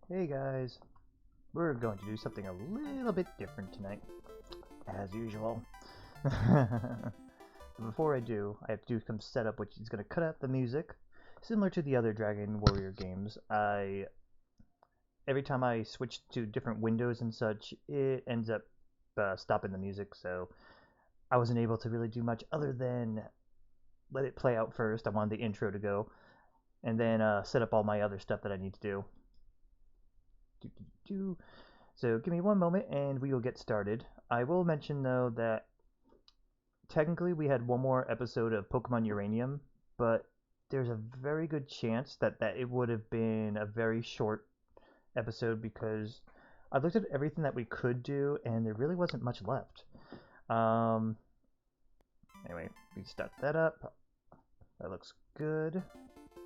Hey guys, we're going to do something a little bit different tonight, as usual. Before I do, I have to do some setup which is going to cut out the music. Similar to the other Dragon Warrior games, every time I switch to different windows and such, it ends up stopping the music, so I wasn't able to really do much other than let it play out first. I wanted the intro to go, and then set up all my other stuff that I need to do. So give me one moment and we will get started. I will mention though that technically we had one more episode of Pokemon Uranium, but there's a very good chance that it would have been a very short episode because I looked at everything that we could do and there really wasn't much left. Um, anyway, we start that up. That looks good.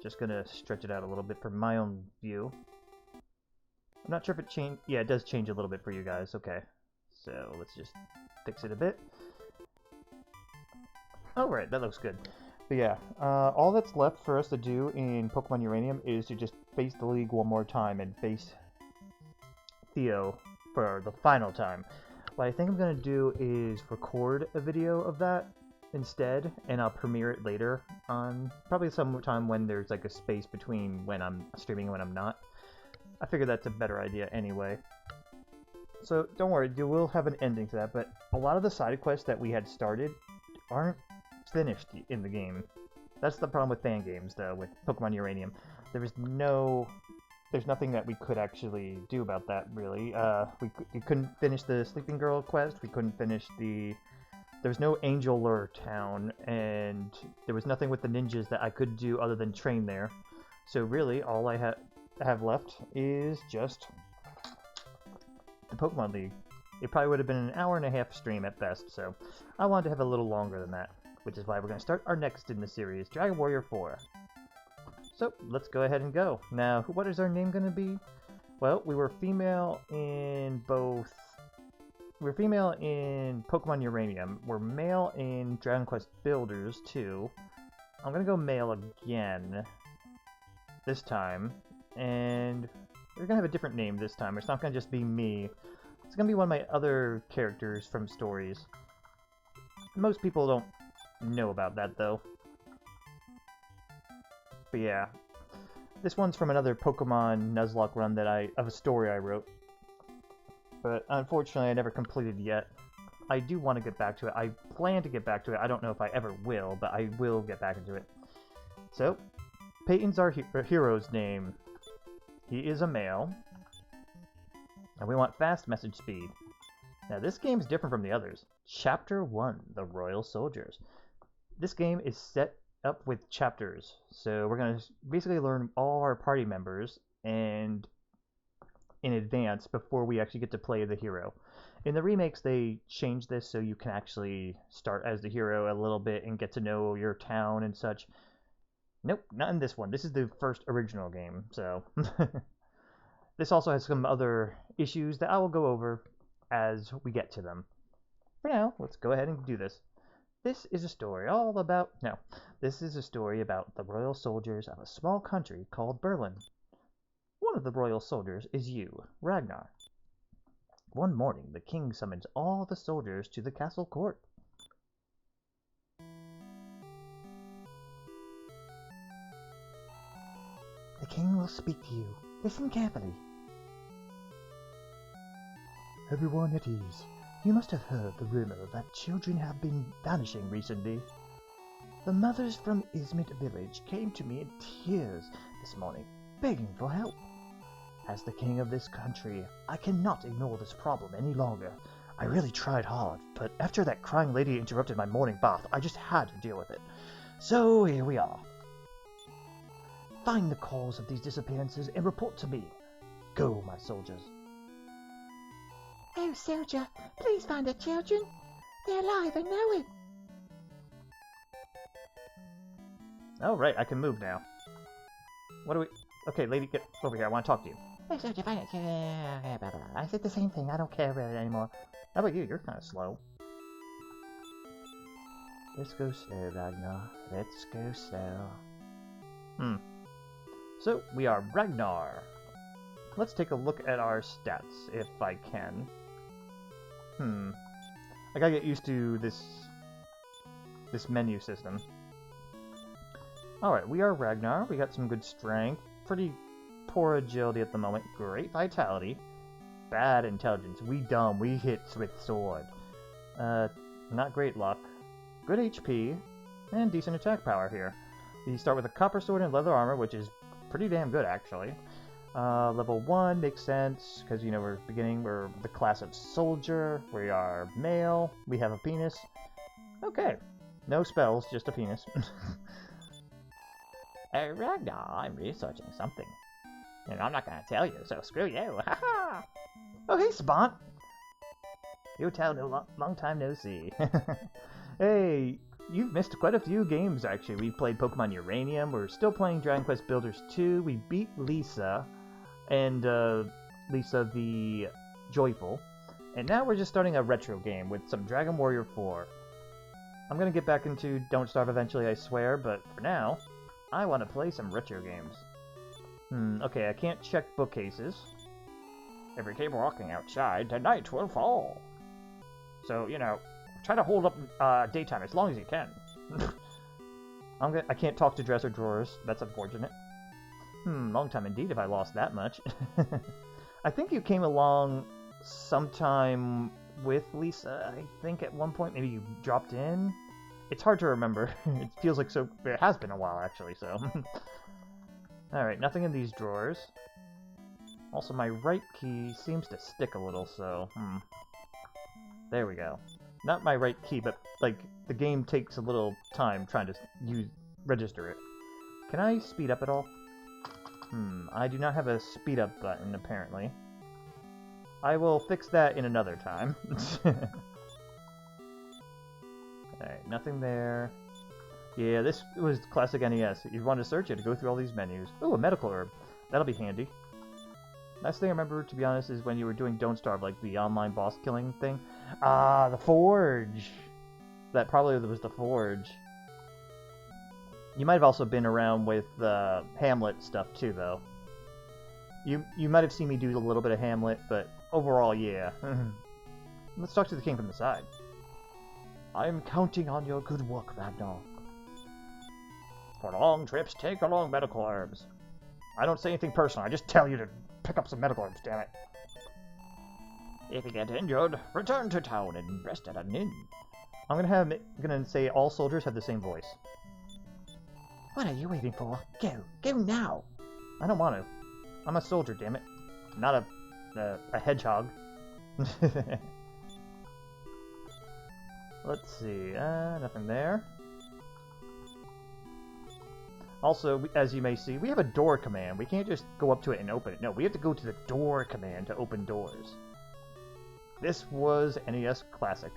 Just gonna stretch it out a little bit for my own view. I'm not sure if it changed. Yeah, it does change a little bit for you guys. Okay. So let's just fix it a bit. Alright, that looks good. But yeah, all that's left for us to do in Pokemon Uranium is to just face the League one more time and face Theo for the final time. What I think I'm going to do is record a video of that instead, and I'll premiere it later on probably sometime when there's like a space between when I'm streaming and when I'm not. I figure that's a better idea anyway. So don't worry, you will have an ending to that, but a lot of the side quests that we had started aren't finished in the game. That's the problem with fan games, though, with Pokemon Uranium. There's nothing that we could actually do about that, really. We couldn't finish the Sleeping Girl quest, we couldn't finish the... There was no Angel Lure town, and there was nothing with the ninjas that I could do other than train there. So really, all I have left is just the Pokemon League. It probably would have been an hour and a half stream at best, so I wanted to have a little longer than that, which is why we're going to start our next in the series, Dragon Warrior 4. So, let's go ahead and go. Now, what is our name going to be? Well, we were female in both... We're female in Pokemon Uranium. We're male in Dragon Quest Builders, too. I'm going to go male again this time. And we're going to have a different name this time. It's not going to just be me. It's going to be one of my other characters from stories. Most people don't know about that, though. But yeah. This one's from another Pokemon Nuzlocke run of a story I wrote. But unfortunately, I never completed yet. I do want to get back to it. I plan to get back to it. I don't know if I ever will, but I will get back into it. So, Peyton's our hero's name. He is a male. And we want fast message speed. Now this game is different from the others. Chapter 1, The Royal Soldiers. This game is set up with chapters. So we're going to basically learn all our party members and in advance before we actually get to play the hero. In the remakes they changed this so you can actually start as the hero a little bit and get to know your town and such. Nope, not in this one. This is the first original game, so... This also has some other issues that I will go over as we get to them. For now, let's go ahead and do this. This is a story all about... No, this is a story about the royal soldiers of a small country called Berlin. One of the royal soldiers is you, Ragnar. One morning, the king summons all the soldiers to the castle court. The king will speak to you. Listen carefully. Everyone at ease. You must have heard the rumor that children have been vanishing recently. The mothers from Izmit village came to me in tears this morning, begging for help. As the king of this country, I cannot ignore this problem any longer. I really tried hard, but after that crying lady interrupted my morning bath, I just had to deal with it. So here we are. Find the cause of these disappearances and report to me. Go, my soldiers. Oh, soldier, please find the children. They're alive, I know it. Oh, right, I can move now. What do we... Okay, lady, get over here. I want to talk to you. Oh, soldier, find it. I said the same thing. I don't care about it anymore. How about you? You're kind of slow. Let's go slow, Ragnar. Let's go slow. So, we are Ragnar. let's take a look at our stats, if I can. I gotta get used to this menu system. Alright, we are Ragnar. We got some good strength. Pretty poor agility at the moment. Great vitality. Bad intelligence. We dumb. We hit with sword. Not great luck. Good HP. And decent attack power here. We start with a copper sword and leather armor, which is pretty damn good, actually. Level 1 makes sense, because, you know, we're the class of soldier. We are male. We have a penis. Okay. No spells, just a penis. Hey, Ragnar, I'm researching something. And I'm not gonna tell you, so screw you. Haha! Oh, hey, Spont! You tell long time no see. Hey, you've missed quite a few games, actually. We played Pokemon Uranium. We're still playing Dragon Quest Builders 2. We beat Lisa, and Lisa the Joyful. And now we're just starting a retro game with some Dragon Warrior 4. I'm gonna get back into Don't Starve eventually, I swear, but for now, I want to play some retro games. Okay, I can't check bookcases. If we keep walking outside, the night will fall. So, you know, try to hold up daytime as long as you can. I can't talk to dresser drawers. That's unfortunate. Long time indeed if I lost that much. I think you came along sometime with Lisa, I think at one point. Maybe you dropped in? It's hard to remember. It feels like it has been a while, actually, so. Alright, nothing in these drawers. Also, my right key seems to stick a little, so, There we go. Not my right key, but, like, the game takes a little time trying to register it. Can I speed up at all? I do not have a speed up button, apparently. I will fix that in another time. Alright, nothing there. Yeah, this was classic NES. If you want to search, you had to go through all these menus. Ooh, a medical herb. That'll be handy. Last thing I remember, to be honest, is when you were doing Don't Starve, like the online boss killing thing. Ah, the Forge! That probably was the Forge. You might have also been around with Hamlet stuff too, though. You might have seen me do a little bit of Hamlet, but overall, yeah. Let's talk to the king from the side. I'm counting on your good work, Ragnar. For long trips, take along medical herbs. I don't say anything personal, I just tell you to pick up some medical herbs, damn it. If you get injured, return to town and rest at an inn. I'm gonna say all soldiers have the same voice. What are you waiting for? Go! Go now! I don't want to. I'm a soldier, damn it. Not a hedgehog. Let's see, nothing there. Also, as you may see, we have a door command. We can't just go up to it and open it. No, we have to go to the door command to open doors. This was NES Classic.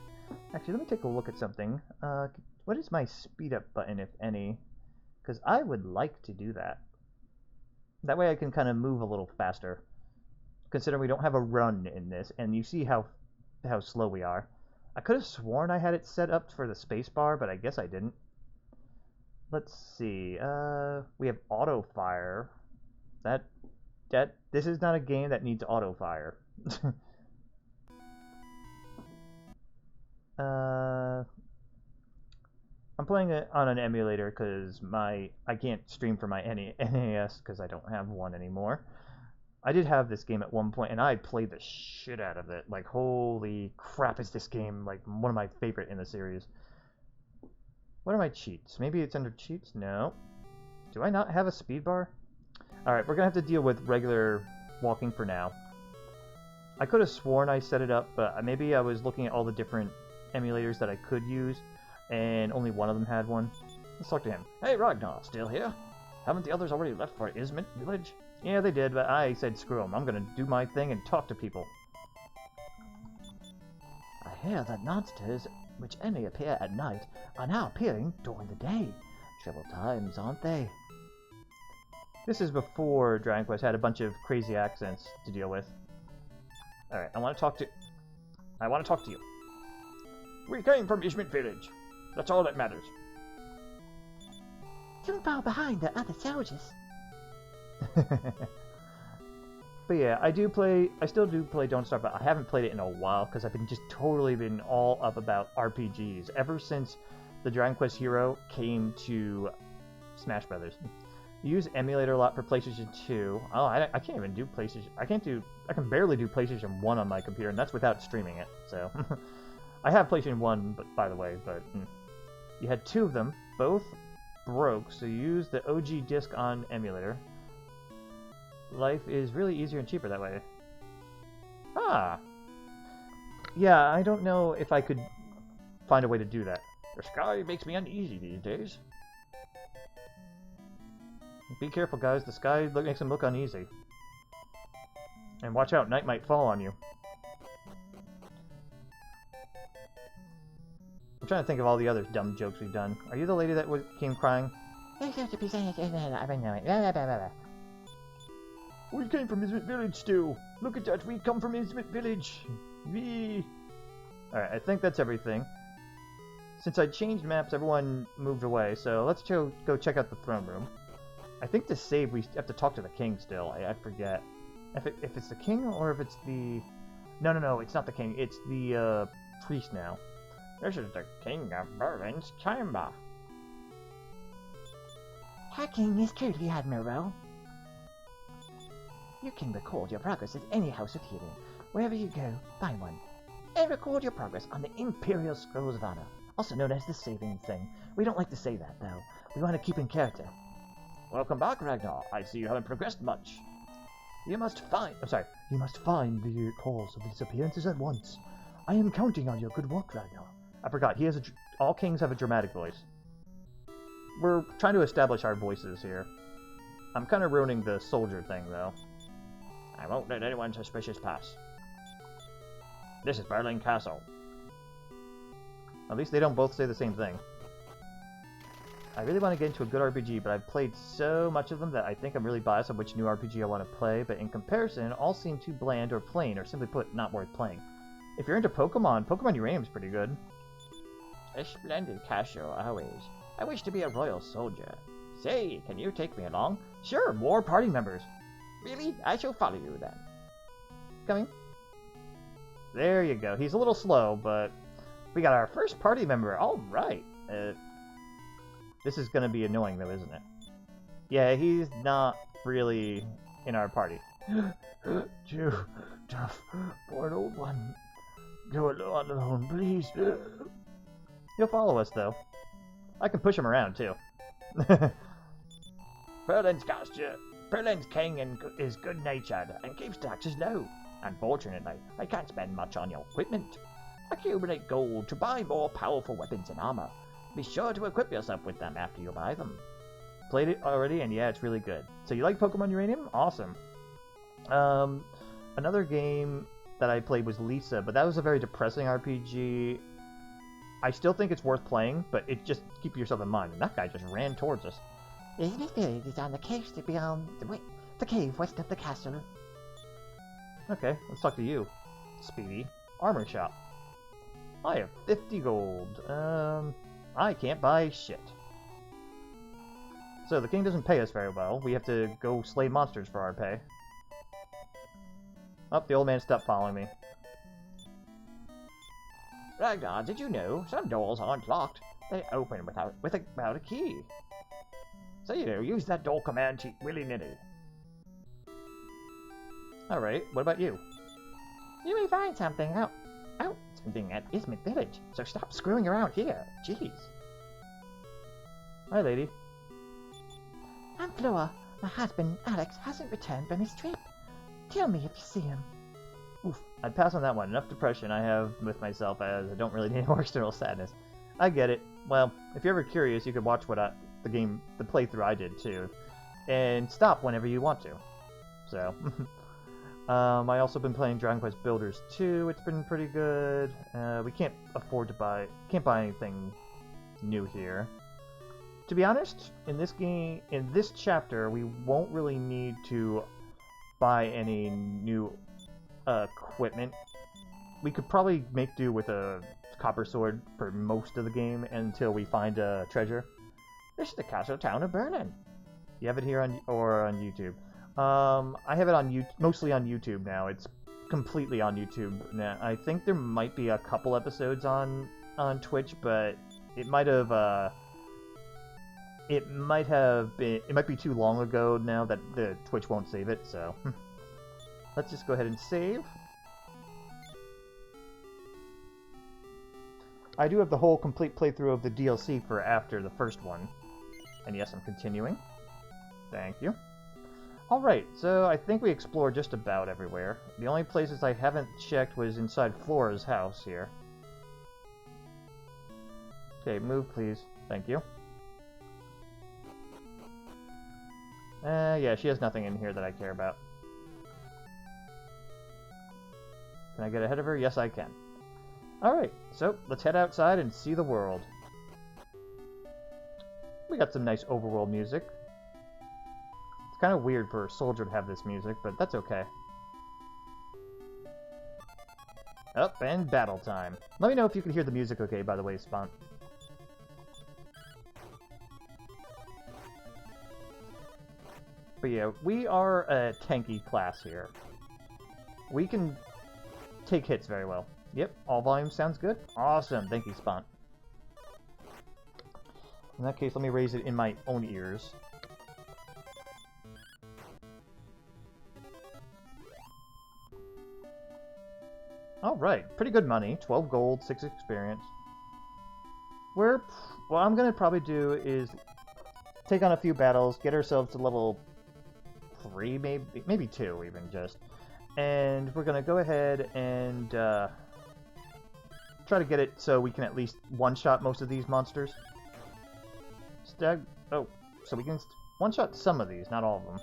Actually, let me take a look at something. What is my speed up button, if any? Because I would like to do that. That way I can kind of move a little faster. Considering we don't have a run in this, and you see how slow we are. I could have sworn I had it set up for the spacebar, but I guess I didn't. Let's see. We have auto fire. This is not a game that needs auto fire. I'm playing it on an emulator because I can't stream for my NES because I don't have one anymore. I did have this game at one point, and I played the shit out of it. Like, holy crap, is this game like one of my favorite in the series. What are my cheats? Maybe it's under cheats? No. Do I not have a speed bar? Alright, we're gonna have to deal with regular walking for now. I could have sworn I set it up, but maybe I was looking at all the different emulators that I could use, and only one of them had one. Let's talk to him. Hey, Ragnar, still here? Haven't the others already left for Ismit village? Yeah, they did, but I said screw them. I'm gonna do my thing and talk to people. I hear that monsters, which only appear at night, are now appearing during the day. Troubled times, aren't they? This is before Dragon Quest had a bunch of crazy accents to deal with. Alright, I want to talk to you. We came from Ismit village. That's all that matters. Don't fall behind the other soldiers. But yeah, I still do play Don't Starve, but I haven't played it in a while because I've been just totally been all up about RPGs ever since the Dragon Quest Hero came to Smash Brothers. You use emulator a lot for PlayStation 2. Oh, I can't even do PlayStation. I can barely do PlayStation 1 on my computer, and that's without streaming it. So, I have PlayStation 1, but by the way, but you had 2 of them, both broke. So you use the OG disc on emulator. Life is really easier and cheaper that way. Ah. Yeah, I don't know if I could find a way to do that. The sky makes me uneasy these days. Be careful, guys. The sky makes him look uneasy. And watch out, night might fall on you. I'm trying to think of all the other dumb jokes we've done. Are you the lady that came crying? We came from Ismet Village still. Look at that, we come from Ismet Village. Wee. Alright, I think that's everything. Since I changed maps, everyone moved away, so let's go check out the throne room. I think to save, we have to talk to the king still. I forget. If it's the king, or if it's the... No, it's not the king. It's the priest now. This is the king of Berlin's chamber. Our king is truly admirable. You can record your progress at any house of healing. Wherever you go, find one. And record your progress on the Imperial Scrolls of Honor, also known as the saving thing. We don't like to say that, though. We want to keep in character. Welcome back, Ragnar. I see you haven't progressed much. You must find the cause of these appearances at once. I am counting on your good work, Ragnar. I forgot, all kings have a dramatic voice. We're trying to establish our voices here. I'm kind of ruining the soldier thing, though. I won't let anyone suspicious pass. This is Berlin Castle. At least they don't both say the same thing. I really want to get into a good RPG, but I've played so much of them that I think I'm really biased on which new RPG I want to play, but in comparison, all seem too bland or plain, or simply put, not worth playing. If you're into Pokemon Uranium's pretty good. A splendid castle, always. I wish to be a royal soldier. Say, can you take me along? Sure, more party members. Really? I shall follow you then. Coming. There you go. He's a little slow, but we got our first party member. All right. This is going to be annoying, though, isn't it? Yeah, he's not really in our party. Too tough for an old one. Go alone, please. He'll follow us, though. I can push him around, too. Berlin's king is good-natured and keeps taxes low. Unfortunately, I can't spend much on your equipment. Accumulate gold to buy more powerful weapons and armor. Be sure to equip yourself with them after you buy them. Played it already, and yeah, it's really good. So you like Pokemon Uranium? Awesome. Another game that I played was Lisa, but that was a very depressing RPG. I still think it's worth playing, but keep yourself in mind. And that guy just ran towards us. The village is on the coast beyond the cave west of the castle. Okay, let's talk to you, Speedy. Armor shop. I have 50 gold. I can't buy shit. So the king doesn't pay us very well. We have to go slay monsters for our pay. Oh, the old man stopped following me. Ragnar, did you know some doors aren't locked? They open without a key. So use that door command willy-nilly. Alright, what about you? You may find something something at Ismet Village, so stop screwing around here. Jeez. Hi, lady. I'm Flora. My husband, Alex, hasn't returned from his trip. Tell me if you see him. Oof, I'd pass on that one. Enough depression I have with myself, as I don't really need more external sadness. I get it. Well, if you're ever curious, you could watch the playthrough I did, too. And stop whenever you want to. So... I also been playing Dragon Quest Builders 2. It's been pretty good. We can't afford to buy anything new here. To be honest, in this chapter, we won't really need to buy any new equipment. We could probably make do with a copper sword for most of the game until we find a treasure. This is the castle town of Berlin. You have it here on YouTube. I have it on mostly on YouTube now. It's completely on YouTube now. I think there might be a couple episodes on Twitch, but it might be too long ago now that the Twitch won't save it. So let's just go ahead and save. I do have the whole complete playthrough of the DLC for after the first one. And yes, I'm continuing. Thank you. Alright, so I think we explored just about everywhere. The only places I haven't checked was inside Flora's house here. Okay, move please. Thank you. Yeah, she has nothing in here that I care about. Can I get ahead of her? Yes, I can. Alright, so let's head outside and see the world. We got some nice overworld music. It's kind of weird for a soldier to have this music, but that's okay. Up and battle time. Let me know if you can hear the music okay, by the way, Spawn. But yeah, we are a tanky class here. We can take hits very well. Yep, all volume sounds good. Awesome, thank you, Spawn. In that case, let me raise it in my own ears. Alright, pretty good money. 12 gold, 6 experience. What I'm gonna probably do is take on a few battles, get ourselves to level 3, maybe 2 even, just. And we're gonna go ahead and try to get it so we can at least one-shot most of these monsters. Oh, so we can one-shot some of these, not all of them.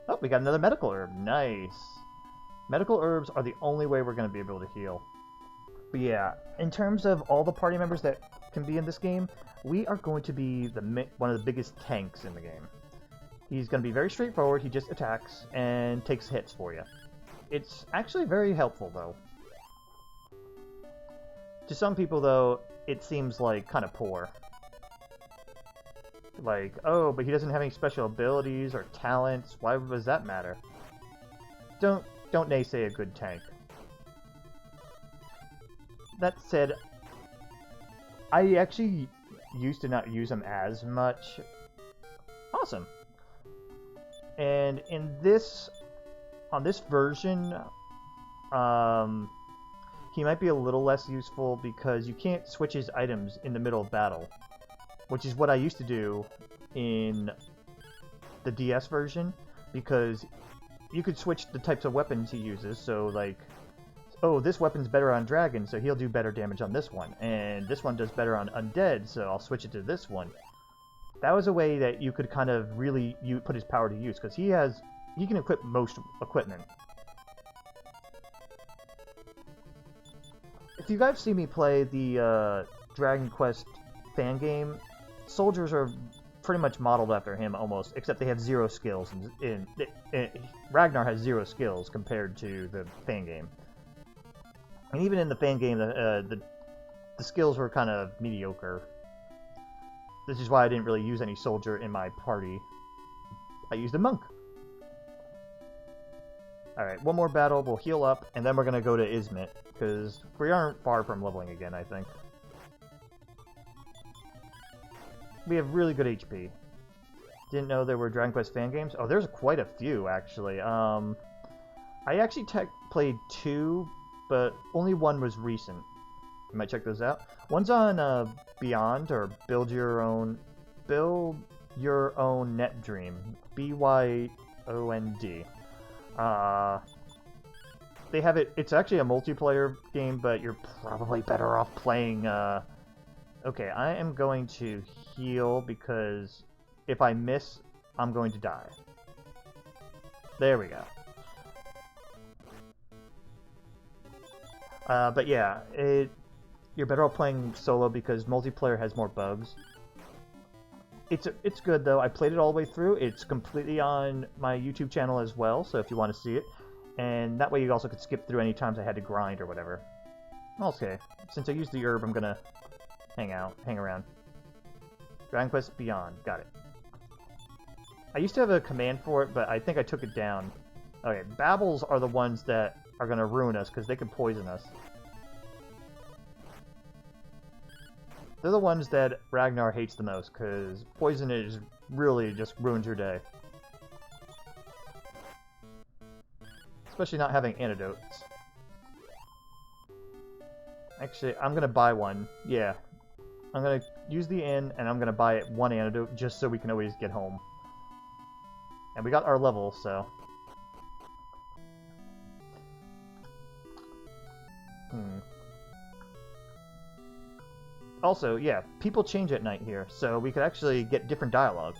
Oh, we got another medical herb. Nice. Medical herbs are the only way we're going to be able to heal. But yeah, in terms of all the party members that can be in this game, we are going to be one of the biggest tanks in the game. He's going to be very straightforward. He just attacks and takes hits for you. It's actually very helpful, though. To some people, though, it seems like kind of poor. Like, oh, but he doesn't have any special abilities or talents. Why does that matter? Don't naysay a good tank. That said, I actually used to not use him as much. Awesome. And in on this version, he might be a little less useful because you can't switch his items in the middle of battle, which is what I used to do in the DS version, because you could switch the types of weapons he uses, so like, oh, this weapon's better on dragons, so he'll do better damage on this one, and this one does better on undead, so I'll switch it to this one. That was a way that you could kind of really put his power to use, because he can equip most equipment. If you guys see me play the Dragon Quest fan game, soldiers are pretty much modeled after him almost, except they have 0 skills. Ragnar has 0 skills compared to the fan game. And even in the fan game, the skills were kind of mediocre. This is why I didn't really use any soldier in my party. I used a monk. Alright, one more battle, we'll heal up, and then we're going to go to Izmit, because we aren't far from leveling again, I think. We have really good HP. Didn't know there were Dragon Quest fan games. Oh, there's quite a few, actually. I actually played 2, but only one was recent. You might check those out. One's on Beyond, or Build Your Own Net Dream. BYOND. They have it. It's actually a multiplayer game, but you're probably better off playing. Okay, I am going to heal because if I miss, I'm going to die. There we go. But yeah, you're better off playing solo because multiplayer has more bugs. It's good though. I played it all the way through. It's completely on my YouTube channel as well, so if you want to see it. And that way you also could skip through any times I had to grind or whatever. Okay, since I used the herb, I'm gonna hang around. Dragon Quest Beyond, got it. I used to have a command for it, but I think I took it down. Okay, Babbles are the ones that are going to ruin us because they can poison us. They're the ones that Ragnar hates the most because poison is really just ruins your day. Especially not having antidotes. Actually, I'm going to buy one. Yeah. I'm going to use the inn and I'm going to buy one antidote just so we can always get home. And we got our level, so... Also, yeah, people change at night here, so we could actually get different dialogue.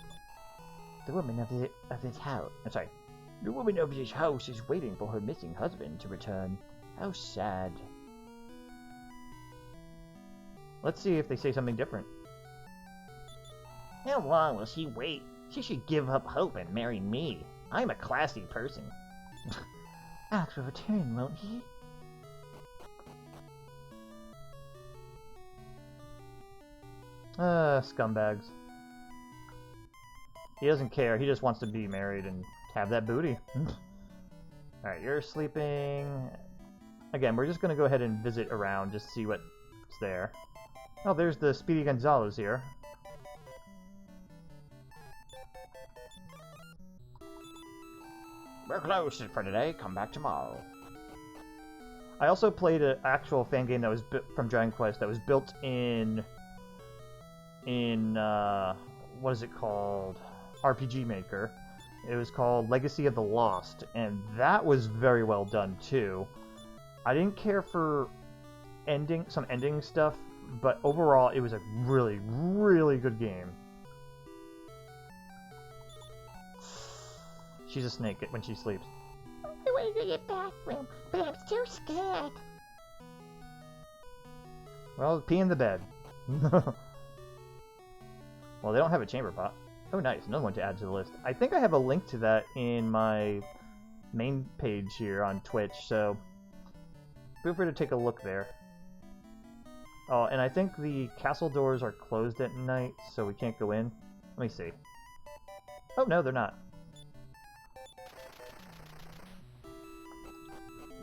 The woman of this house... I'm sorry. The woman of this house is waiting for her missing husband to return. How sad. Let's see if they say something different. How long will she wait? She should give up hope and marry me. I'm a classy person. Alex will return, won't he? Scumbags. He doesn't care, he just wants to be married and have that booty. Alright, you're sleeping. Again, we're just gonna go ahead and visit around, just see what's there. Oh, there's the Speedy Gonzalez here. We're closed for today. Come back tomorrow. I also played an actual fan game that was from Dragon Quest that was built in what is it called? RPG Maker. It was called Legacy of the Lost, and that was very well done too. I didn't care for some ending stuff, but overall it was a really, really good game. She's a snake when she sleeps. I want to go to the bathroom, but I'm so scared. Well, pee in the bed. Well, they don't have a chamber pot. Oh, nice. Another one to add to the list. I think I have a link to that in my main page here on Twitch, so feel free to take a look there. Oh, and I think the castle doors are closed at night, so we can't go in. Let me see. Oh, no, they're not.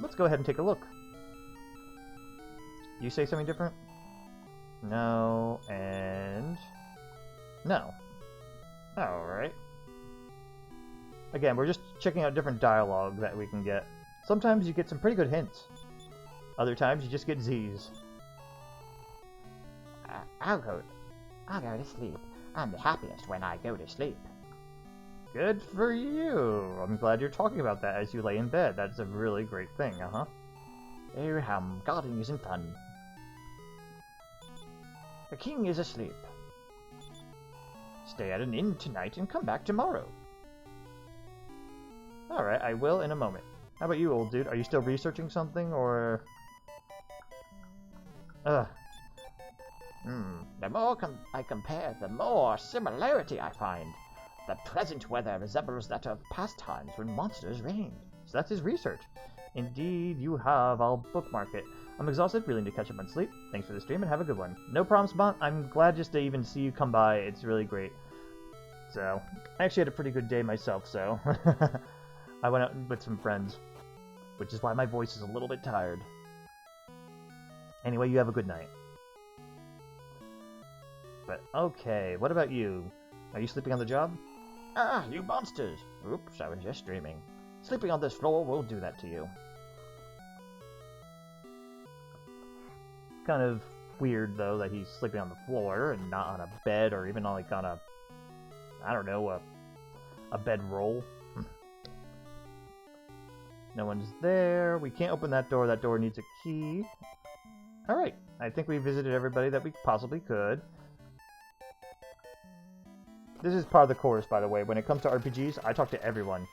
Let's go ahead and take a look. You say something different? No, and... no. Alright. Again, we're just checking out different dialogue that we can get. Sometimes you get some pretty good hints. Other times you just get Z's. I'll go to sleep. I'm the happiest when I go to sleep. Good for you. I'm glad you're talking about that as you lay in bed. That's a really great thing, Oh, gardening isn't fun. The king is asleep. Stay at an inn tonight and come back tomorrow. Alright, I will in a moment. How about you, old dude? Are you still researching something, or... Ugh. The more I compare, the more similarity I find. The present weather resembles that of past times when monsters reigned. So that's his research. Indeed, you have. I'll bookmark it. I'm exhausted, really need to catch up on sleep. Thanks for the stream and have a good one. No problem, Spont. I'm glad just to even see you come by. It's really great. So, I actually had a pretty good day myself, so... I went out with some friends. Which is why my voice is a little bit tired. Anyway, you have a good night. But, okay, what about you? Are you sleeping on the job? Ah, you monsters! Oops, I was just dreaming. Sleeping on this floor will do that to you. Kind of weird, though, that he's sleeping on the floor and not on a bed or even like on a, I don't know, a bedroll. No one's there. We can't open that door. That door needs a key. Alright, I think we visited everybody that we possibly could. This is part of the course, by the way. When it comes to RPGs, I talk to everyone.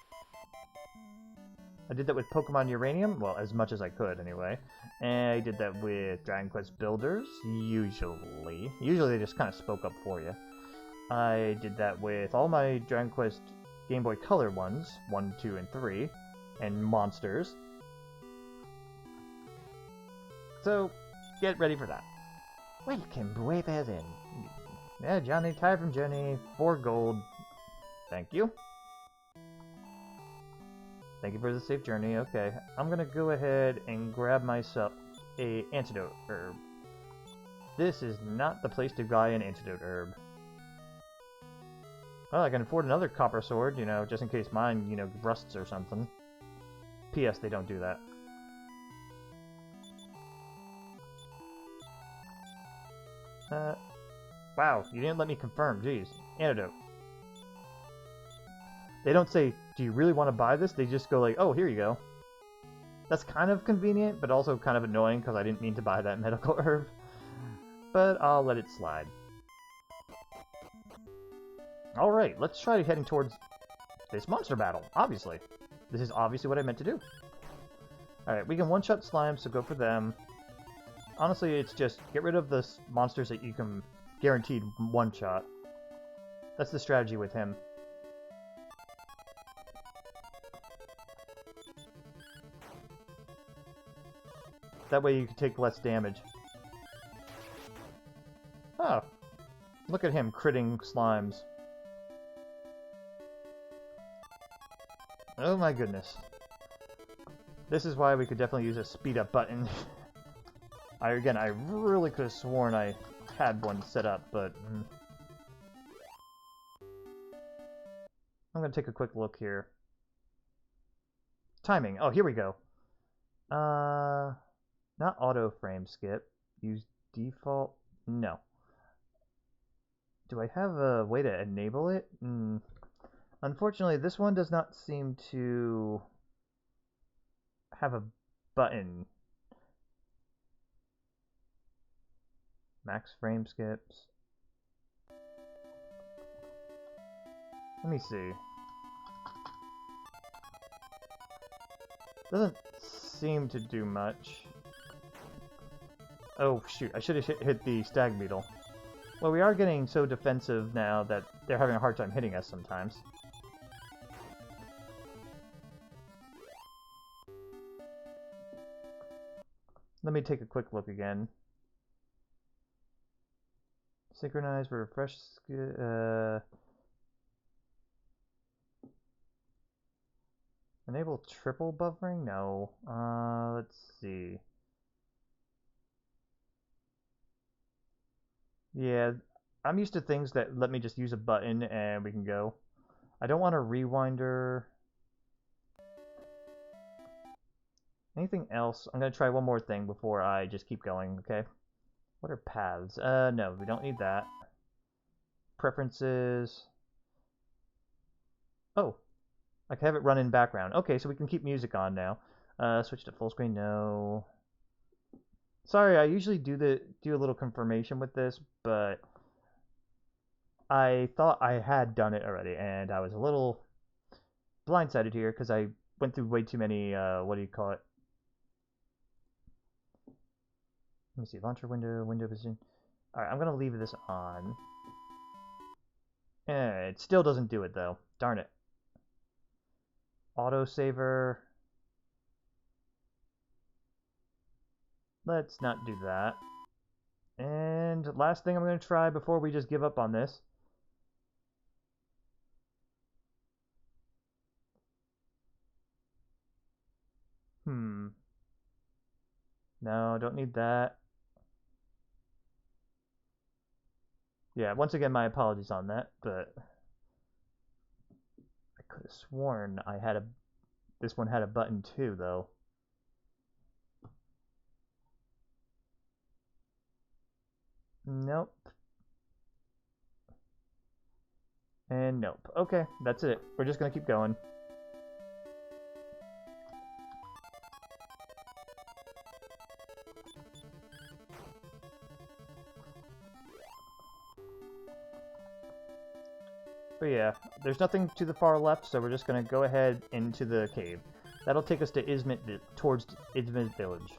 I did that with Pokemon Uranium, well, as much as I could, anyway. And I did that with Dragon Quest Builders, usually. Usually they just kind of spoke up for you. I did that with all my Dragon Quest Game Boy Color ones, 1, 2, and 3, and Monsters. So, get ready for that. Welcome, Brave Inn. Yeah, Johnny, tired from Jenny, 4 gold. Thank you. Thank you for the safe journey. Okay, I'm gonna go ahead and grab myself a antidote herb. This is not the place to buy an antidote herb. Well, I can afford another copper sword, you know, just in case mine, you know, rusts or something. P.S. They don't do that. Wow, you didn't let me confirm, jeez. Antidote. They don't say, do you really want to buy this? They just go like, oh, here you go. That's kind of convenient, but also kind of annoying because I didn't mean to buy that medical herb. But I'll let it slide. Alright, let's try heading towards this monster battle, obviously. This is obviously what I meant to do. Alright, we can one-shot slime, so go for them. Honestly, it's just get rid of the monsters that you can guaranteed one-shot. That's the strategy with him. That way you can take less damage. Oh, look at him critting slimes. Oh my goodness. This is why we could definitely use a speed up button. I really could have sworn I had one set up, but... I'm gonna take a quick look here. Timing. Oh, here we go. Not auto frame skip. Use default. No. Do I have a way to enable it? Unfortunately, this one does not seem to have a button. Max frame skips. Let me see. Doesn't seem to do much. Oh shoot, I should have hit the stag beetle. Well, we are getting so defensive now that they're having a hard time hitting us sometimes. Let me take a quick look again. Synchronize, refresh, enable triple buffering? No. Let's see. Yeah, I'm used to things that let me just use a button and we can go. I don't want a rewinder. Anything else? I'm gonna try one more thing before I just keep going, okay? What are paths? No, we don't need that. Preferences. Oh, I can have it run in background. Okay, so we can keep music on now. Switch to full screen, no. Sorry, I usually do a little confirmation with this, but I thought I had done it already, and I was a little blindsided here because I went through way too many, what do you call it? Let me see, launcher window, window position. Alright, I'm gonna leave this on. It still doesn't do it though. Darn it. Autosaver. Let's not do that. And last thing I'm going to try before we just give up on this. No, don't need that. Yeah, once again, my apologies on that, but I could have sworn I had this one had a button too, though. Nope. And nope. Okay, that's it. We're just gonna keep going. But yeah, there's nothing to the far left, so we're just gonna go ahead into the cave. That'll take us to towards Izmit village.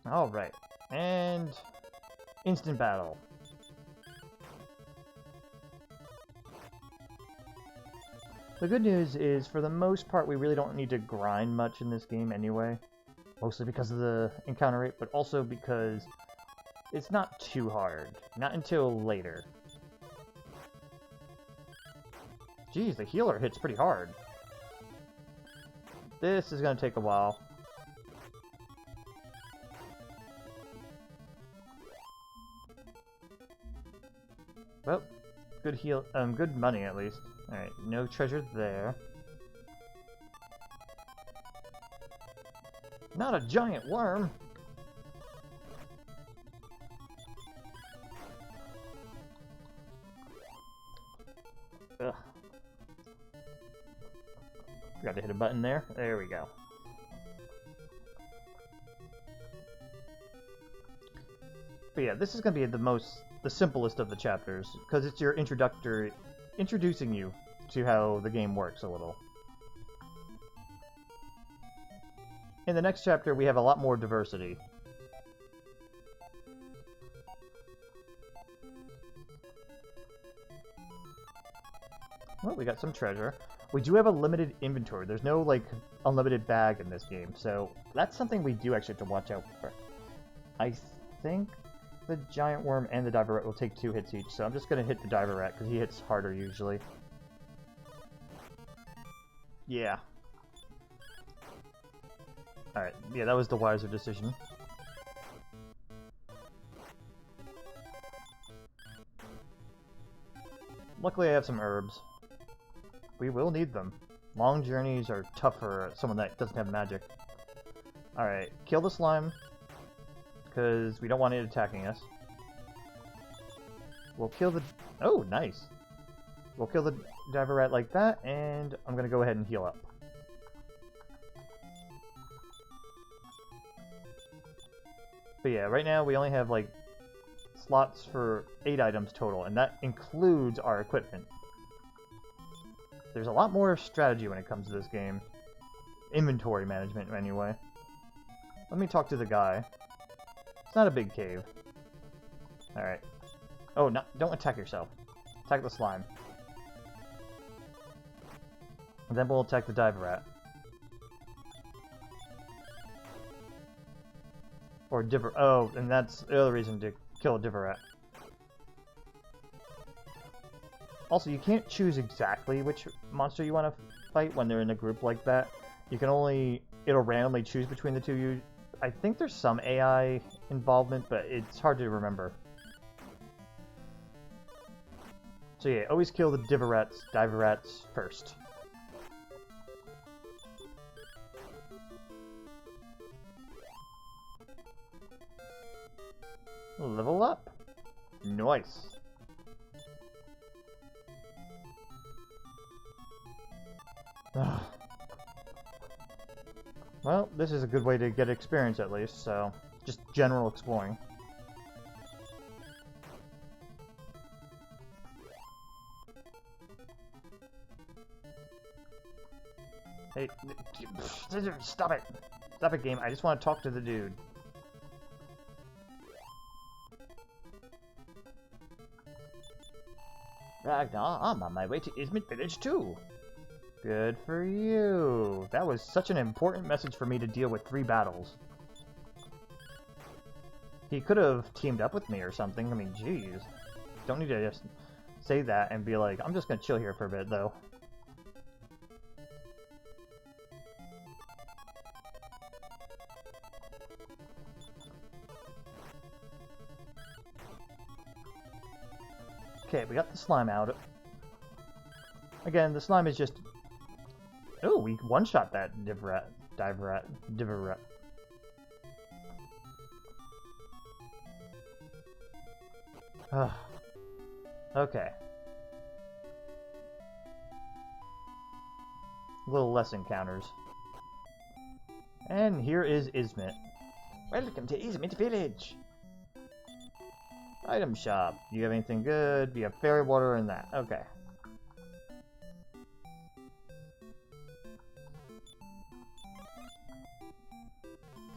Alright, and instant battle. The good news is, for the most part, we really don't need to grind much in this game anyway. Mostly because of the encounter rate, but also because It's not too hard. Not until later. Geez, the healer hits pretty hard. This is gonna take a while. Well, good heal, good money at least. Alright, no treasure there. Not a giant worm! Ugh. Forgot to hit a button there. There we go. But yeah, this is gonna be the simplest of the chapters, because it's your introducing you to how the game works a little. In the next chapter, we have a lot more diversity. Well, we got some treasure. We do have a limited inventory. There's no, like, unlimited bag in this game, so that's something we do actually have to watch out for. I think the giant worm and the diver rat will take 2 hits each, so I'm just going to hit the diver rat, because he hits harder usually. Yeah. Alright, yeah, that was the wiser decision. Luckily I have some herbs. We will need them. Long journeys are tough for someone that doesn't have magic. Alright, kill the slime, because we don't want it attacking us. We'll kill the... Oh, nice! We'll kill the diver rat like that, and I'm gonna go ahead and heal up. But yeah, right now we only have, like, slots for 8 items total, and that includes our equipment. There's a lot more strategy when it comes to this game. Inventory management, anyway. Let me talk to the guy. It's not a big cave. Alright. Oh, no, don't attack yourself. Attack the slime. And then we'll attack the diver rat. Or diver... Oh, and that's the other reason to kill a diver rat. Also, you can't choose exactly which monster you want to fight when they're in a group like that. You can only... It'll randomly choose between the two. I think there's some AI involvement, but it's hard to remember. So yeah, always kill the diver rats first. Level up. Nice. Well, this is a good way to get experience at least, so just general exploring. Hey, stop it! Stop it, game. I just want to talk to the dude. Ragnar, I'm on my way to Izmit village too. Good for you. That was such an important message for me to deal with 3 battles. He could have teamed up with me or something. I mean, jeez. Don't need to just say that and be like, I'm just gonna chill here for a bit, though. Okay, we got the slime out. Again, the slime is just... Oh, we one-shot that diver rat. Okay. A little less encounters. And here is Izmit. Welcome to Izmit village. Item shop. Do you have anything good? You have fairy water and that. Okay.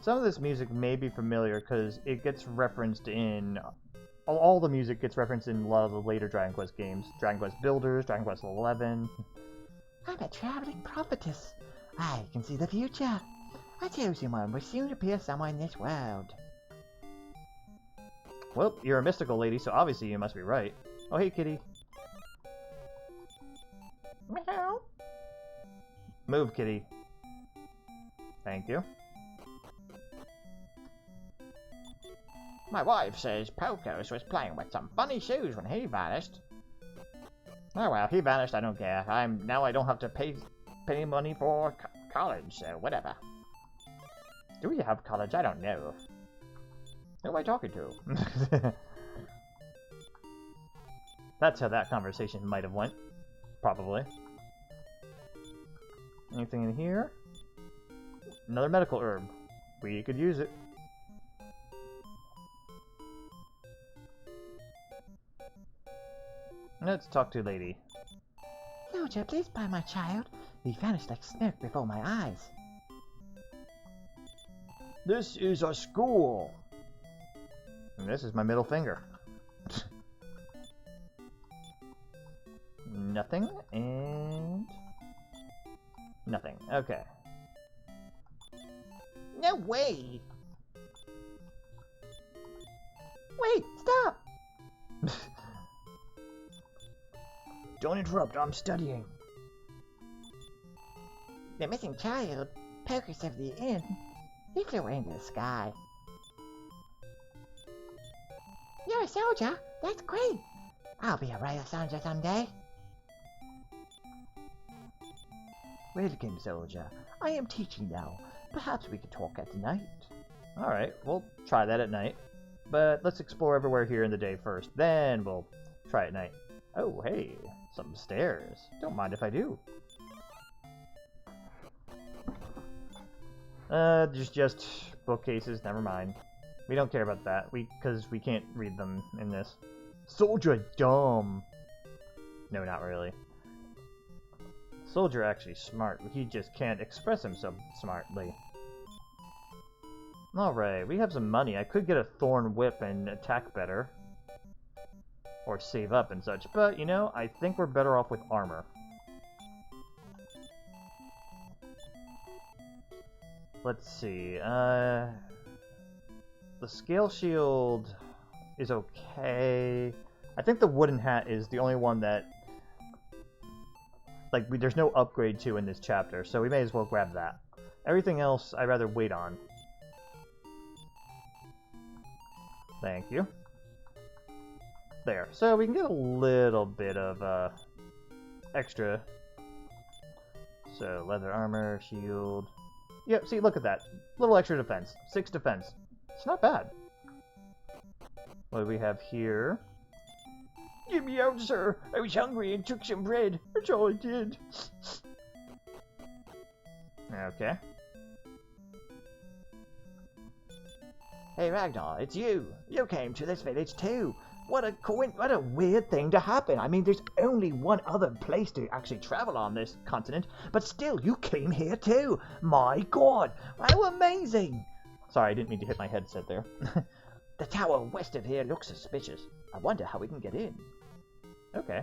Some of this music may be familiar because it gets referenced in... All the music gets referenced in a lot of the later Dragon Quest games. Dragon Quest Builders, Dragon Quest XI. I'm a traveling prophetess. I can see the future. A chosen one will soon appear somewhere in this world. Well, you're a mystical lady, so obviously you must be right. Oh, hey, kitty. Meow. Move, kitty. Thank you. My wife says Pocos was playing with some funny shoes when he vanished. Oh well, he vanished, I don't care. Now I don't have to pay money for college, so whatever. Do we have college? I don't know. Who am I talking to? That's how that conversation might have went. Probably. Anything in here? Another medical herb. We could use it. Let's talk to lady. Soldier, please buy my child. He vanished like smoke before my eyes. This is a school. And this is my middle finger. Nothing and nothing. Okay. No way! Wait, stop! Don't interrupt, I'm studying. The missing child, Pocos of the Inn. He flew into the sky. You're a soldier? That's great! I'll be a real soldier someday. Welcome, soldier. I am teaching now. Perhaps we could talk at night. Alright, we'll try that at night. But let's explore everywhere here in the day first. Then we'll try at night. Oh, hey, some stairs. Don't mind if I do. There's just bookcases, never mind. We don't care about that, because we can't read them in this. Soldier dumb! No, not really. Soldier actually smart, he just can't express himself smartly. Alright, we have some money. I could get a thorn whip and attack better. Or save up and such, but, you know, I think we're better off with armor. Let's see, the scale shield is okay. I think the wooden hat is the only one that, like, there's no upgrade to in this chapter, so we may as well grab that. Everything else, I'd rather wait on. Thank you. There. So we can get a little bit of extra. So leather armor, shield. Yep, see, look at that. Little extra defense. 6 defense. It's not bad. What do we have here? Get me out, sir. I was hungry and took some bread. That's all I did. Okay. Hey Ragnar, it's you. You came to this village too. What a weird thing to happen. I mean, there's only one other place to actually travel on this continent, but still, you came here too. My God, how amazing! Sorry, I didn't mean to hit my headset there. The tower west of here looks suspicious. I wonder how we can get in. Okay.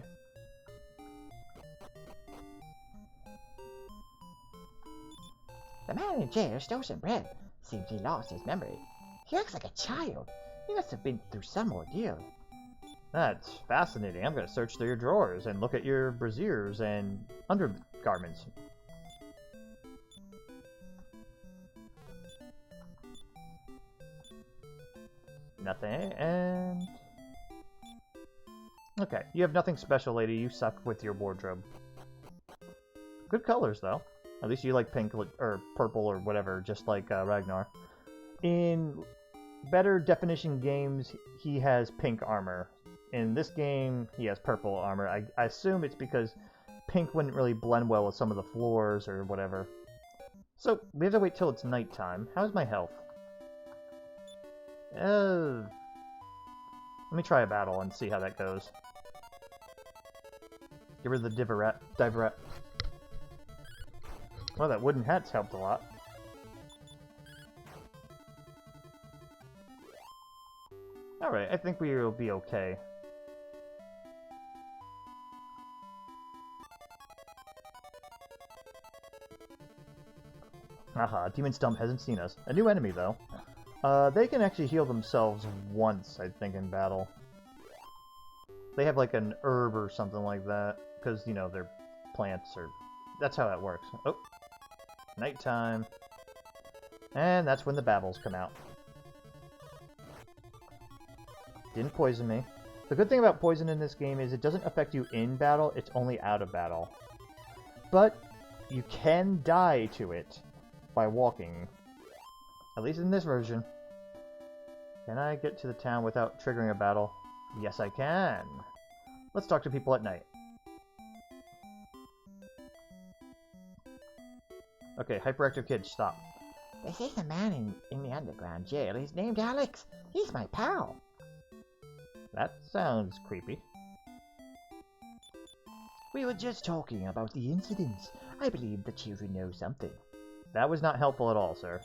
The man in jail stole some bread. Seems he lost his memory. He acts like a child. He must have been through some ordeal. That's fascinating. I'm going to search through your drawers and look at your brassieres and undergarments. Nothing, and... Okay, you have nothing special, lady. You suck with your wardrobe. Good colors, though. At least you like pink or purple or whatever, just like Ragnar. In better definition games, he has pink armor. In this game, he has purple armor. I assume it's because pink wouldn't really blend well with some of the floors or whatever. So, we have to wait till it's nighttime. How's my health? Let me try a battle and see how that goes. Get rid of the diverette. Well, that wooden hat's helped a lot. Alright, I think we will be okay. Haha, Demon Stump hasn't seen us. A new enemy, though. They can actually heal themselves once, I think, in battle. They have like an herb or something like that, because, you know, they're plants, or... That's how that works. Oh. Nighttime. And that's when the babbles come out. Didn't poison me. The good thing about poison in this game is it doesn't affect you in battle, it's only out of battle. But you can die to it by walking. At least in this version. Can I get to the town without triggering a battle? Yes, I can. Let's talk to people at night. Okay, hyperactive kid, stop. This is a man in the underground jail. He's named Alex. He's my pal. That sounds creepy. We were just talking about the incidents. I believe the children know something. That was not helpful at all, sir.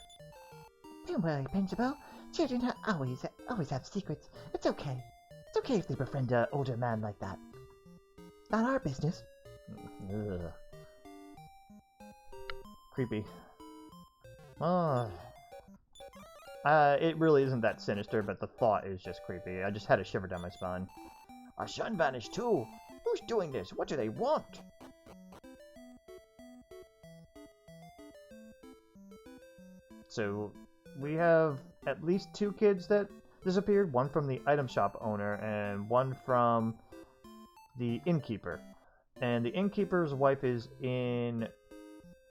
Don't worry, Principal. Children always have secrets. It's okay. It's okay if they befriend an older man like that. Not our business. Ugh. Creepy. Oh. It really isn't that sinister, but the thought is just creepy. I just had a shiver down my spine. Our son vanished too. Who's doing this? What do they want? So, we have at least 2 kids that disappeared. One from the item shop owner, and one from the innkeeper. And the innkeeper's wife is in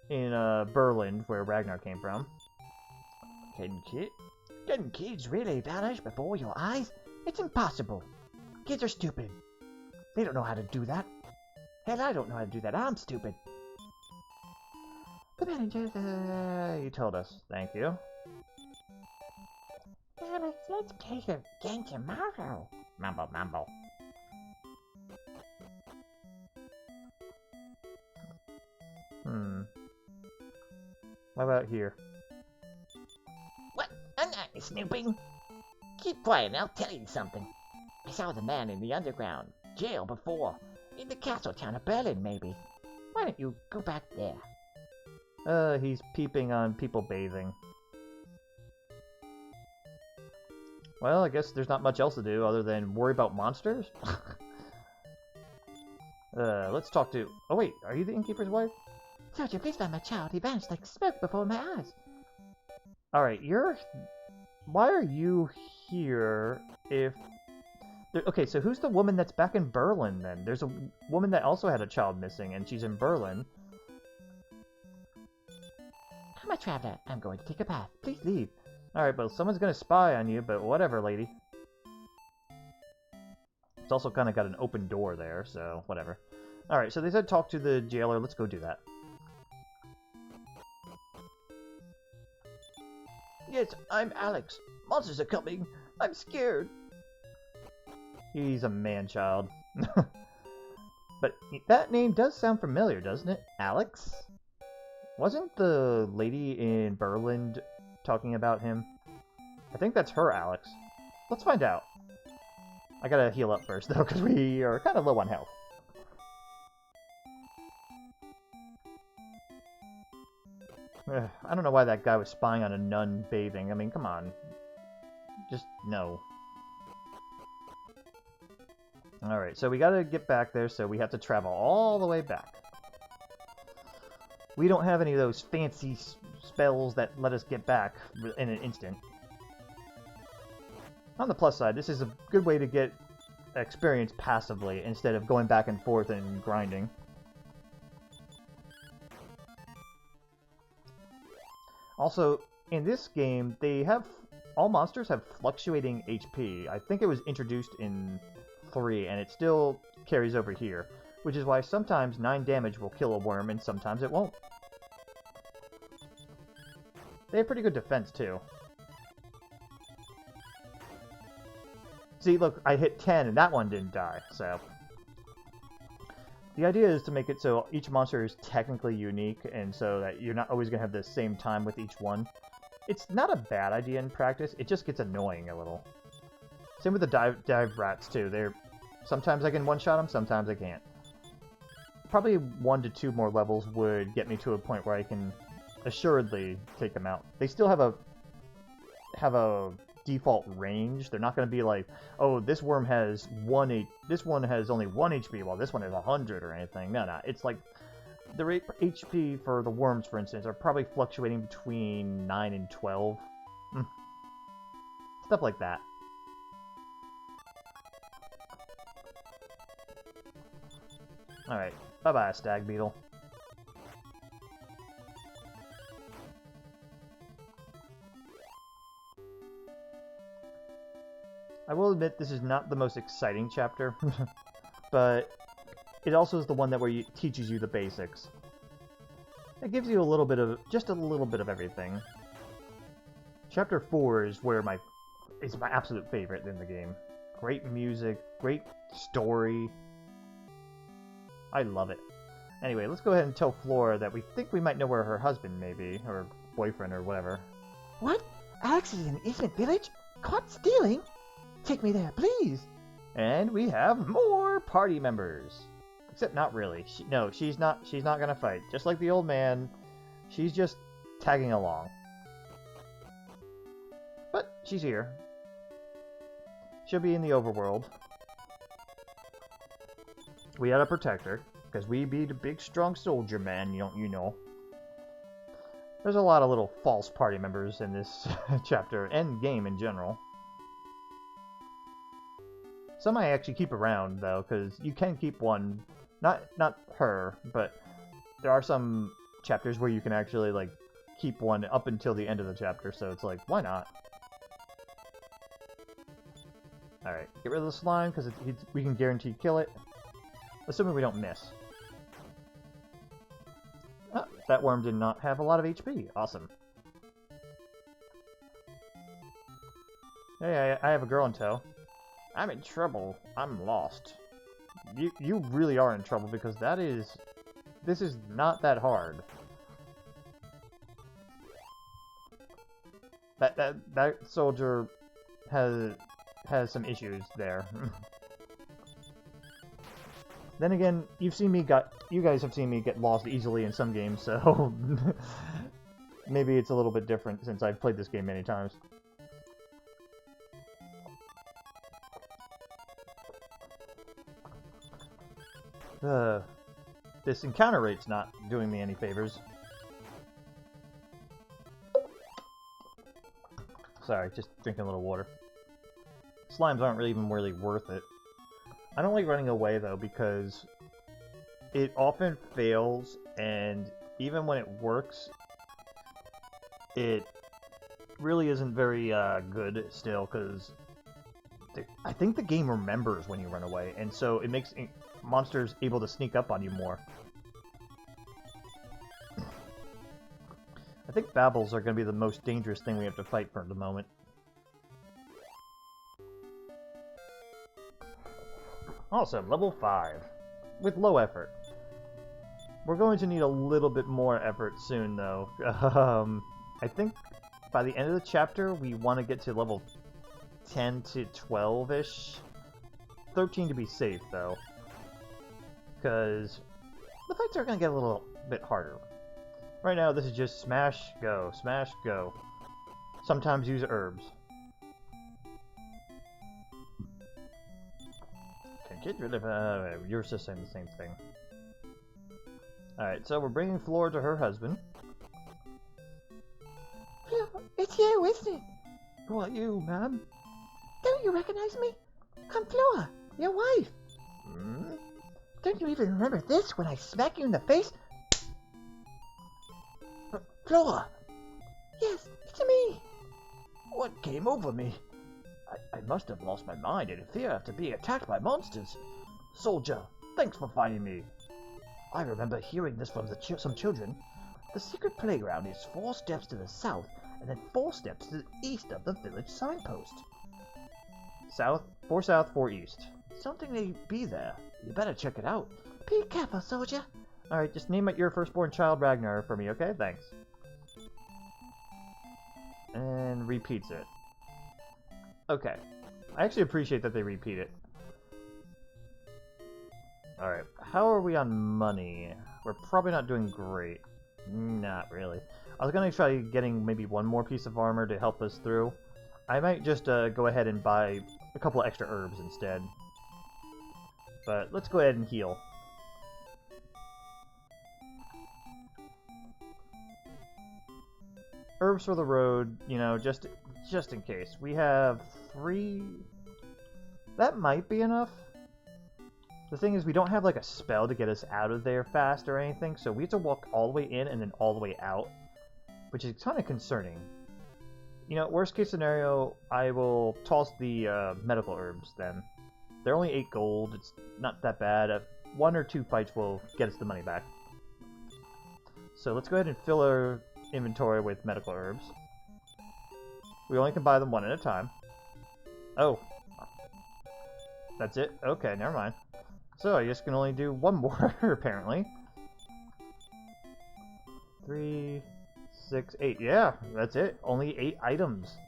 Berlin, where Ragnar came from. Can kids really vanish before your eyes? It's impossible. Kids are stupid. They don't know how to do that. Hell, I don't know how to do that. I'm stupid. The manager, you told us. Thank you. Alex, let's play the game tomorrow. Mumble, mumble. How about here? What? I'm not snooping. Keep quiet and I'll tell you something. I saw the man in the underground jail before. In the castle town of Berlin, maybe. Why don't you go back there? He's peeping on people bathing. Well, I guess there's not much else to do other than worry about monsters. Let's talk to... Oh wait, are you the innkeeper's wife? Soldier, please find my child. He vanished like smoke before my eyes. Alright, why are you here if... Okay, so who's the woman that's back in Berlin, then? There's a woman that also had a child missing, and she's in Berlin. I'm a traveler. I'm going to take a bath. Please leave. Alright, but someone's gonna spy on you, but whatever, lady. It's also kind of got an open door there, so whatever. Alright, so they said talk to the jailer. Let's go do that. Yes, I'm Alex. Monsters are coming. I'm scared. He's a man-child. But that name does sound familiar, doesn't it? Alex? Wasn't the lady in Berlin talking about him? I think that's her, Alex. Let's find out. I gotta heal up first, though, because we are kind of low on health. I don't know why that guy was spying on a nun bathing. I mean, come on. Just no. Alright, so we gotta get back there, so we have to travel all the way back. We don't have any of those fancy spells that let us get back in an instant. On the plus side, this is a good way to get experience passively instead of going back and forth and grinding. Also, in this game, all monsters have fluctuating HP. I think it was introduced in 3, and it still carries over here, which is why sometimes 9 damage will kill a worm, and sometimes it won't. They have pretty good defense, too. See, look, I hit 10, and that one didn't die, so... The idea is to make it so each monster is technically unique, and so that you're not always going to have the same time with each one. It's not a bad idea in practice, it just gets annoying a little. Same with the dive rats, too. Sometimes I can one-shot them, sometimes I can't. Probably 1 to 2 more levels would get me to a point where I can assuredly take them out. They still have have a default range. They're not going to be like, oh, this worm has this one has only 1 HP, while this one has 100 or anything. No. It's like the HP for the worms, for instance, are probably fluctuating between 9 and 12. Stuff like that. Alright, bye-bye, stag beetle. I will admit this is not the most exciting chapter, but it also is the one that teaches you the basics. It gives you a little bit of, just a little bit of everything. Chapter 4 is where my absolute favorite in the game. Great music, great story. I love it. Anyway, let's go ahead and tell Flora that we think we might know where her husband may be, or boyfriend, or whatever. What? Alex is in Eastman Village? Caught stealing? Take me there, please! And we have more party members. Except not really. She's not gonna fight. Just like the old man, she's just tagging along. But she's here. She'll be in the overworld. We gotta protect her, because we be the big strong soldier man, you know. There's a lot of little false party members in this chapter, and game in general. Some I actually keep around, though, because you can keep one. Not her, but there are some chapters where you can actually, like, keep one up until the end of the chapter, so it's like, why not? Alright, get rid of the slime, because we can guarantee kill it. Assuming we don't miss. Ah, that worm did not have a lot of HP. Awesome. Hey, I have a girl in tow. I'm in trouble. I'm lost. You really are in trouble, because this is not that hard. That soldier has some issues there. Then again, you guys have seen me get lost easily in some games, so maybe it's a little bit different since I've played this game many times. This encounter rate's not doing me any favors. Sorry, just drinking a little water. Slimes aren't really worth it. I don't like running away, though, because it often fails, and even when it works, it really isn't very good still, because I think the game remembers when you run away, and so it makes monsters able to sneak up on you more. I think Babbles are going to be the most dangerous thing we have to fight for the moment. Awesome, level 5. With low effort. We're going to need a little bit more effort soon, though. I think by the end of the chapter, we want to get to level 10 to 12-ish. 13 to be safe, though. Because the fights are going to get a little bit harder. Right now, this is just smash, go, smash, go. Sometimes use herbs. Okay, get rid of... you're just saying the same thing. Alright, so we're bringing Flora to her husband. It's you, isn't it? Who are you, ma'am? Don't you recognize me? I'm Flora, your wife. Hmm? Don't you even remember this when I smack you in the face? Flora! Yes, it's me! What came over me? I must have lost my mind in fear after being attacked by monsters. Soldier, thanks for finding me. I remember hearing this from some children. The secret playground is 4 steps to the south, and then 4 steps to the east of the village signpost. South, 4 south, 4 east. Something may be there. You better check it out. Be careful, soldier. Alright, just name it your firstborn child Ragnar for me, okay? Thanks. And repeats it. Okay. I actually appreciate that they repeat it. Alright, how are we on money? We're probably not doing great. Not really. I was gonna try getting maybe one more piece of armor to help us through, I might just go ahead and buy a couple extra herbs instead. But let's go ahead and heal. Herbs for the road, you know, just in case. We have 3... That might be enough. The thing is, we don't have like a spell to get us out of there fast or anything, so we have to walk all the way in and then all the way out, which is kind of concerning. You know, worst case scenario, I will toss the medical herbs then. They're only 8 gold, it's not that bad. 1 or 2 fights will get us the money back. So let's go ahead and fill our inventory with medical herbs. We only can buy them 1 at a time. Oh. That's it? Okay, never mind. So I just can only do 1 more, apparently. 3, 6, 8. Yeah, that's it. Only 8 items.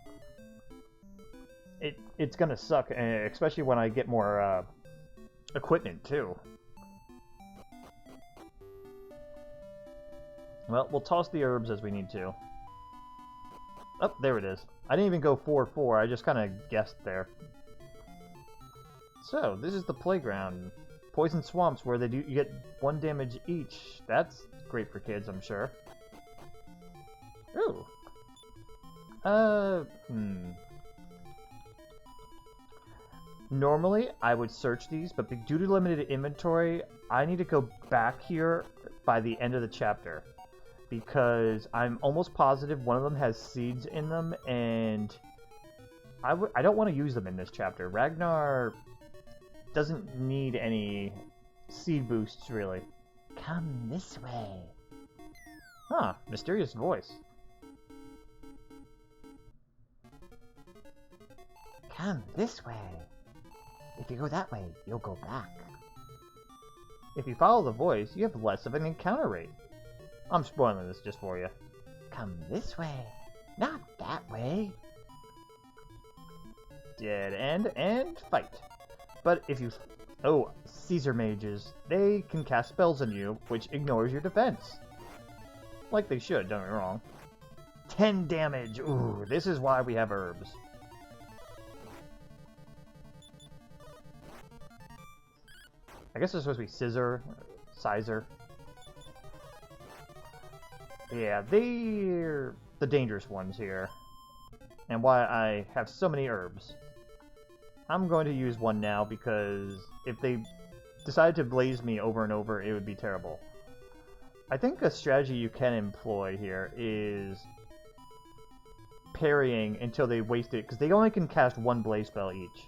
It's gonna suck, especially when I get more equipment, too. Well, we'll toss the herbs as we need to. Oh, there it is. I didn't even go 4-4, I just kind of guessed there. So, this is the playground. Poison swamps where you get 1 damage each. That's great for kids, I'm sure. Ooh. Normally, I would search these, but due to limited inventory, I need to go back here by the end of the chapter. Because I'm almost positive one of them has seeds in them, and I don't want to use them in this chapter. Ragnar doesn't need any seed boosts, really. Come this way. Huh, mysterious voice. Come this way. If you go that way, you'll go back. If you follow the voice, you have less of an encounter rate. I'm spoiling this just for you. Come this way. Not that way. Dead end and fight. But if you... Oh, Caesar mages. They can cast spells on you, which ignores your defense. Like they should, don't get me wrong. 10 damage! Ooh, this is why we have herbs. I guess it's supposed to be scissor, sizer. Yeah, they're the dangerous ones here. And why I have so many herbs. I'm going to use one now because if they decided to blaze me over and over, it would be terrible. I think a strategy you can employ here is parrying until they waste it, because they only can cast 1 blaze spell each.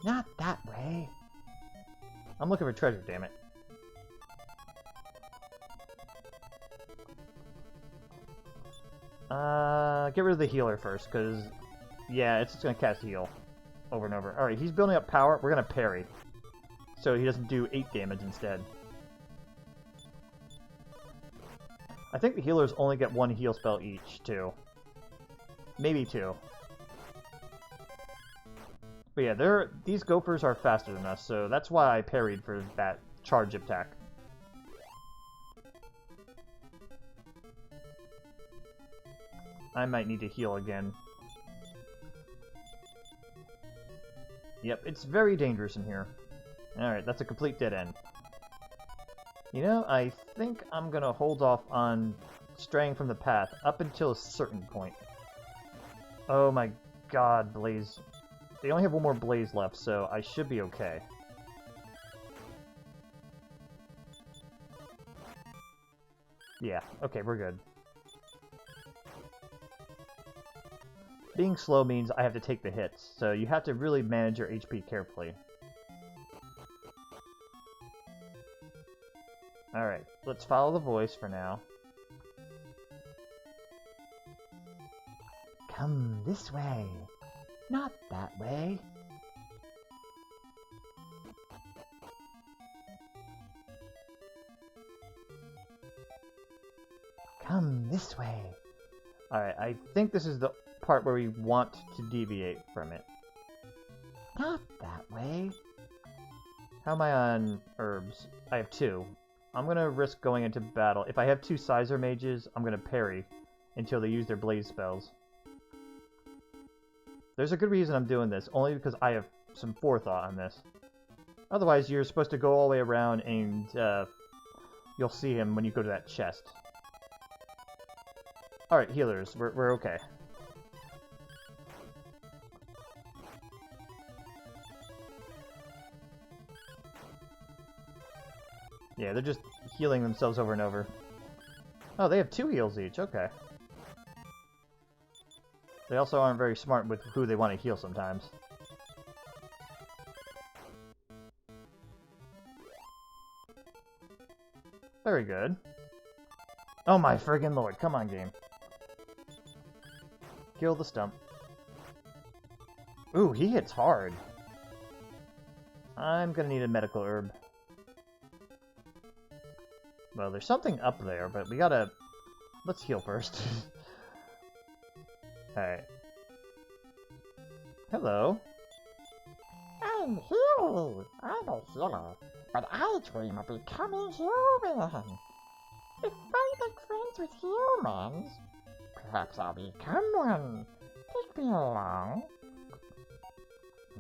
Not that way. I'm looking for treasure, damn it. Get rid of the healer first, because, yeah, it's just going to cast heal over and over. Alright, he's building up power. We're going to parry, so he doesn't do 8 damage instead. I think the healers only get 1 heal spell each, too. Maybe 2. But yeah, these gophers are faster than us, so that's why I parried for that charge attack. I might need to heal again. Yep, it's very dangerous in here. Alright, that's a complete dead end. You know, I think I'm gonna hold off on straying from the path up until a certain point. Oh my god, Blaze. They only have 1 more Blaze left, so I should be okay. Yeah, okay, we're good. Being slow means I have to take the hits, so you have to really manage your HP carefully. Alright, let's follow the voice for now. Come this way. Not that way. Come this way. Alright, I think this is the part where we want to deviate from it. Not that way. How am I on herbs? I have 2. I'm gonna risk going into battle. If I have 2 Sizer mages, I'm gonna parry until they use their blaze spells. There's a good reason I'm doing this, only because I have some forethought on this. Otherwise, you're supposed to go all the way around and you'll see him when you go to that chest. Alright, healers, we're okay. Yeah, they're just healing themselves over and over. Oh, they have 2 heals each, okay. They also aren't very smart with who they want to heal sometimes. Very good. Oh my friggin' lord, come on, game. Kill the stump. Ooh, he hits hard. I'm gonna need a medical herb. Well, there's something up there, but we gotta... Let's heal first. Alright. Hello. I'm here. I'm a healer, but I dream of becoming human. If I make friends with humans, perhaps I'll become one. Take me along.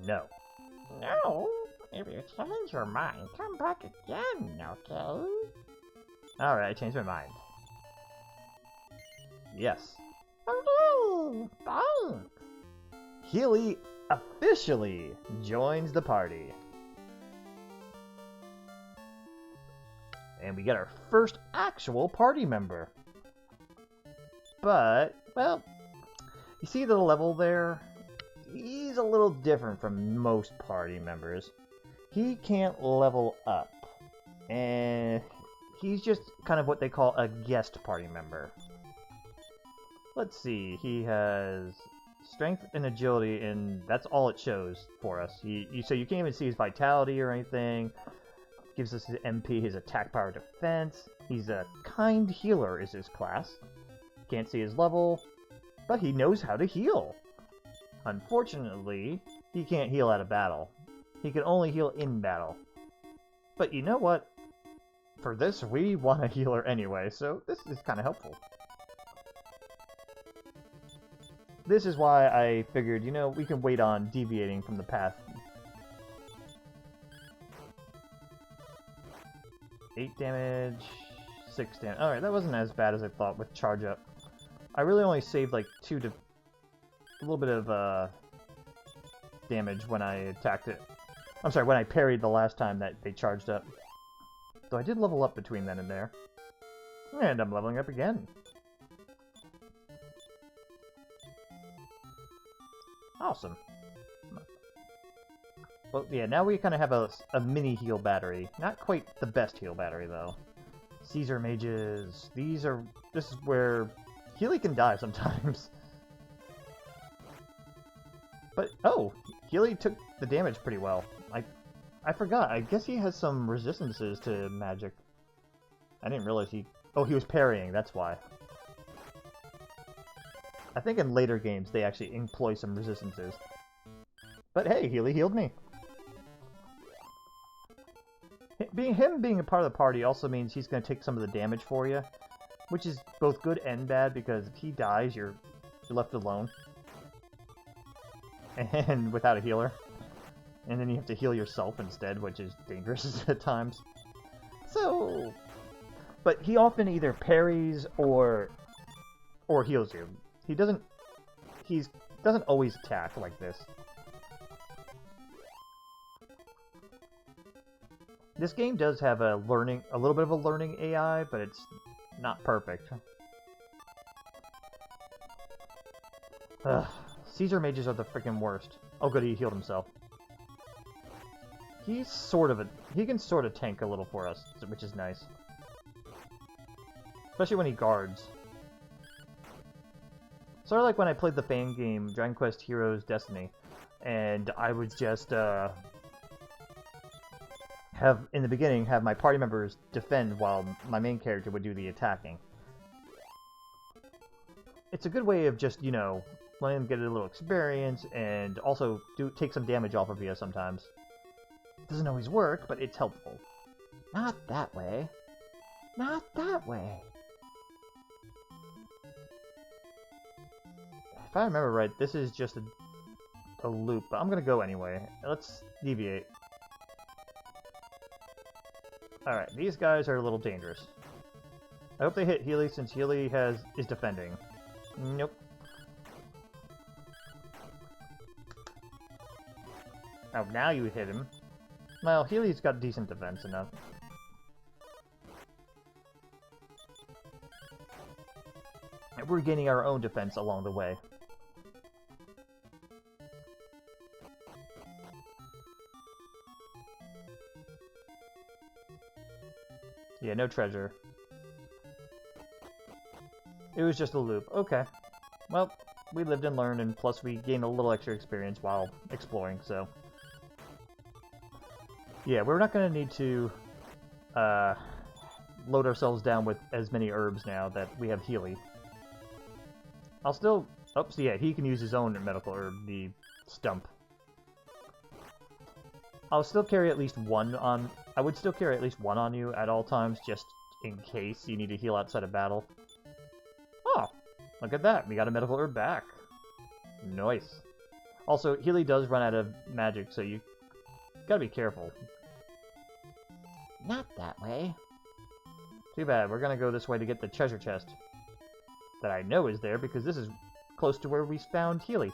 No. No, if you change your mind, come back again, okay? Alright, I changed my mind. Yes. Okay, thanks. Healy officially joins the party. And we get our first actual party member. But, well, you see the level there? He's a little different from most party members. He can't level up. And he's just kind of what they call a guest party member. Let's see, he has strength and agility, and that's all it shows for us. So you can't even see his vitality or anything. Gives us his MP, his attack, power, defense. He's a kind healer is his class. Can't see his level, but he knows how to heal. Unfortunately, he can't heal out of battle. He can only heal in battle. But you know what? For this, we want a healer anyway, so this is kind of helpful. This is why I figured, you know, we can wait on deviating from the path. 8 damage, 6 damage. Alright, that wasn't as bad as I thought with charge up. I really only saved like 2 to... a little bit of damage when I attacked it. I'm sorry, when I parried the last time that they charged up. So I did level up between then and there. And I'm leveling up again. Awesome. Well, yeah, now we kind of have a mini heal battery. Not quite the best heal battery, though. Caesar mages. This is where Healy can die sometimes. But, oh, Healy took the damage pretty well. I forgot. I guess he has some resistances to magic. I didn't realize he... Oh, he was parrying, that's why. I think in later games they actually employ some resistances. But hey, Healy healed me. Him being a part of the party also means he's going to take some of the damage for you. Which is both good and bad, because if he dies, you're left alone. And without a healer. And then you have to heal yourself instead, which is dangerous at times. So... But he often either parries or heals you. He doesn't always attack like this. This game does have a little bit of a learning AI, but it's not perfect. Ugh, Caesar mages are the freaking worst. Oh good, he healed himself. He can sort of tank a little for us, which is nice. Especially when he guards. Sort of like when I played the fan game, Dragon Quest Heroes Destiny, and I would just, in the beginning, have my party members defend while my main character would do the attacking. It's a good way of just, you know, letting them get a little experience, and also take some damage off of you sometimes. Doesn't always work, but it's helpful. Not that way. Not that way. If I remember right, this is just a loop, but I'm gonna go anyway. Let's deviate. Alright, these guys are a little dangerous. I hope they hit Healy since Healy is defending. Nope. Oh, now you hit him. Well, Healy's got decent defense enough. And we're gaining our own defense along the way. Yeah, no treasure. It was just a loop. Okay. Well, we lived and learned, and plus we gained a little extra experience while exploring, so... Yeah, we're not going to need to load ourselves down with as many herbs now that we have Healy. I'll still... Oh, so yeah, he can use his own medical herb, the stump. I'll still carry at least one on... I would still carry at least one on you at all times, just in case you need to heal outside of battle. Oh, look at that. We got a medical herb back. Nice. Also, Healy does run out of magic, so you gotta be careful. Not that way. Too bad. We're gonna go this way to get the treasure chest. That I know is there, because this is close to where we found Healy.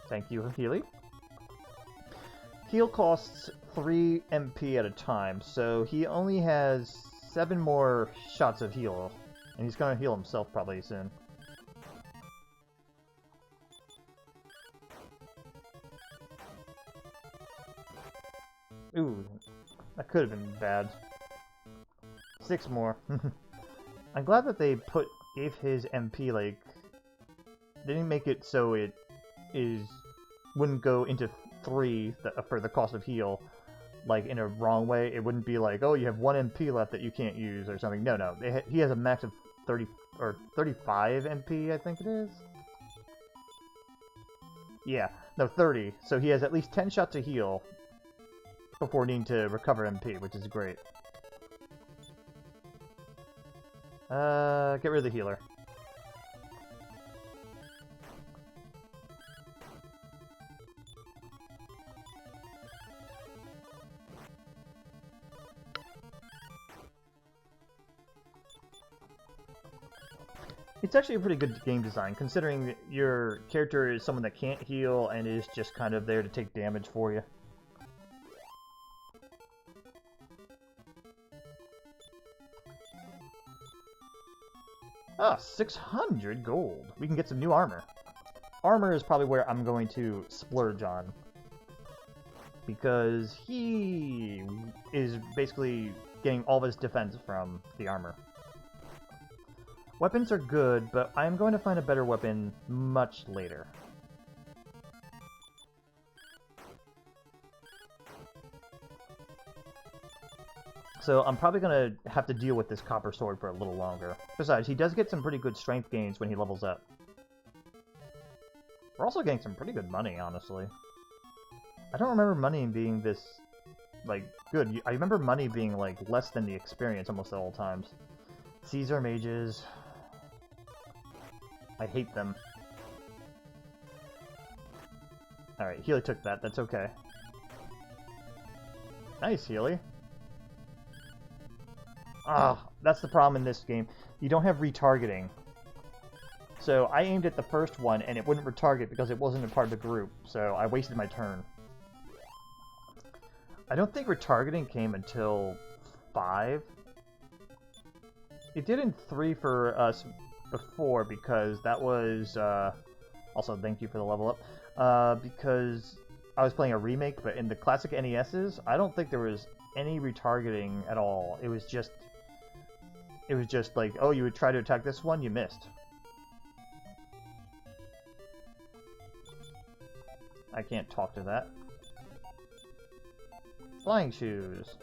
Thank you, Healy. Heal costs 3 MP at a time, so he only has 7 more shots of heal. And he's gonna heal himself probably soon. Ooh, that could have been bad. 6 more. I'm glad that they gave his MP, like... They didn't make it so it wouldn't go into 3 for the cost of heal, like, in a wrong way. It wouldn't be like, oh, you have 1 MP left that you can't use or something. No, no. He has a max of 30 or 35 MP, I think it is. Yeah, no, 30. So he has at least 10 shots to heal before needing to recover MP, which is great. Get rid of the healer. It's actually a pretty good game design, considering that your character is someone that can't heal and is just kind of there to take damage for you. Ah, 600 gold. We can get some new armor. Armor is probably where I'm going to splurge on. Because he is basically getting all of his defense from the armor. Weapons are good, but I'm going to find a better weapon much later. So I'm probably going to have to deal with this copper sword for a little longer. Besides, he does get some pretty good strength gains when he levels up. We're also getting some pretty good money, honestly. I don't remember money being this, like, good. I remember money being, like, less than the experience almost at all times. Caesar mages... I hate them. Alright, Healy took that. That's okay. Nice, Healy. Ah, that's the problem in this game. You don't have retargeting. So I aimed at the first one, and it wouldn't retarget because it wasn't a part of the group, so I wasted my turn. I don't think retargeting came until 5. It did in 3 for us before, because that was, also thank you for the level up, because I was playing a remake, but in the classic NES's, I don't think there was any retargeting at all. It was just like, oh, you would try to attack this one, you missed. I can't talk to that. Flying shoes.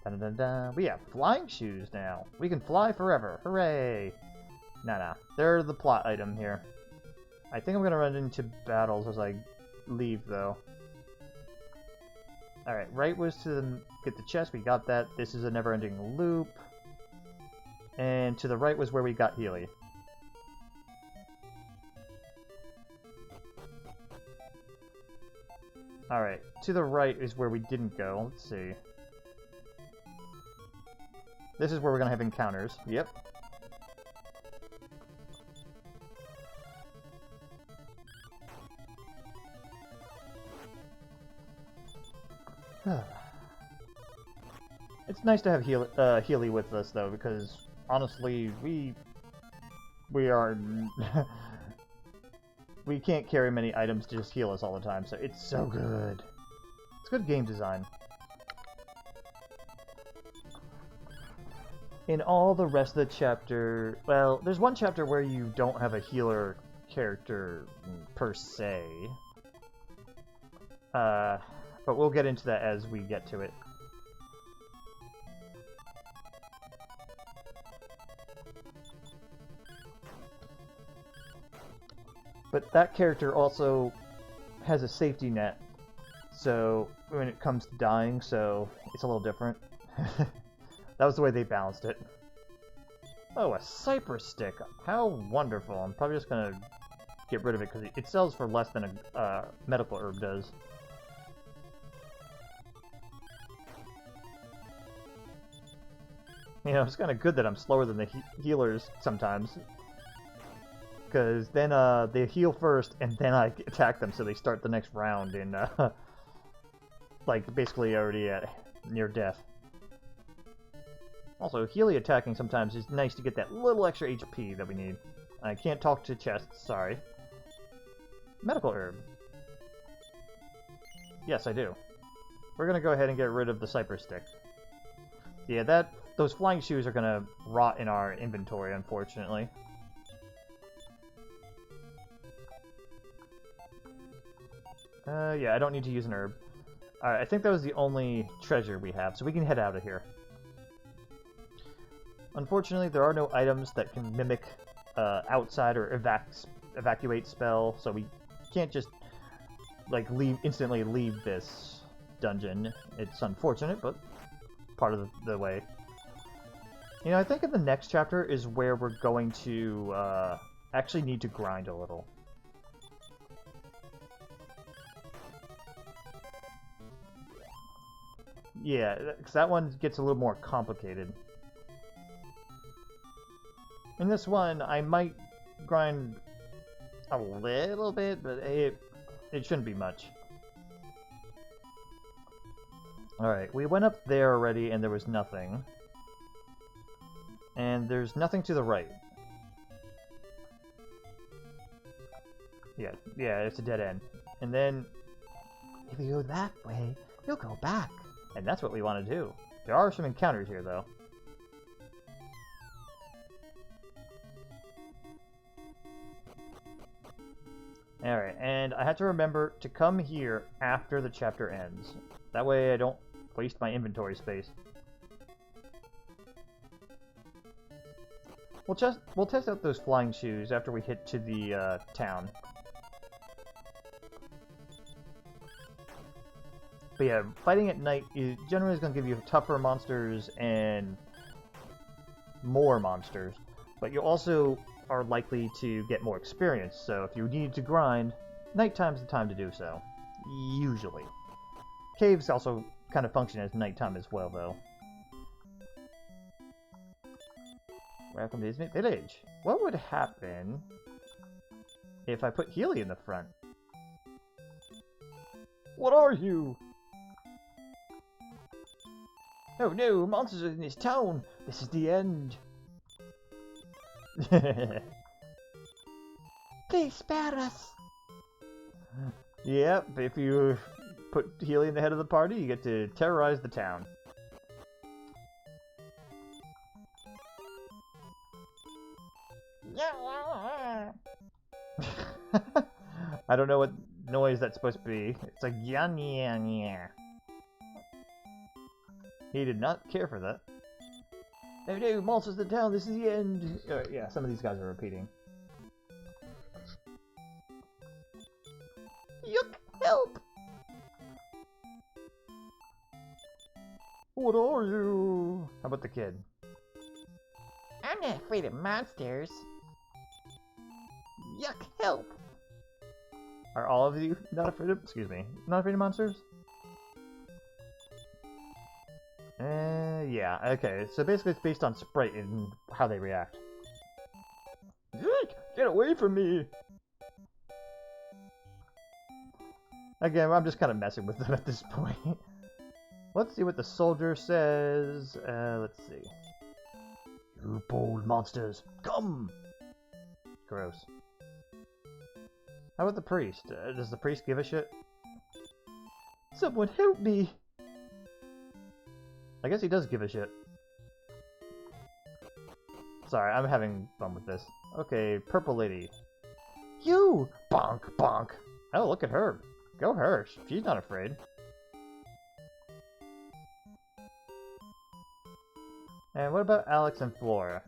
Dun -dun -dun. We have flying shoes now. We can fly forever. Hooray! Nah. They're the plot item here. I think I'm gonna run into battles as I leave, though. Alright, right was to get the chest. We got that. This is a never-ending loop. And to the right was where we got Healy. Alright, to the right is where we didn't go. Let's see. This is where we're gonna have encounters. Yep. It's nice to have Healy with us, though, because honestly, we are we can't carry many items to just heal us all the time, so it's so good. It's good game design. In all the rest of the chapter, well, there's one chapter where you don't have a healer character per se. But we'll get into that as we get to it. But that character also has a safety net, so when it comes to dying, so it's a little different. That was the way they balanced it. Oh, a cypress stick. How wonderful. I'm probably just going to get rid of it because it sells for less than a medical herb does. You know, it's kind of good that I'm slower than the healers sometimes. Because then they heal first, and then I attack them, so they start the next round in, like, basically already at near death. Also, Healy attacking sometimes is nice to get that little extra HP that we need. I can't talk to chests, sorry. Medical herb. Yes, I do. We're gonna go ahead and get rid of the cypress stick. Yeah, those flying shoes are gonna rot in our inventory, unfortunately. Yeah, I don't need to use an herb. Alright, I think that was the only treasure we have, so we can head out of here. Unfortunately, there are no items that can mimic outside or evacuate spell, so we can't just like instantly leave this dungeon. It's unfortunate, but part of the way. You know, I think in the next chapter is where we're going to actually need to grind a little. Yeah, because that one gets a little more complicated. In this one, I might grind a little bit, but it shouldn't be much. Alright, we went up there already and there was nothing. And there's nothing to the right. Yeah, it's a dead end. And then, If you go that way, you'll go back. and that's what we want to do. There are some encounters here, though. Alright, and I have to remember to come here after the chapter ends. That way I don't waste my inventory space. We'll test out those flying shoes after we hit to the town. But yeah, fighting at night is generally going to give you tougher monsters and more monsters. But you also are likely to get more experience, so if you need to grind, nighttime's the time to do so. Usually. Caves also kind of function as nighttime as well, though. Welcome to Ismit Village. What would happen if I put Healy in the front? What are you? Oh no, monsters are in this town. This is the end. Please spare us. Yep, if you put Healy in the head of the party, you get to terrorize the town. I don't know what noise that's supposed to be. It's like yeah. He did not care for that. Oh no, monsters in the town, this is the end! Yeah, some of these guys are repeating. Yuck, help! What are you? How about the kid? I'm not afraid of monsters. Yuck, help! Are all of you not afraid of... Excuse me. Not afraid of monsters? Yeah, okay. So basically it's based on sprite and how they react. Eek! Get away from me! Again, I'm just kind of messing with them at this point. Let's see what the soldier says. Let's see. You bold monsters, come! Gross. How about the priest? Does the priest give a shit? Someone help me! I guess he does give a shit. Sorry, I'm having fun with this. Okay, purple lady. You! Bonk, bonk! Oh, look at her. Go her. She's not afraid. And what about Alex and Flora?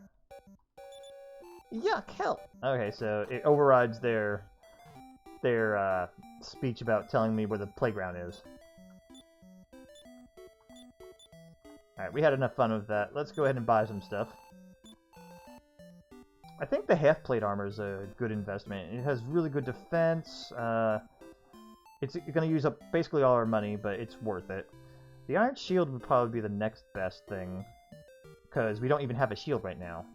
Yuck, help! Okay, so it overrides their speech about telling me where the playground is. Alright, we had enough fun with that. Let's go ahead and buy some stuff. I think the half-plate armor is a good investment. It has really good defense. It's going to use up basically all our money, but it's worth it. The iron shield would probably be the next best thing, because we don't even have a shield right now.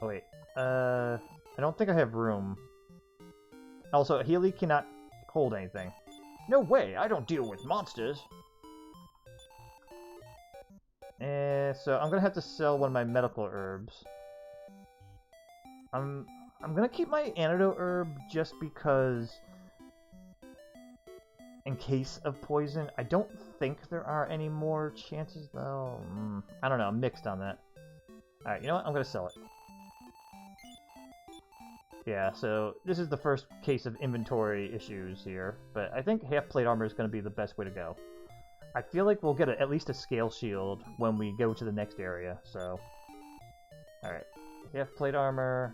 Oh wait, I don't think I have room. Also, Healy cannot hold anything. No way, I don't deal with monsters. So I'm gonna have to sell one of my medical herbs. I'm gonna keep my antidote herb just because, in case of poison. I don't think there are any more chances though. I don't know. I'm mixed on that. All right, you know what? I'm gonna sell it. Yeah, so this is the first case of inventory issues here, but I think half-plate armor is going to be the best way to go. I feel like we'll get at least a scale shield when we go to the next area, so... Alright, half-plate armor...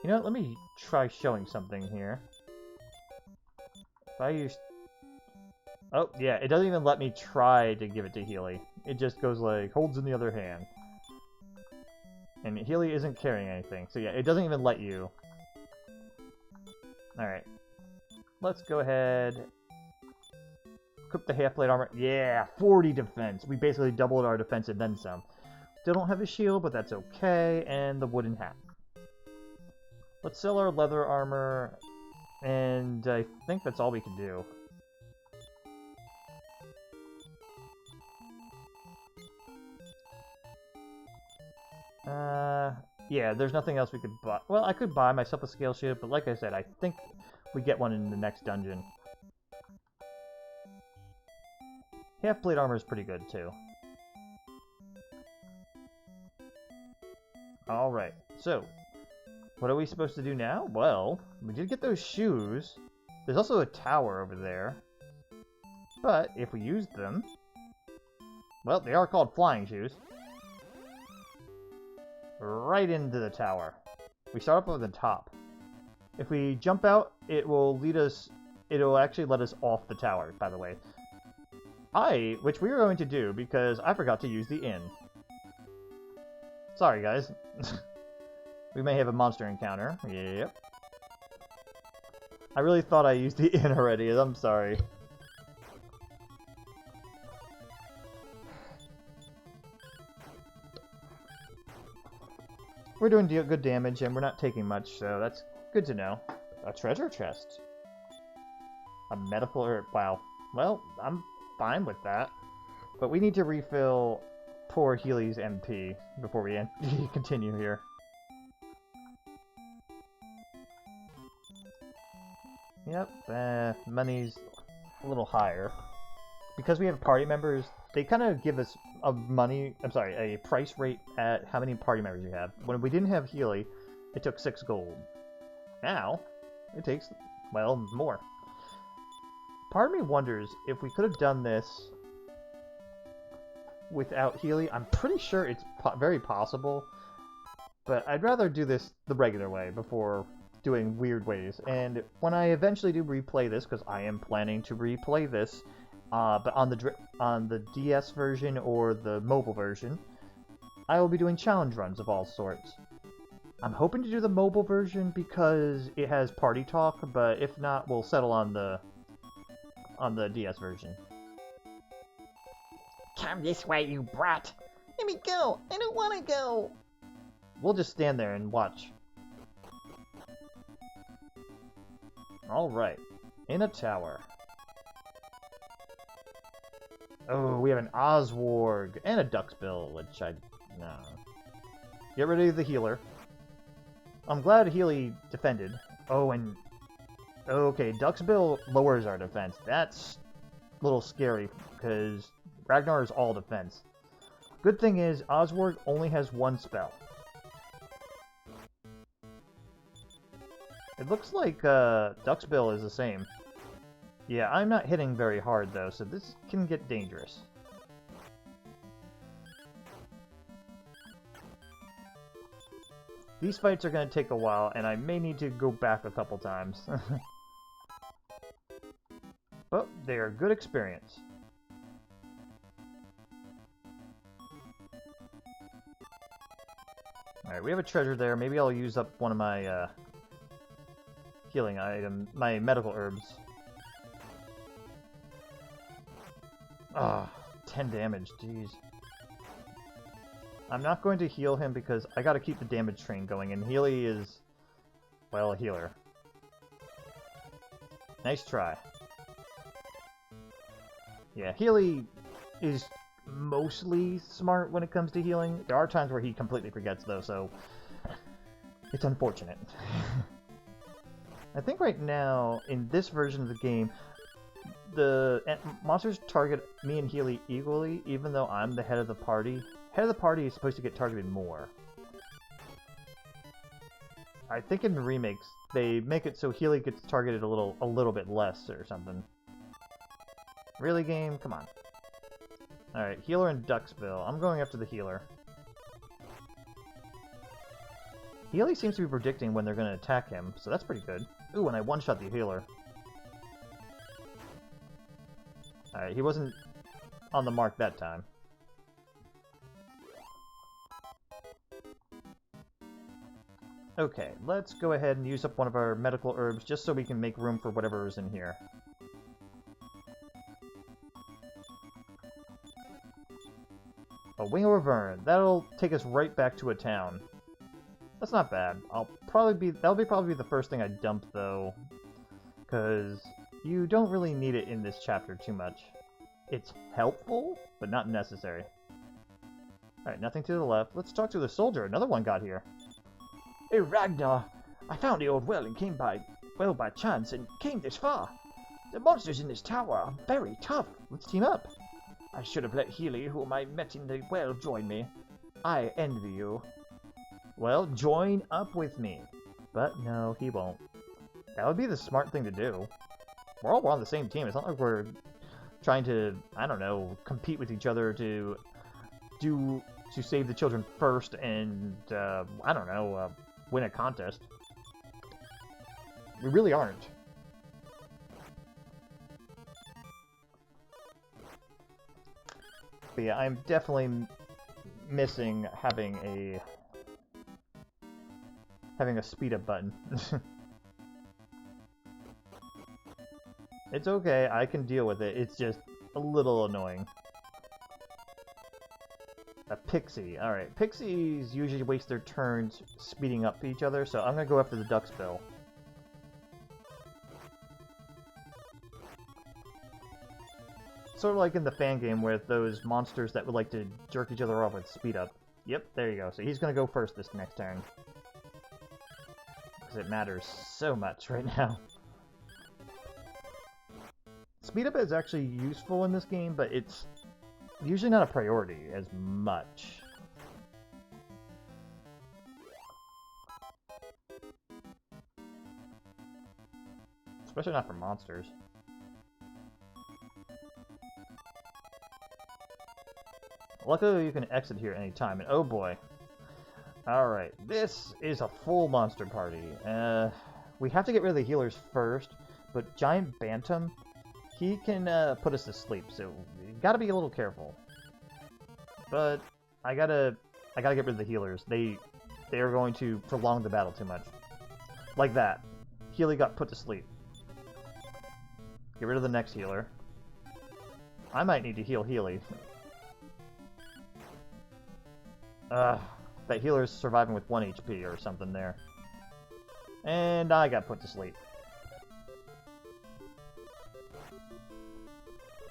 You know what, let me try showing something here. If I use... Oh, yeah, it doesn't even let me try to give it to Healy. It just goes like, holds in the other hand. And Healy isn't carrying anything, so yeah, it doesn't even let you. Alright. Let's go ahead. Equip the half-plate armor. Yeah, 40 defense. We basically doubled our defense and then some. Still don't have a shield, but that's okay. And the wooden hat. Let's sell our leather armor. And I think that's all we can do. Yeah, there's nothing else we could buy. Well, I could buy myself a scale shield, but like I said, I think we get one in the next dungeon. Half-plate armor is pretty good, too. Alright, so, what are we supposed to do now? Well, we did get those shoes. There's also a tower over there. But, if we used them... Well, they are called flying shoes. Right into the tower. We start up at the top. If we jump out, it will lead us... It'll actually let us off the tower, by the way. Which we were going to do, because I forgot to use the inn. Sorry, guys. We may have a monster encounter. Yep. I really thought I used the inn already. I'm sorry. We're doing good damage, and we're not taking much, so that's good to know. A treasure chest. A medical herb. Wow. Well, I'm fine with that. But we need to refill poor Healy's MP before we continue here. Yep, money's a little higher. Because we have party members, they kind of give us a price rate at how many party members we have. When we didn't have Healy, it took 6 gold. Now, it takes, well, more. Part of me wonders if we could have done this without Healy. I'm pretty sure it's very possible, but I'd rather do this the regular way before doing weird ways. And when I eventually do replay this, because I am planning to replay this, but on the DS version or the mobile version, I will be doing challenge runs of all sorts. I'm hoping to do the mobile version because it has party talk, but if not, we'll settle on the DS version. Come this way, you brat. Let me go. I don't want to go. We'll just stand there and watch. Alright. In a tower. Oh, we have an Oswarg and a Duxbill, which no. Get rid of the healer. I'm glad Healy defended. Oh, and... Okay, Duxbill lowers our defense. That's a little scary, because Ragnar is all defense. Good thing is, Oswarg only has one spell. It looks like Duxbill is the same. Yeah, I'm not hitting very hard, though, so this can get dangerous. These fights are going to take a while, and I may need to go back a couple times. But they are good experience. Alright, we have a treasure there. Maybe I'll use up one of my healing items, my medical herbs. Ah, 10 damage, jeez. I'm not going to heal him because I gotta keep the damage train going, and Healy is, well, a healer. Nice try. Yeah, Healy is mostly smart when it comes to healing. There are times where he completely forgets, though, so it's unfortunate. I think right now, in this version of the game, the monsters target me and Healy equally, even though I'm the head of the party. Head of the party is supposed to get targeted more. I think in the remakes, they make it so Healy gets targeted a little bit less or something. Really, game? Come on. Alright, healer and Duxbill. I'm going after the healer. Healy seems to be predicting when they're going to attack him, so that's pretty good. Ooh, and I one-shot the healer. Alright, he wasn't on the mark that time. Okay, let's go ahead and use up one of our medical herbs just so we can make room for whatever is in here. A Wing of Revern. That'll take us right back to a town. That's not bad. That'll probably be the first thing I dump, though, because you don't really need it in this chapter too much. It's helpful, but not necessary. Alright, nothing to the left. Let's talk to the soldier. Another one got here. Hey, Ragnar. I found the old well and came by chance and came this far. The monsters in this tower are very tough. Let's team up. I should have let Healy, whom I met in the well, join me. I envy you. Well, join up with me. But no, he won't. That would be the smart thing to do. We're all on the same team. It's not like we're trying to, I don't know, compete with each other to save the children first and, I don't know, win a contest. We really aren't. But yeah, I'm definitely missing having a speed up button. It's okay, I can deal with it. It's just a little annoying. A Pixie. Alright, Pixies usually waste their turns speeding up each other, so I'm gonna go after the Duxbill. Sort of like in the fan game with those monsters that would like to jerk each other off with speed up. Yep, there you go. So he's gonna go first this next turn. Because it matters so much right now. Speed up is actually useful in this game, but it's usually not a priority as much. Especially not for monsters. Luckily, you can exit here anytime, and oh boy. Alright, this is a full monster party. We have to get rid of the healers first, but Giant Bantam, he can put us to sleep, so you gotta be a little careful. But I gotta I gotta get rid of the healers. They are going to prolong the battle too much. Like that. Healy got put to sleep. Get rid of the next healer. I might need to heal Healy. That healer's surviving with 1 HP or something there. And I got put to sleep.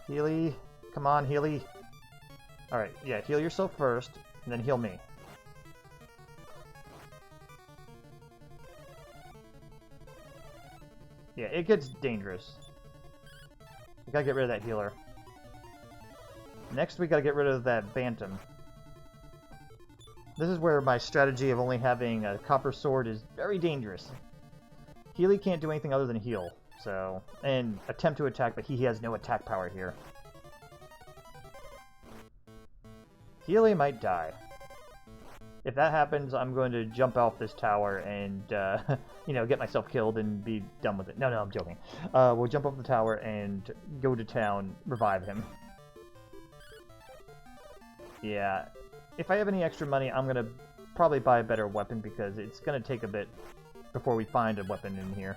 Healy. Come on, Healy. Alright, yeah, heal yourself first, and then heal me. Yeah, it gets dangerous. We gotta get rid of that healer. Next, we gotta get rid of that Bantam. This is where my strategy of only having a copper sword is very dangerous. Healy can't do anything other than heal, so... and attempt to attack, but he has no attack power here. Healy might die. If that happens, I'm going to jump off this tower and, you know, get myself killed and be done with it. No, I'm joking. We'll jump off the tower and go to town, revive him. Yeah, if I have any extra money, I'm going to probably buy a better weapon because it's going to take a bit before we find a weapon in here.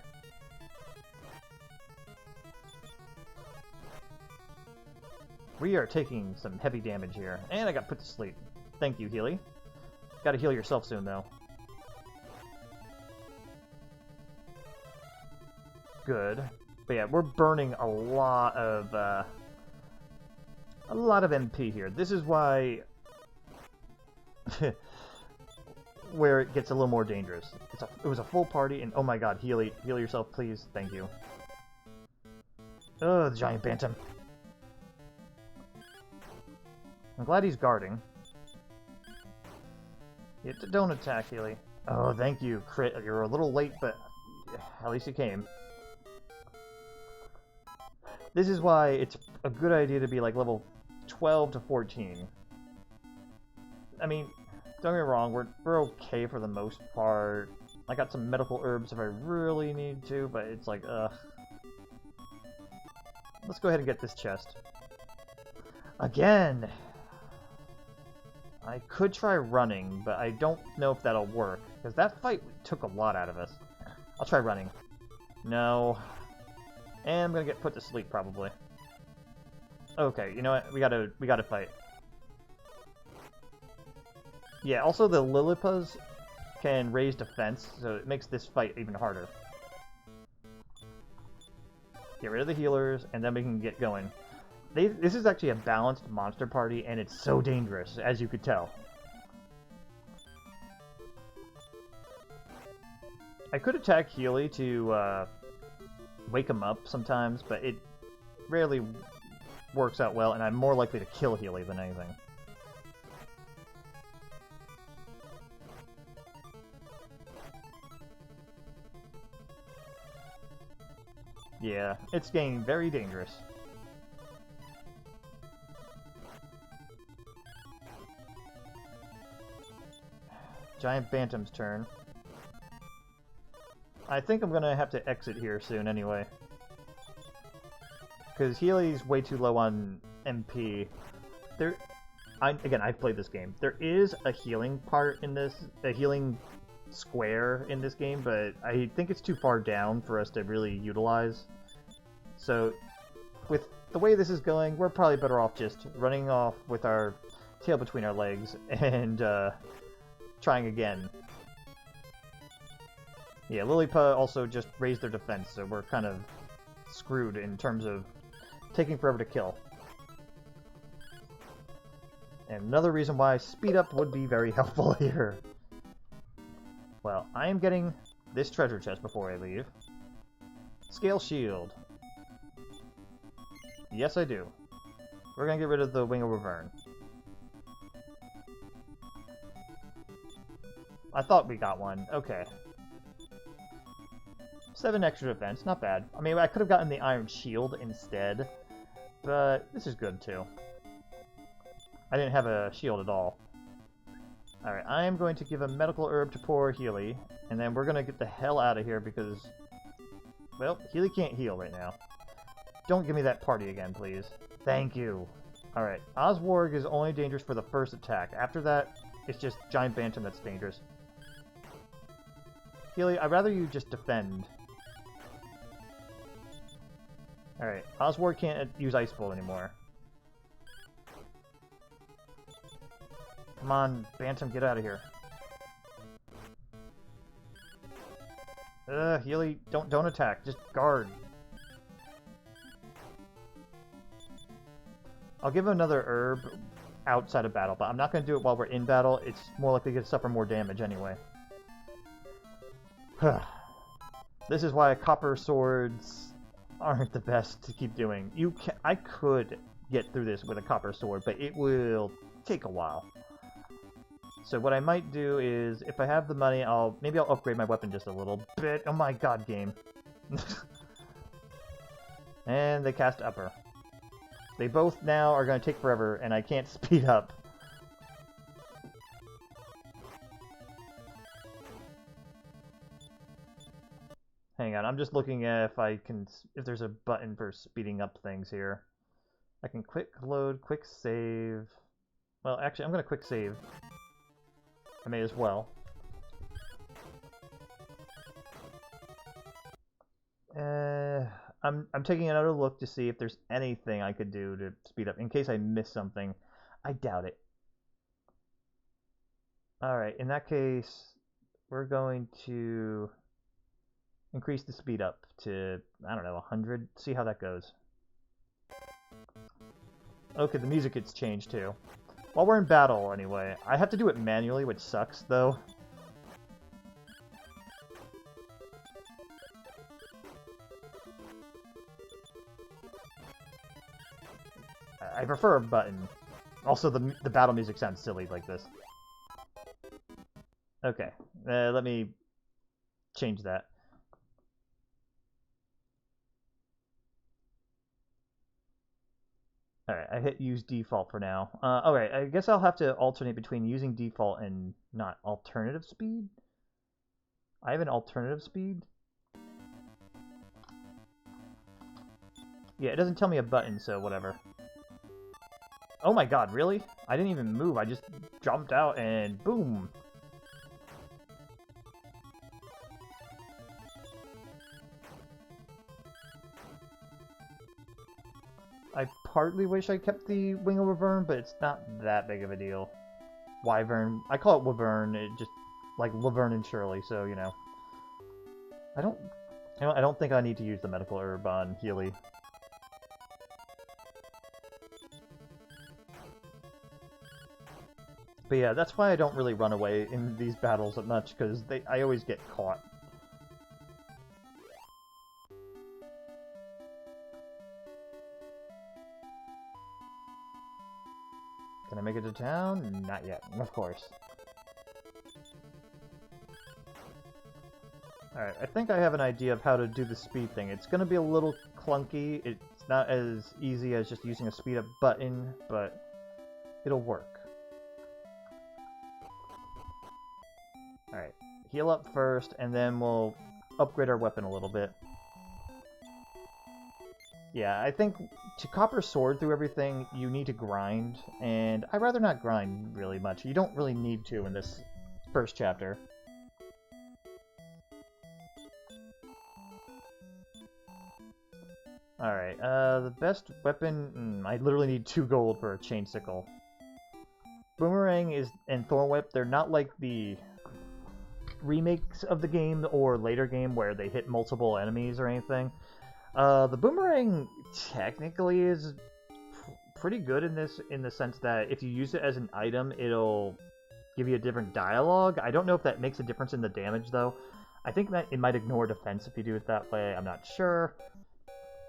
We are taking some heavy damage here, and I got put to sleep. Thank you, Healy. Gotta heal yourself soon, though. Good. But yeah, we're burning a lot of MP here. This is why... where it gets a little more dangerous. It was a full party, and oh my god, heal yourself, please. Thank you. Oh, the giant Bantam. I'm glad he's guarding. Don't attack, Healy. Oh, thank you, Crit. You're a little late, but at least you came. This is why it's a good idea to be like level 12 to 14. I mean, don't get me wrong, we're okay for the most part. I got some medical herbs if I really need to, but it's like, let's go ahead and get this chest. Again! I could try running, but I don't know if that'll work, because that fight took a lot out of us. I'll try running. No. And I'm gonna get put to sleep, probably. Okay, you know what? We gotta fight. Yeah, also the Lilliputs can raise defense, so it makes this fight even harder. Get rid of the healers, and then we can get going. This is actually a balanced monster party, and it's so dangerous, as you could tell. I could attack Healy to wake him up sometimes, but it rarely works out well, and I'm more likely to kill Healy than anything. Yeah, it's getting very dangerous. Giant Bantam's turn. I think I'm gonna have to exit here soon anyway. Because Healy's way too low on MP. Again, I've played this game. There is a healing part in this, a healing square in this game, but I think it's too far down for us to really utilize. So, with the way this is going, we're probably better off just running off with our tail between our legs and trying again. Yeah, Lilliput also just raised their defense, so we're kind of screwed in terms of taking forever to kill. And another reason why speed up would be very helpful here. Well, I am getting this treasure chest before I leave. Scale shield. Yes, I do. We're gonna get rid of the Wing of Revern. I thought we got one. Okay. 7 extra defense, not bad. I mean, I could have gotten the Iron Shield instead, but this is good too. I didn't have a shield at all. Alright, I am going to give a medical herb to poor Healy, and then we're going to get the hell out of here because, well, Healy can't heal right now. Don't give me that party again, please. Thank you. Alright, Oswarg is only dangerous for the first attack. After that, It's just giant Bantam that's dangerous. Healy, I'd rather you just defend. Alright, Oswald can't use Ice Bolt anymore. Come on, Bantam, get out of here. Healy, don't attack, just guard. I'll give him another herb outside of battle, but I'm not going to do it while we're in battle. It's more likely to suffer more damage anyway. This is why copper swords aren't the best to keep doing. I could get through this with a copper sword, but it will take a while. So what I might do is, if I have the money, maybe I'll upgrade my weapon just a little bit. Oh my god, game. And they cast upper. They both now are going to take forever, and I can't speed up. Hang on, I'm just looking at if there's a button for speeding up things here. I can quick load, quick save. Well, actually, I'm going to quick save. I may as well. I'm taking another look to see if there's anything I could do to speed up, in case I miss something. I doubt it. Alright, in that case, we're going to increase the speed up to, I don't know, 100. See how that goes. Okay, the music gets changed too. While we're in battle, anyway. I have to do it manually, which sucks, though. I prefer a button. Also, the battle music sounds silly like this. Okay, let me change that. Alright, I hit use default for now. Alright, I guess I'll have to alternate between using default and not alternative speed. I have an alternative speed. Yeah, it doesn't tell me a button, so whatever. Oh my god, really? I didn't even move, I just jumped out and boom! I partly wish I kept the Wing of Wyvern, but it's not that big of a deal. Wyvern, I call it Wyvern, it just like Laverne and Shirley, so you know. I don't think I need to use the medical herb on Healy. But yeah, that's why I don't really run away in these battles that much, because I always get caught. Can I make it to town? Not yet, of course. Alright, I think I have an idea of how to do the speed thing. It's going to be a little clunky. It's not as easy as just using a speed up button, but it'll work. Alright, heal up first, and then we'll upgrade our weapon a little bit. Yeah, I think to copper sword through everything, you need to grind, and I'd rather not grind really much. You don't really need to in this first chapter. Alright, the best weapon... I literally need 2 gold for a chain sickle. Boomerang and Thorn Whip, they're not like the remakes of the game or later game where they hit multiple enemies or anything. The Boomerang technically is pretty good in the sense that if you use it as an item, it'll give you a different dialogue. I don't know if that makes a difference in the damage, though. I think that it might ignore defense if you do it that way. I'm not sure.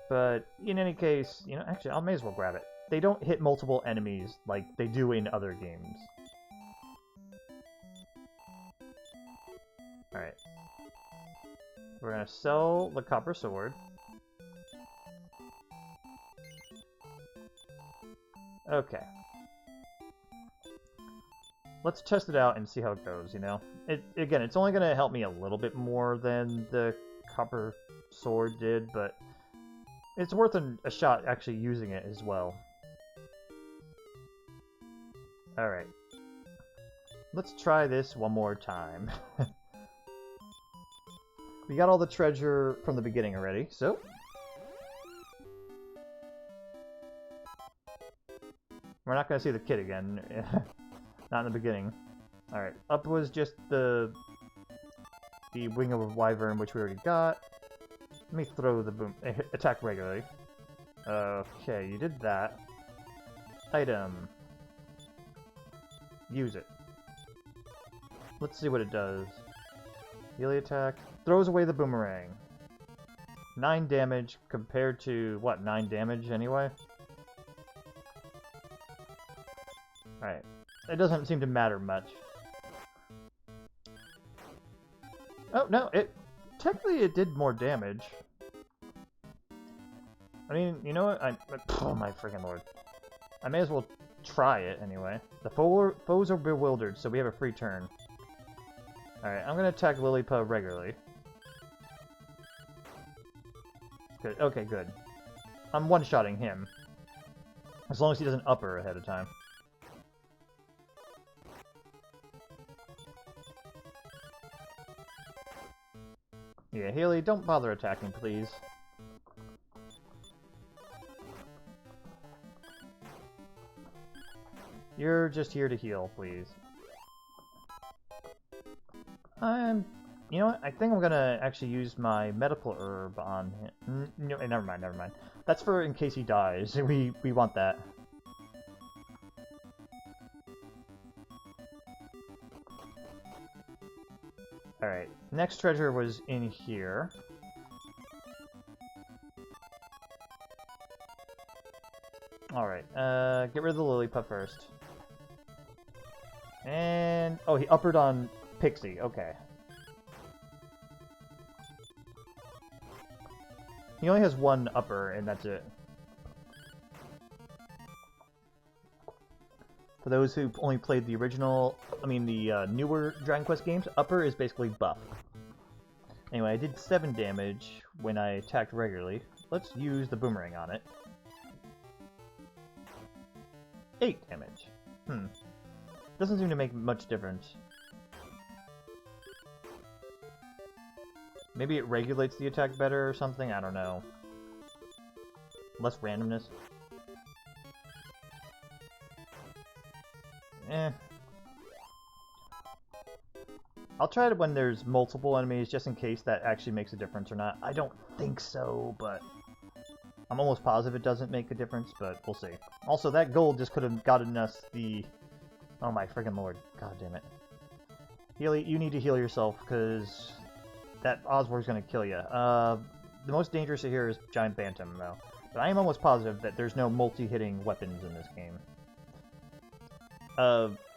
But in any case, you know, actually, I may as well grab it. They don't hit multiple enemies like they do in other games. Alright. We're gonna sell the copper sword. Okay. Let's test it out and see how it goes, you know? Again, it's only gonna help me a little bit more than the copper sword did, but it's worth a shot actually using it as well. Alright. let's try this one more time. We got all the treasure from the beginning already, so... We're not going to see the kid again. Not in the beginning. Alright, up was just the wing of a wyvern, which we already got. Let me throw the boom... attack regularly. Okay, you did that. Item. Use it. Let's see what it does. Melee attack. Throws away the boomerang. 9 damage compared to, what, 9 damage anyway? Alright. It doesn't seem to matter much. Oh, no, technically it did more damage. I mean, you know what? Oh my freaking lord. I may as well try it anyway. The foes are bewildered, so we have a free turn. Alright, I'm gonna attack Lillipup regularly. Good. Okay, good. I'm one-shotting him. As long as he doesn't upper ahead of time. Yeah, Haley, don't bother attacking, please. You're just here to heal, please. You know what? I think I'm gonna actually use my medical herb on him. No, never mind, never mind. That's for in case he dies. We want that. Alright, next treasure was in here. Alright, get rid of the Lillipup first. And... oh, he uppered on Pixie, okay. He only has one upper, and that's it. For those who only played the original, the newer Dragon Quest games, upper is basically buff. Anyway, I did 7 damage when I attacked regularly. Let's use the boomerang on it. 8 damage. Doesn't seem to make much difference. Maybe it regulates the attack better or something? I don't know. Less randomness. I'll try it when there's multiple enemies, just in case that actually makes a difference or not. I don't think so, but... I'm almost positive it doesn't make a difference, but we'll see. Also, that gold just could have gotten us the... oh my friggin' lord. God damn it. Healy, you need to heal yourself, because that Osborg's gonna kill you. The most dangerous here is Giant Bantam, though. But I am almost positive that there's no multi-hitting weapons in this game.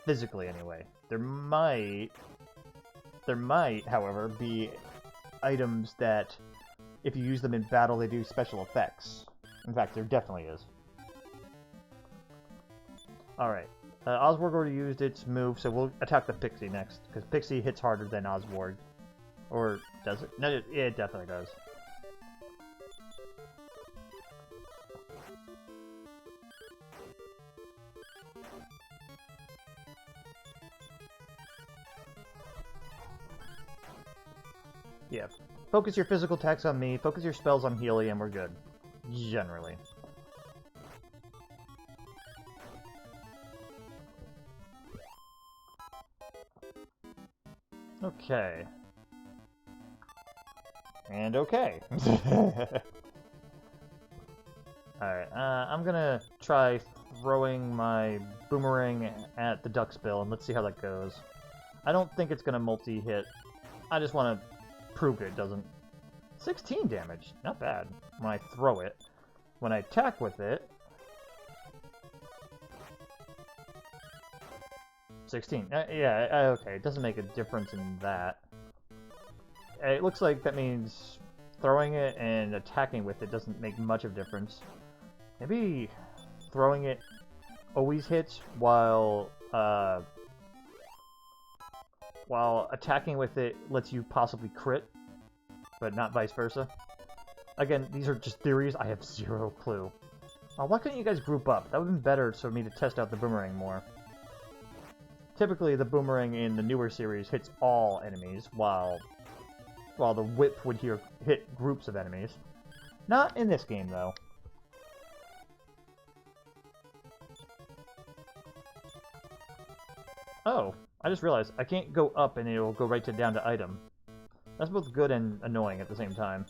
Physically, anyway. There might, however, be items that, if you use them in battle, they do special effects. In fact, there definitely is. Alright. Osborg already used its move, so we'll attack the Pixie next, because Pixie hits harder than Osborg. Or does it? No, it definitely does. Yeah. Focus your physical attacks on me, focus your spells on Healy, and we're good. Generally. Okay. And okay. Alright, I'm gonna try throwing my boomerang at the duck's bill, and let's see how that goes. I don't think it's gonna multi-hit. I just want to prove it doesn't. 16 damage, not bad, when I throw it. When I attack with it... 16. Yeah, okay, it doesn't make a difference in that. It looks like that means throwing it and attacking with it doesn't make much of a difference. Maybe throwing it always hits while attacking with it lets you possibly crit, but not vice versa. Again, these are just theories, I have zero clue. Why couldn't you guys group up? That would have been better for me to test out the boomerang more. typically the boomerang in the newer series hits all enemies, while the whip would hit groups of enemies. Not in this game, though. Oh, I just realized I can't go up and it'll go right down to item. That's both good and annoying at the same time.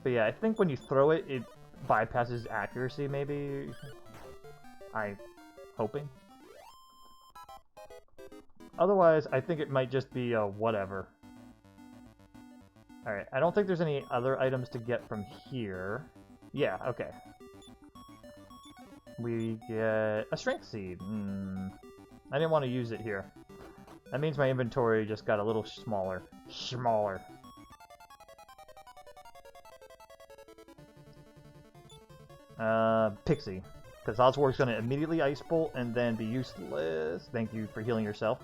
But yeah, I think when you throw it, it bypasses accuracy, maybe? I'm hoping. Otherwise, I think it might just be a whatever. Alright, I don't think there's any other items to get from here. Yeah, okay. We get a strength seed. I didn't want to use it here. That means my inventory just got a little smaller. Pixie. Because Oswald's going to immediately Ice Bolt and then be useless. Thank you for healing yourself.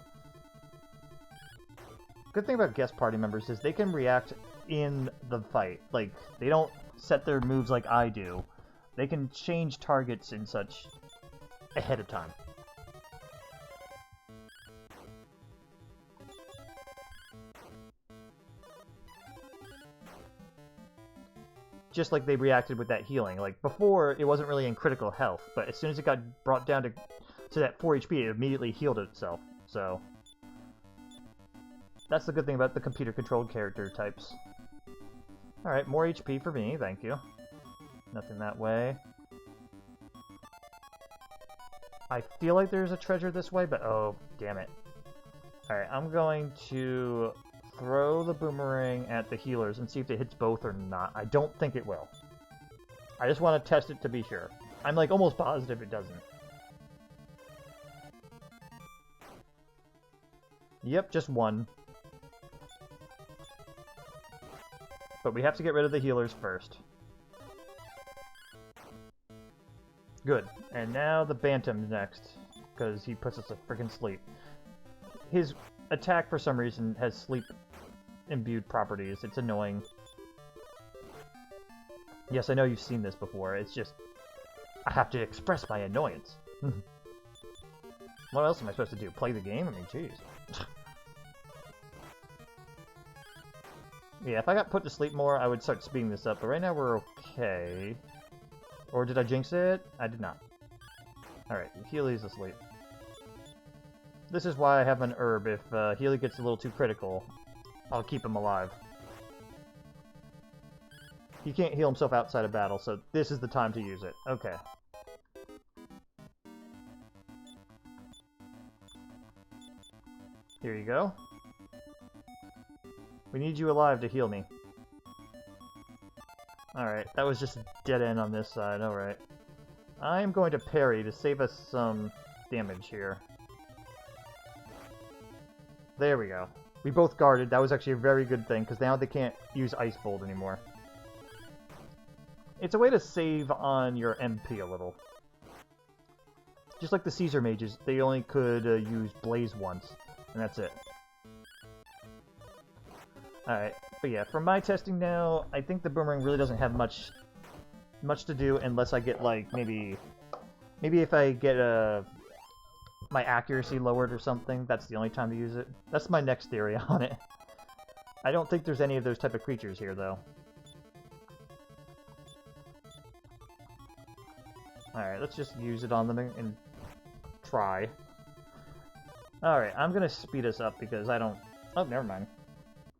Good thing about guest party members is they can react in the fight. Like, they don't set their moves like I do. They can change targets and such ahead of time. Just like they reacted with that healing. Like, before, it wasn't really in critical health, but as soon as it got brought down to that 4 HP, it immediately healed itself. So, that's the good thing about the computer-controlled character types. Alright, more HP for me, thank you. Nothing that way. I feel like there's a treasure this way, but oh, damn it. Alright, I'm going to throw the boomerang at the healers and see if it hits both or not. I don't think it will. I just want to test it to be sure. I'm like almost positive it doesn't. Yep, just one. But we have to get rid of the healers first. Good. And now the Bantam's next, because he puts us to freaking sleep. His attack, for some reason, has sleep-imbued properties. It's annoying. Yes, I know you've seen this before. It's just, I have to express my annoyance. What else am I supposed to do? Play the game? I mean, jeez. Yeah, if I got put to sleep more, I would start speeding this up, but right now we're okay. Or did I jinx it? I did not. Alright, Healy's asleep. This is why I have an herb. If Healy gets a little too critical, I'll keep him alive. He can't heal himself outside of battle, so this is the time to use it. Okay. Here you go. We need you alive to heal me. Alright, that was just a dead end on this side, alright. I'm going to parry to save us some damage here. There we go. We both guarded. That was actually a very good thing, because now they can't use Ice Bolt anymore. It's a way to save on your MP a little. Just like the Caesar mages, they only could use Blaze once, and that's it. Alright, but yeah, from my testing now, I think the boomerang really doesn't have much to do unless I get, like, maybe if I get my accuracy lowered or something, that's the only time to use it. That's my next theory on it. I don't think there's any of those type of creatures here, though. Alright, let's just use it on them and try. Alright, I'm gonna speed us up because I don't... Oh, never mind.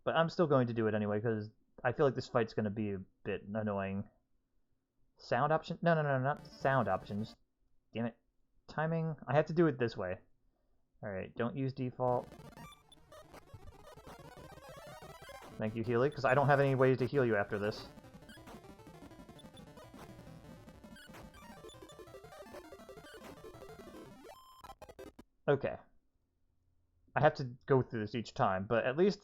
But I'm still going to do it anyway, because I feel like this fight's going to be a bit annoying. Sound option? No, not sound options. Damn it. Timing? I have to do it this way. Alright, don't use default. Thank you, Healy, because I don't have any ways to heal you after this. Okay. I have to go through this each time, but at least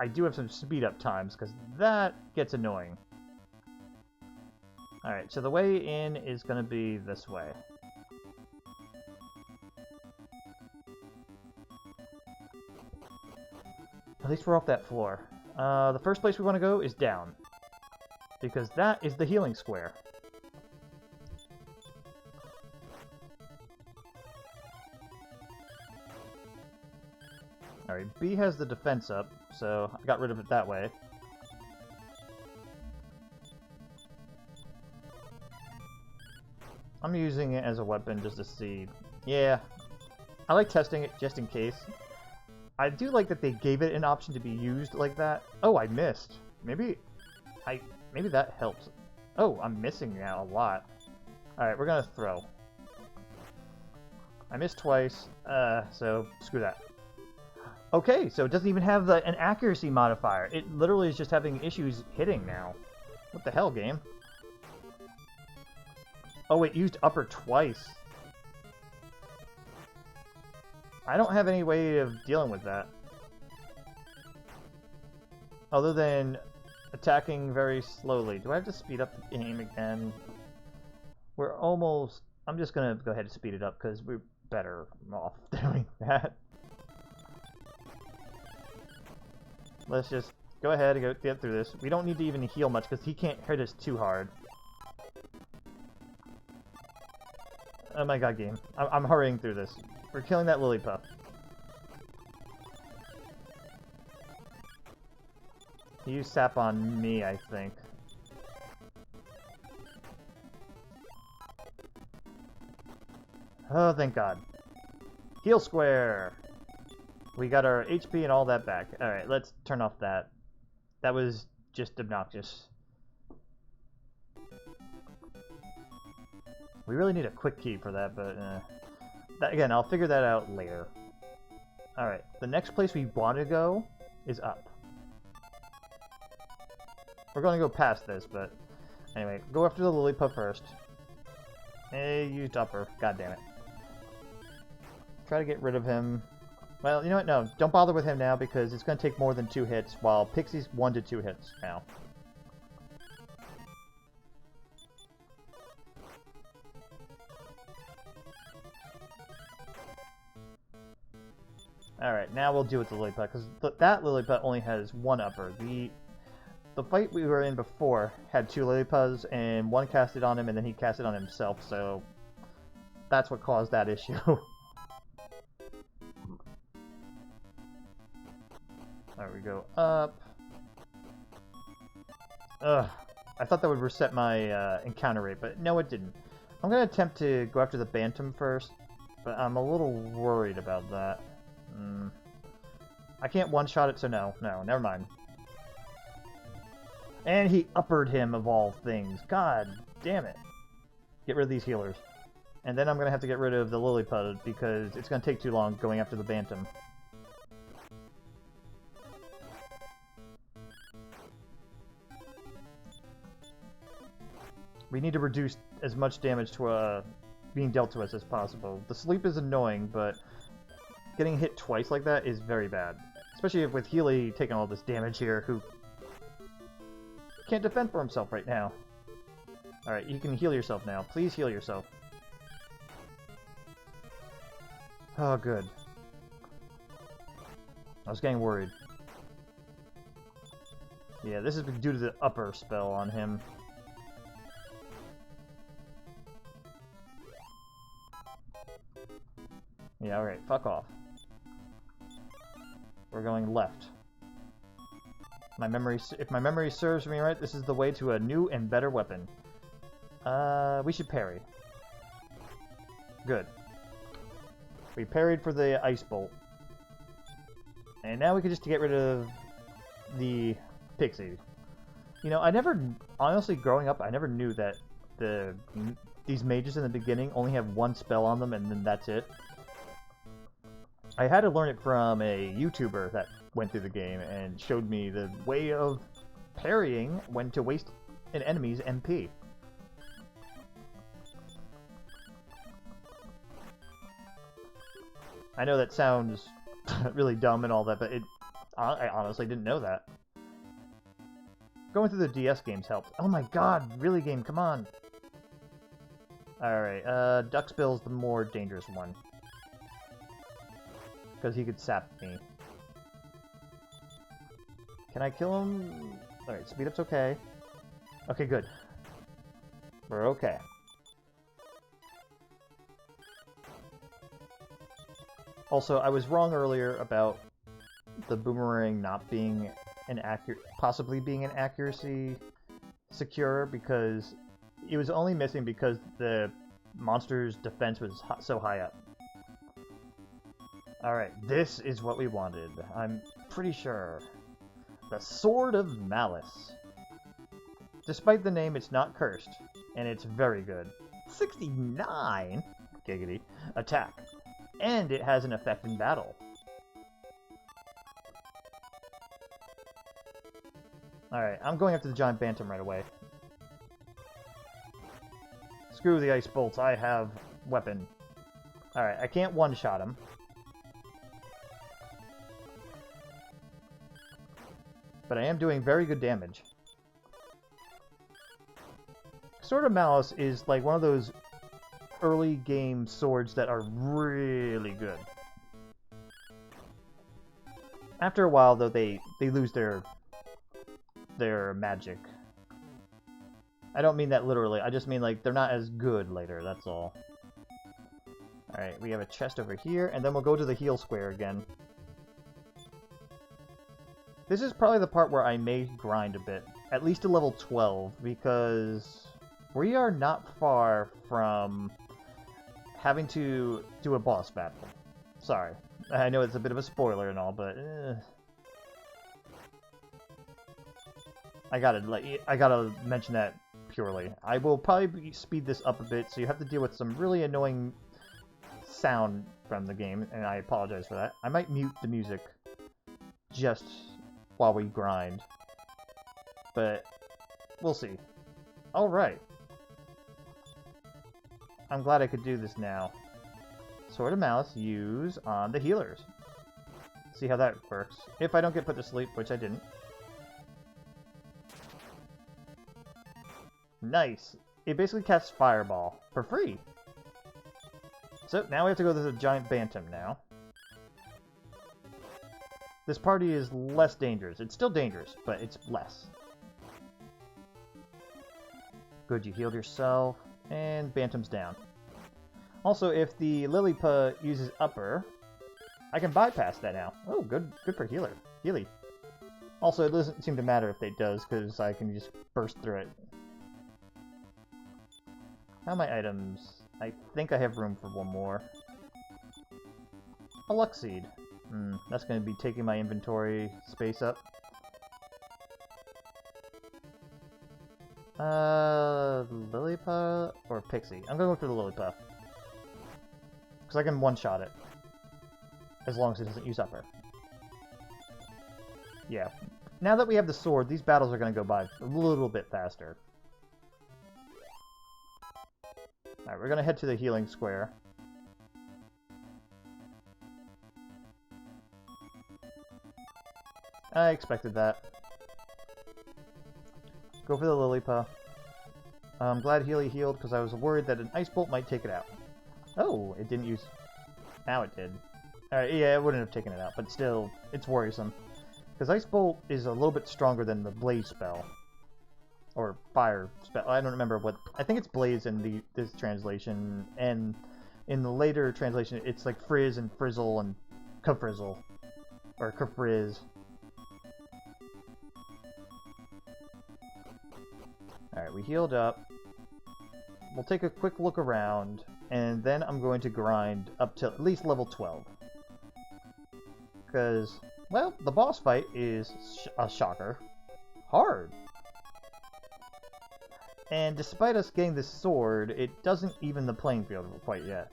I do have some speed up times, because that gets annoying. Alright, so the way in is going to be this way. At least we're off that floor. The first place we want to go is down, because that is the healing square. Alright, B has the defense up, so I got rid of it that way. I'm using it as a weapon just to see. Yeah, I like testing it just in case. I do like that they gave it an option to be used like that. Oh, I missed. Maybe that helps. Oh, I'm missing now a lot. Alright, we're gonna throw. I missed twice, so screw that. Okay, so it doesn't even have an accuracy modifier. It literally is just having issues hitting now. What the hell, game? Oh, it used upper twice. I don't have any way of dealing with that. Other than attacking very slowly. Do I have to speed up the game again? We're almost... I'm just gonna go ahead and speed it up because we're better off doing that. Let's just go ahead and get through this. We don't need to even heal much because he can't hit us too hard. Oh my god, game. I'm hurrying through this. We're killing that Lillipup. He used sap on me, I think. Oh, thank god. Heal square! We got our HP and all that back. Alright, let's turn off that. That was just obnoxious. We really need a quick key for that, but again, I'll figure that out later. Alright, the next place we want to go is up. We're going to go past this, but anyway, go after the Lillipup first. Hey, used upper. God damn it. Try to get rid of him. Well, you know what? No, don't bother with him now because it's going to take more than 2 hits, while Pixie's 1 to 2 hits now. Alright, now we'll deal with the Lillipup, because that Lillipup only has 1 upper. The fight we were in before had 2 Lillipups, and 1 casted on him, and then he casted on himself, so that's what caused that issue. There we go, up. Ugh, I thought that would reset my encounter rate, but no it didn't. I'm going to attempt to go after the Bantam first, but I'm a little worried about that. I can't one-shot it, so no, never mind. And he uppered him, of all things. God damn it. Get rid of these healers. And then I'm going to have to get rid of the Lillipup, because it's going to take too long going after the Bantam. We need to reduce as much damage to being dealt to us as possible. The sleep is annoying, but getting hit twice like that is very bad. Especially with Healy taking all this damage here, who can't defend for himself right now. Alright, you can heal yourself now. Please heal yourself. Oh, good. I was getting worried. Yeah, this is due to the upper spell on him. Yeah, alright, fuck off. We're going left. If my memory serves me right, this is the way to a new and better weapon. We should parry. Good. We parried for the ice bolt. And now we can just get rid of the Pixie. You know, honestly, growing up, I never knew that these mages in the beginning only have 1 spell on them and then that's it. I had to learn it from a YouTuber that went through the game and showed me the way of parrying when to waste an enemy's MP. I know that sounds really dumb and all that, but I honestly didn't know that. Going through the DS games helped. Oh my god, really game, come on! Alright, Duckspill's the more dangerous one. Because he could sap me. Can I kill him? Alright, speed up's okay. Okay, good. We're okay. Also, I was wrong earlier about the boomerang not being possibly being an accuracy secure, because it was only missing because the monster's defense was so high up. Alright, this is what we wanted. I'm pretty sure. The Sword of Malice. Despite the name, it's not cursed, and it's very good. 69 giggity attack, and it has an effect in battle. Alright, I'm going after the giant bantam right away. Screw the ice bolts, I have weapon. Alright, I can't one-shot him. But I am doing very good damage. Sword of Malice is like one of those early game swords that are really good. After a while, though, they lose their magic. I don't mean that literally, I just mean like they're not as good later, that's all. Alright, we have a chest over here, and then we'll go to the heal square again. This is probably the part where I may grind a bit, at least to level 12, because we are not far from having to do a boss battle. Sorry, I know it's a bit of a spoiler and all, but I gotta mention that purely. I will probably speed this up a bit, so you have to deal with some really annoying sound from the game, and I apologize for that. I might mute the music just while we grind, but we'll see. Alright. I'm glad I could do this now. Sword of Malice, use on the healers. See how that works. If I don't get put to sleep, which I didn't. Nice. It basically casts Fireball for free. So now we have to go to the giant bantam now. This party is less dangerous. It's still dangerous, but it's less. Good, you healed yourself. And bantam's down. Also, if the Lilliput uses upper, I can bypass that now. Oh, good for healer. Healy. Also, it doesn't seem to matter if it does, because I can just burst through it. How are my items? I think I have room for one more. A luck seed. That's going to be taking my inventory space up. Lilliput or Pixie? I'm going to go for the Lilliput. Because I can one-shot it. As long as it doesn't use upper. Yeah. Now that we have the sword, these battles are going to go by a little bit faster. Alright, we're going to head to the healing square. I expected that. Go for the Lilliput. I'm glad Healy healed because I was worried that an Ice Bolt might take it out. Oh, it didn't use... Now it did. Alright, yeah, it wouldn't have taken it out, but still, it's worrisome. Because Ice Bolt is a little bit stronger than the Blaze spell. Or Fire spell. I don't remember what... I think it's Blaze in this translation, and in the later translation, it's like Frizz and Frizzle and Kafrizzle. Or Kafrizz. Alright, we healed up. We'll take a quick look around, and then I'm going to grind up to at least level 12. Because, well, the boss fight is a shocker. Hard. And despite us getting this sword, it doesn't even the playing field quite yet.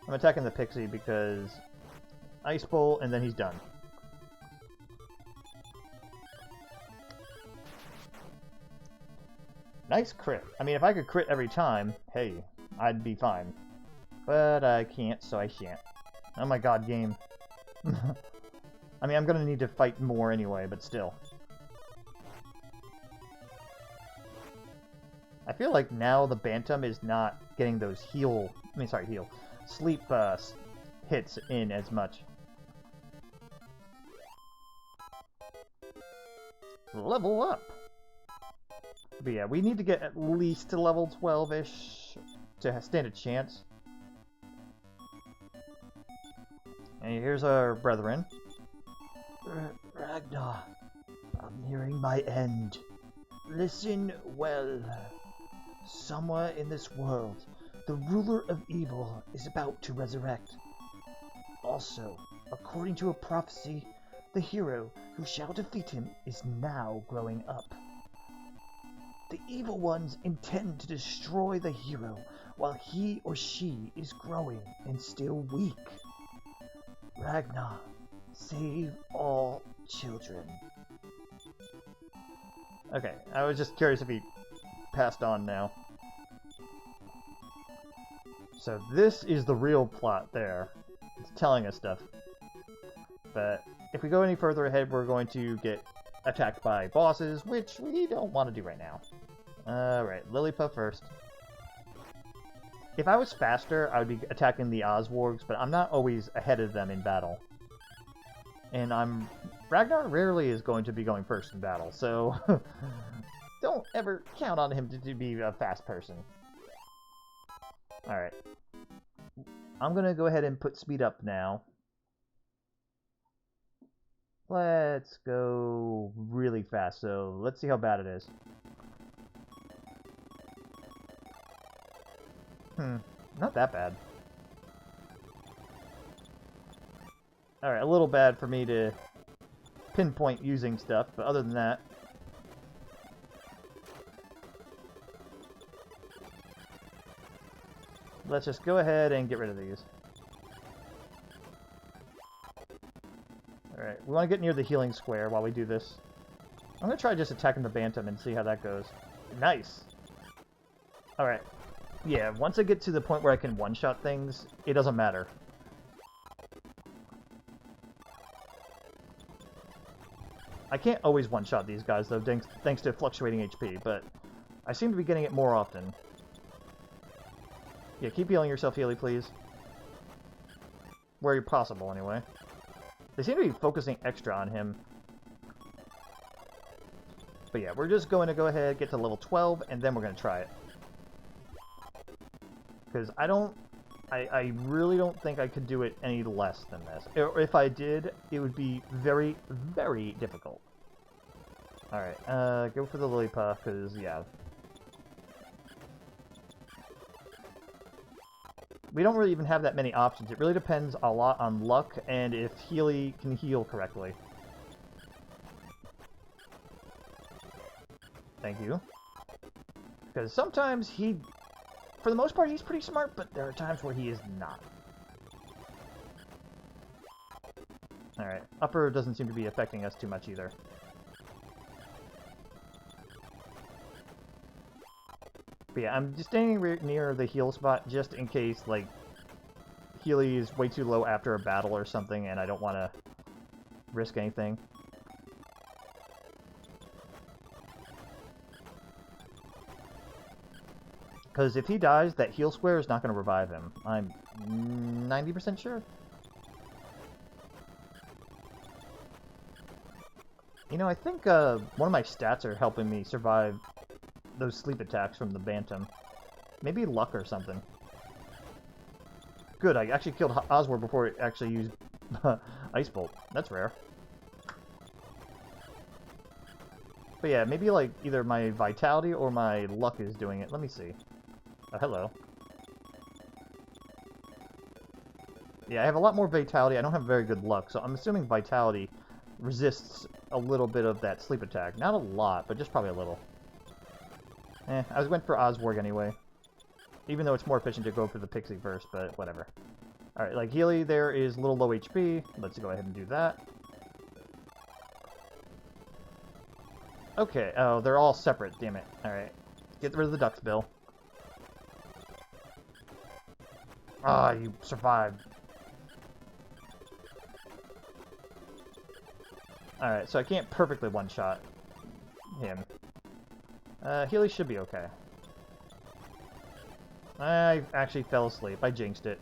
I'm attacking the Pixie because Ice Bolt, and then he's done. Nice crit. I mean, if I could crit every time, hey, I'd be fine. But I can't, so I shan't. Oh my god, game. I mean, I'm gonna need to fight more anyway, but still. I feel like now the Bantam is not getting those sleep hits in as much. Level up! But yeah, we need to get at least to level 12-ish to stand a chance. And here's our brethren. Ragnar, I'm nearing my end. Listen well. Somewhere in this world, the ruler of evil is about to resurrect. Also, according to a prophecy, the hero who shall defeat him is now growing up. The evil ones intend to destroy the hero while he or she is growing and still weak. Ragnar, save all children. Okay, I was just curious if he passed on now. So this is the real plot there. It's telling us stuff. But if we go any further ahead, we're going to get attacked by bosses, which we don't want to do right now. Alright, Lillipup first. If I was faster, I would be attacking the Oswargs, but I'm not always ahead of them in battle. And Ragnar rarely is going to be going first in battle, so don't ever count on him to be a fast person. Alright. I'm gonna go ahead and put speed up now. Let's go really fast, so let's see how bad it is. Not that bad. Alright, a little bad for me to pinpoint using stuff, but other than that... Let's just go ahead and get rid of these. Alright, we want to get near the healing square while we do this. I'm going to try just attacking the Bantam and see how that goes. Nice! Alright. Yeah, once I get to the point where I can one-shot things, it doesn't matter. I can't always one-shot these guys, though, thanks to fluctuating HP, but I seem to be getting it more often. Yeah, keep healing yourself, Healy, please. Where possible, anyway. They seem to be focusing extra on him. But yeah, we're just going to go ahead, get to level 12, and then we're going to try it. Because I really don't think I could do it any less than this. Or if I did, it would be very, very difficult. Alright, go for the Lillipup, because, yeah. We don't really even have that many options. It really depends a lot on luck and if Healy can heal correctly. Thank you. Because sometimes for the most part, he's pretty smart, but there are times where he is not. Alright, upper doesn't seem to be affecting us too much either. But yeah, I'm just standing near the heal spot just in case, like, Healy is way too low after a battle or something and I don't want to risk anything. Because if he dies, that heal square is not going to revive him. I'm 90% sure. You know, I think one of my stats are helping me survive those sleep attacks from the Bantam. Maybe luck or something. Good, I actually killed Oswald before it actually used Ice Bolt. That's rare. But yeah, maybe like either my vitality or my luck is doing it. Let me see. Oh, hello. Yeah, I have a lot more vitality. I don't have very good luck, so I'm assuming vitality resists a little bit of that sleep attack. Not a lot, but just probably a little. I went for Oswald anyway. Even though it's more efficient to go for the Pixie first, but whatever. Alright, like Healy there is a little low HP. Let's go ahead and do that. Okay, oh, they're all separate, damn it. Alright. Get rid of the Duck's Bill. Ah, you survived. Alright, so I can't perfectly one-shot him. Healy should be okay. I actually fell asleep. I jinxed it.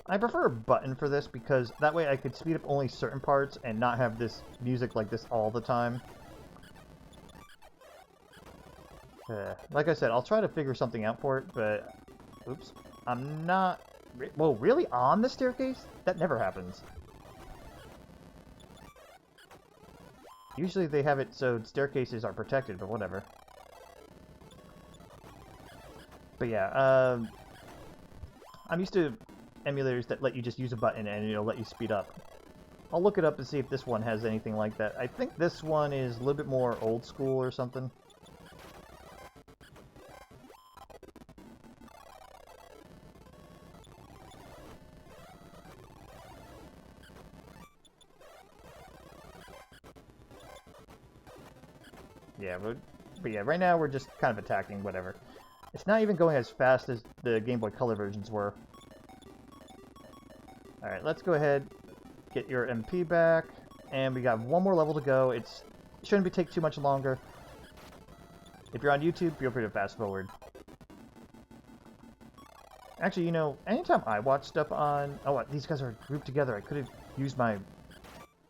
I prefer a button for this because that way I could speed up only certain parts and not have this music like this all the time. Like I said, I'll try to figure something out for it, but... Oops. I'm not... Whoa, really? On the staircase? That never happens. Usually they have it so staircases are protected, but whatever. But yeah, I'm used to emulators that let you just use a button and it'll let you speed up. I'll look it up and see if this one has anything like that. I think this one is a little bit more old school or something. Yeah, but yeah, right now we're just kind of attacking whatever. It's not even going as fast as the Game Boy Color versions were. Alright, let's go ahead, get your MP back, and we got one more level to go. It shouldn't take too much longer. If you're on YouTube, feel free to fast forward. Actually, you know, anytime I watch stuff on... Oh, these guys are grouped together. I could have used my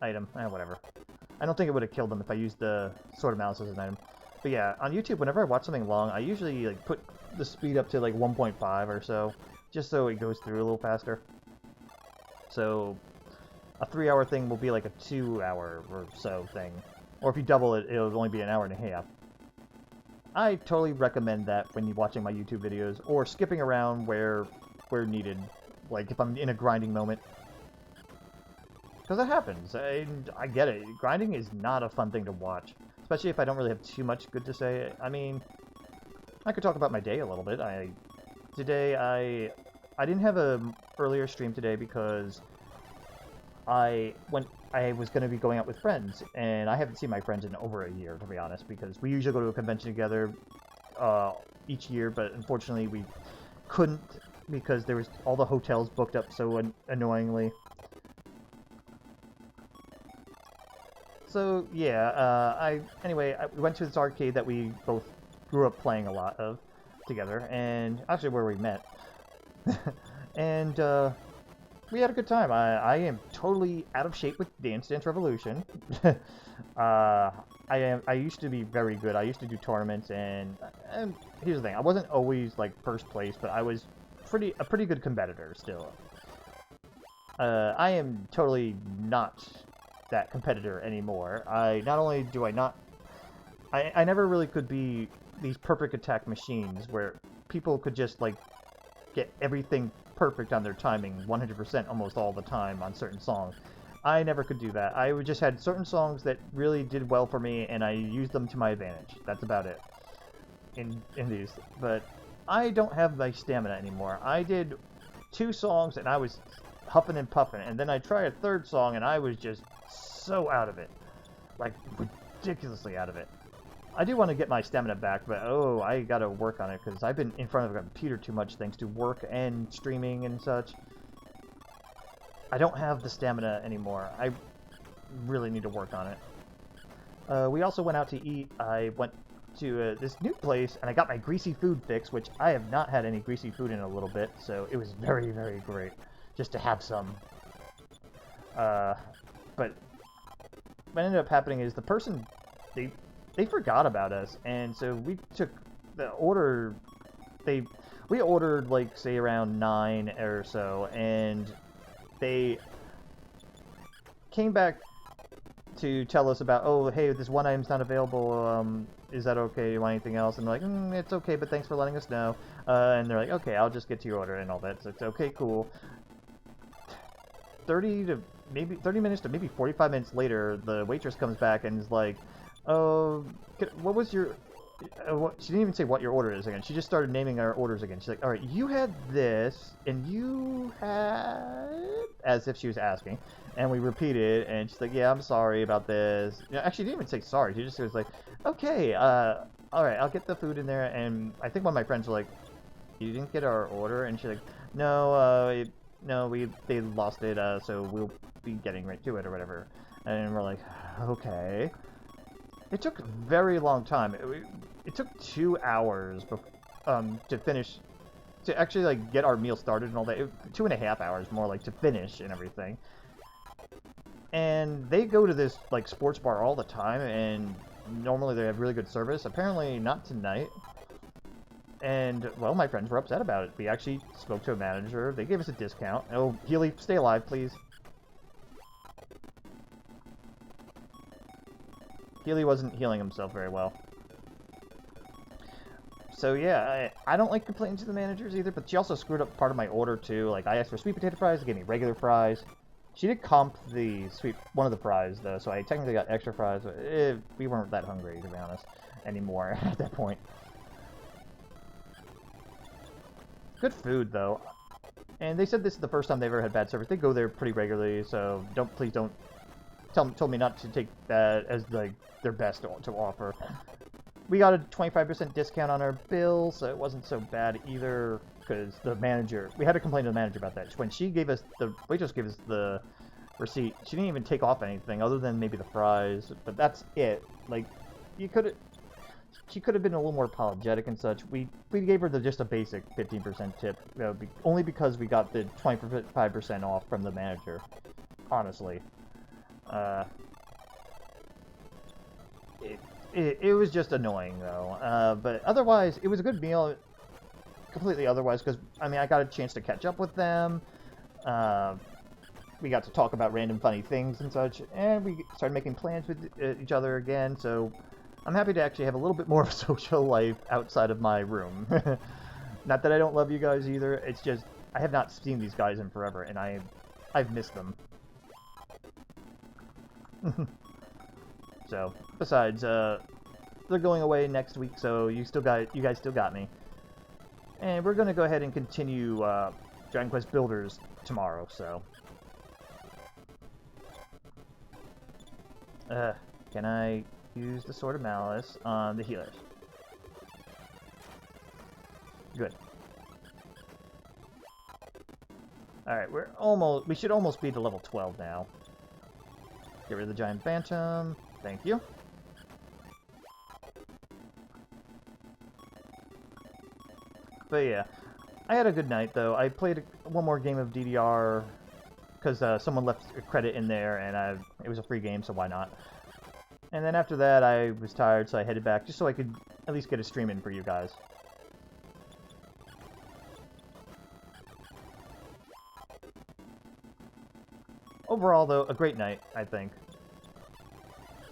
item. Whatever. I don't think it would have killed them if I used the Sword of Malice as an item. But yeah, on YouTube, whenever I watch something long, I usually like put the speed up to like 1.5 or so, just so it goes through a little faster. So a 3-hour thing will be like a 2-hour or so thing. Or if you double it, it'll only be an hour and a half. I totally recommend that when you're watching my YouTube videos, or skipping around where needed, like if I'm in a grinding moment. Because it happens, I get it. Grinding is not a fun thing to watch. Especially if I don't really have too much good to say. I mean, I could talk about my day a little bit. Today I didn't have an earlier stream today because I was going to be going out with friends, and I haven't seen my friends in over a year, to be honest, because we usually go to a convention together each year, but unfortunately we couldn't because there was all the hotels booked up so annoyingly. So yeah, anyway, we went to this arcade that we both grew up playing a lot of together, and actually where we met. And we had a good time. I am totally out of shape with Dance Dance Revolution. I used to be very good. I used to do tournaments, and here's the thing: I wasn't always like first place, but I was a pretty good competitor still. I am totally not that competitor anymore. Not only do I not... I never really could be these perfect attack machines where people could just, like, get everything perfect on their timing 100% almost all the time on certain songs. I never could do that. I just had certain songs that really did well for me, and I used them to my advantage. That's about it in these. But I don't have my stamina anymore. I did 2 songs, and I was huffing and puffing, and then I tried a 3rd song, and I was just so out of it. Like, ridiculously out of it. I do want to get my stamina back, but oh, I gotta work on it, because I've been in front of a computer too much thanks to work and streaming and such. I don't have the stamina anymore. I really need to work on it. We also went out to eat. I went to this new place, and I got my greasy food fix, which I have not had any greasy food in a little bit, so it was very, very great just to have some. But what ended up happening is the person, they forgot about us, and so we took the order. We ordered like say around 9 or so, and they came back to tell us about, oh hey, this one item's not available. Is that okay? You want anything else? And we're like, it's okay, but thanks for letting us know. And they're like, okay, I'll just get to your order and all that. So it's okay, cool. 30 minutes to maybe 45 minutes later, the waitress comes back and is like, oh, what was your... she didn't even say what your order is again. She just started naming our orders again. She's like, alright, you had this, and you had... As if she was asking. And we repeated, and she's like, yeah, I'm sorry about this. You know, actually, she didn't even say sorry. She just was like, okay, alright, I'll get the food in there. And I think one of my friends were like, you didn't get our order? And she's like, no, they lost it, so we'll be getting right to it or whatever. And we're like, okay. It took a very long time. It took 2 hours to finish, to actually like get our meal started and all that. 2.5 hours more like to finish and everything. And they go to this like sports bar all the time, and normally they have really good service. Apparently not tonight. And, well, my friends were upset about it. We actually spoke to a manager. They gave us a discount. Oh, Healy, stay alive, please. Healy wasn't healing himself very well. So yeah, I don't like complaining to the managers either, but she also screwed up part of my order too. Like, I asked for sweet potato fries, they gave me regular fries. She did comp one of the fries though, so I technically got extra fries, but we weren't that hungry, to be honest, anymore at that point. Good food though. And they said this is the first time they ever had bad service. They go there pretty regularly, so please don't told me not to take that as like their best to offer. We got a 25% discount on our bill, so it wasn't so bad either, because the manager... We had to complain to the manager about that. When she gave us... The waitress gave us the receipt, she didn't even take off anything, other than maybe the fries, but that's it. Like, you could... She could have been a little more apologetic and such. We gave her just a basic 15% tip, only because we got the 25% off from the manager, honestly. It was just annoying, though. But otherwise, it was a good meal. Completely otherwise, because, I mean, I got a chance to catch up with them. We got to talk about random funny things and such. And we started making plans with each other again. So I'm happy to actually have a little bit more of a social life outside of my room. Not that I don't love you guys either. It's just, I have not seen these guys in forever. And I've missed them. So, besides, they're going away next week, so you guys still got me. And we're gonna go ahead and continue Dragon Quest Builders tomorrow, so. Can I use the Sword of Malice on the healers? Good. Alright, we should almost be to level 12 now. Get rid of the Giant Bantam. Thank you. But yeah, I had a good night though. I played one more game of DDR because someone left a credit in there, and it was a free game, so why not? And then after that, I was tired, so I headed back just so I could at least get a stream in for you guys. Overall, though, a great night, I think.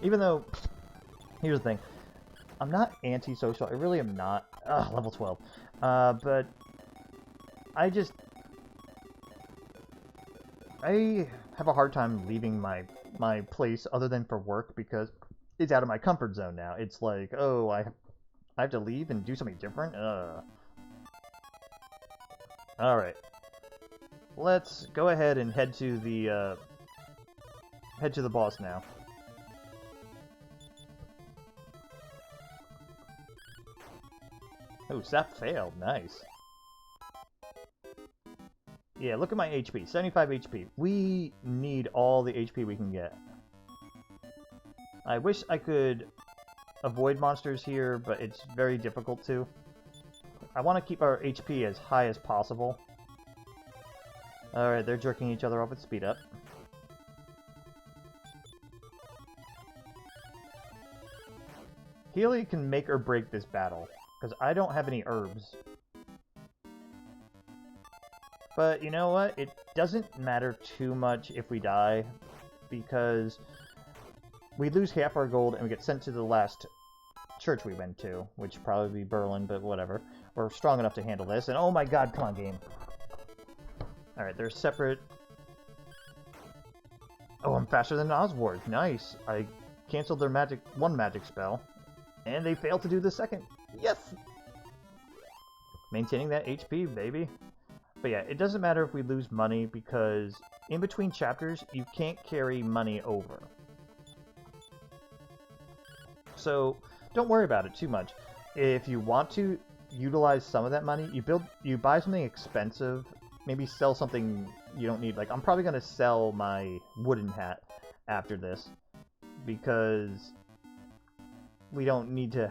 Even though, here's the thing, I'm not antisocial. I really am not. Ugh, level 12. But I have a hard time leaving my place other than for work because it's out of my comfort zone now. It's like, oh, I have to leave and do something different? Alright. Let's go ahead and head to the boss now. Oh, Sap failed. Nice. Yeah, look at my HP. 75 HP. We need all the HP we can get. I wish I could avoid monsters here, but it's very difficult to. I want to keep our HP as high as possible. Alright, they're jerking each other off with speed up. Healy can make or break this battle, because I don't have any herbs. But you know what? It doesn't matter too much if we die, because we lose half our gold and we get sent to the last church we went to, which would probably be Berlin, but whatever. We're strong enough to handle this, and oh my god, come on, game. Alright, they're separate. Oh, I'm faster than Oswald. Nice. I canceled their one magic spell, and they failed to do the second. Yes! Maintaining that HP, baby. But yeah, it doesn't matter if we lose money, because in between chapters, you can't carry money over. So, don't worry about it too much. If you want to utilize some of that money, you buy something expensive, maybe sell something you don't need. Like, I'm probably going to sell my wooden hat after this, because we don't need to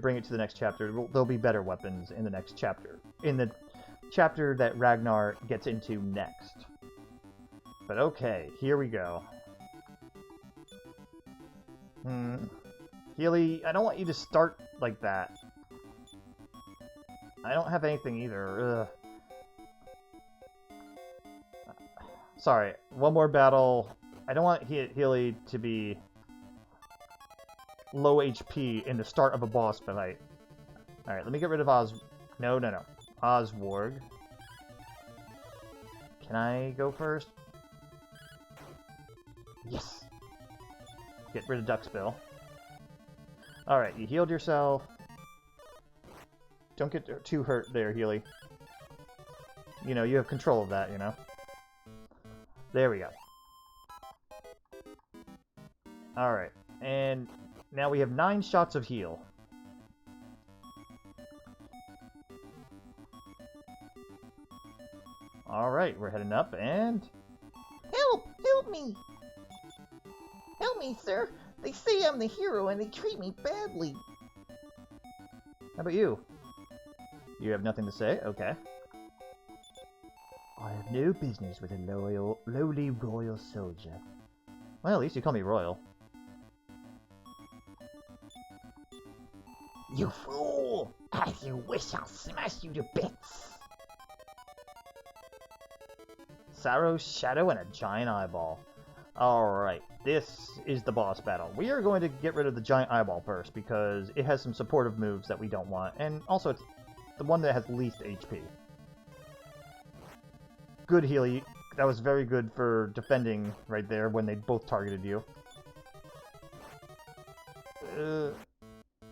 bring it to the next chapter. There'll be better weapons in the next chapter. In the chapter that Ragnar gets into next. But okay, here we go. Healy, I don't want you to start like that. I don't have anything either. Ugh. Sorry, one more battle. I don't want Healy to be low HP in the start of a boss fight. Alright, let me get rid of No. Oswarg. Can I go first? Yes. Get rid of Duckspill. Alright, you healed yourself. Don't get too hurt there, Healy. You know, you have control of that, you know? There we go. Alright, and now we have 9 shots of heal. Alright, we're heading up, and... Help! Help me! Help me, sir! They say I'm the hero and they treat me badly. How about you? You have nothing to say? Okay. I have no business with a lowly royal soldier. Well, at least you call me Royal. You fool! As you wish, I'll smash you to bits! Sarrow's Shadow and a Giant Eyeball. Alright, this is the boss battle. We are going to get rid of the Giant Eyeball first, because it has some supportive moves that we don't want, and also it's the one that has least HP. Good Healy. That was very good for defending right there when they both targeted you.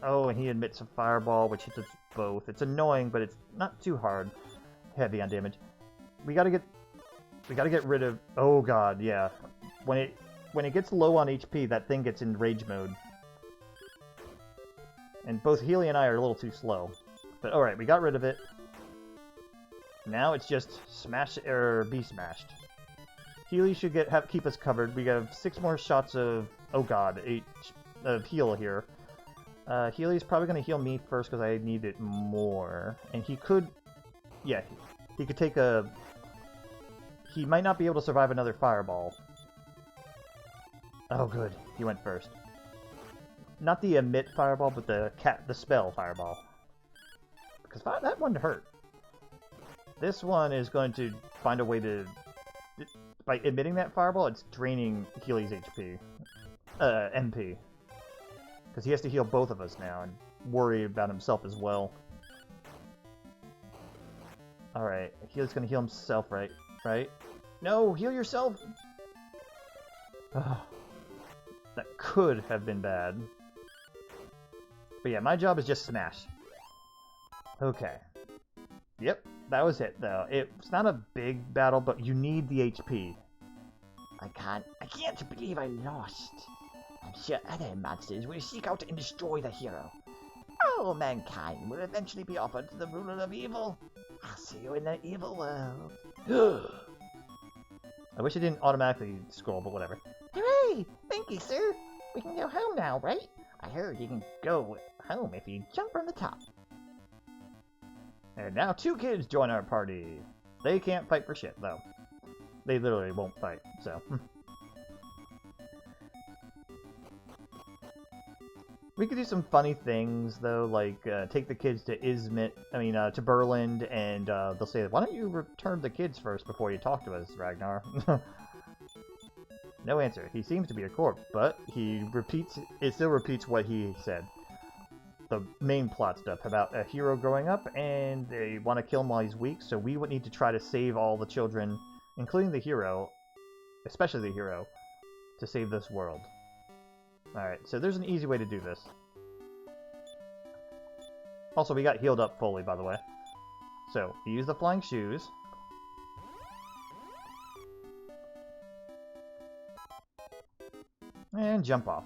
Oh, and he emits a fireball, which hits us both. It's annoying, but it's not too hard. Heavy on damage. We gotta get rid of... Oh god, yeah. When it gets low on HP, that thing gets in rage mode. And both Healy and I are a little too slow. But alright, we got rid of it. Now it's just smash or be smashed. Healy should keep us covered. We have 6 more shots of... Oh god, of heal here. Healy's probably going to heal me first because I need it more. And he could... Yeah, he could take a... He might not be able to survive another fireball. Oh good, he went first. Not the emit fireball, but the spell fireball. Because that one hurt. This one is going to find a way to... By emitting that fireball, it's draining Healy's HP. MP. Because he has to heal both of us now and worry about himself as well. Alright, Healy's going to heal himself, right? Right? No, heal yourself! Oh, that could have been bad. But yeah, my job is just smash. Okay. Yep, that was it, though. It's not a big battle, but you need the HP. I can't believe I lost. I'm sure other monsters will seek out and destroy the hero. All mankind will eventually be offered to the ruler of evil. I'll see you in the evil world. I wish it didn't automatically scroll, but whatever. Hooray! Thank you, sir. We can go home now, right? I heard you can go home if you jump from the top. And now 2 kids join our party. They can't fight for shit, though. They literally won't fight, so... We could do some funny things, though, like take the kids to to Berlin, and they'll say, why don't you return the kids first before you talk to us, Ragnar? No answer. He seems to be a corpse, but it still repeats what he said. The main plot stuff about a hero growing up, and they want to kill him while he's weak, so we would need to try to save all the children, including the hero, especially the hero, to save this world. Alright, so there's an easy way to do this. Also, we got healed up fully, by the way. So, we use the flying shoes. And jump off.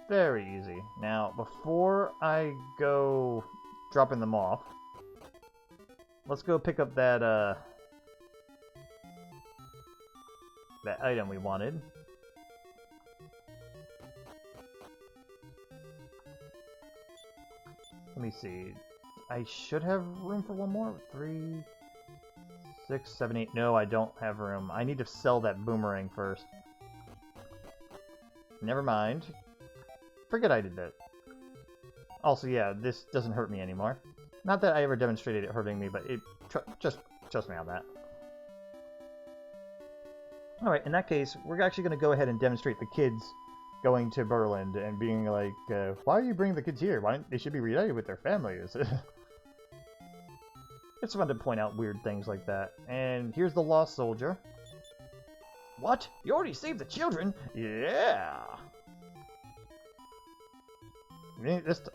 Very easy. Now, before I go dropping them off, let's go pick up that item we wanted. Let me see. I should have room for one more. 3, 6, 7, 8. No, I don't have room. I need to sell that boomerang first. Never mind. Forget I did that. Also, yeah, this doesn't hurt me anymore. Not that I ever demonstrated it hurting me, but it just trust me on that. Alright, in that case, we're actually going to go ahead and demonstrate the kids going to Berlin and being like, why are you bringing the kids here? Why don't they should be reunited with their families? It's fun to point out weird things like that. And here's the lost soldier. What? You already saved the children? Yeah!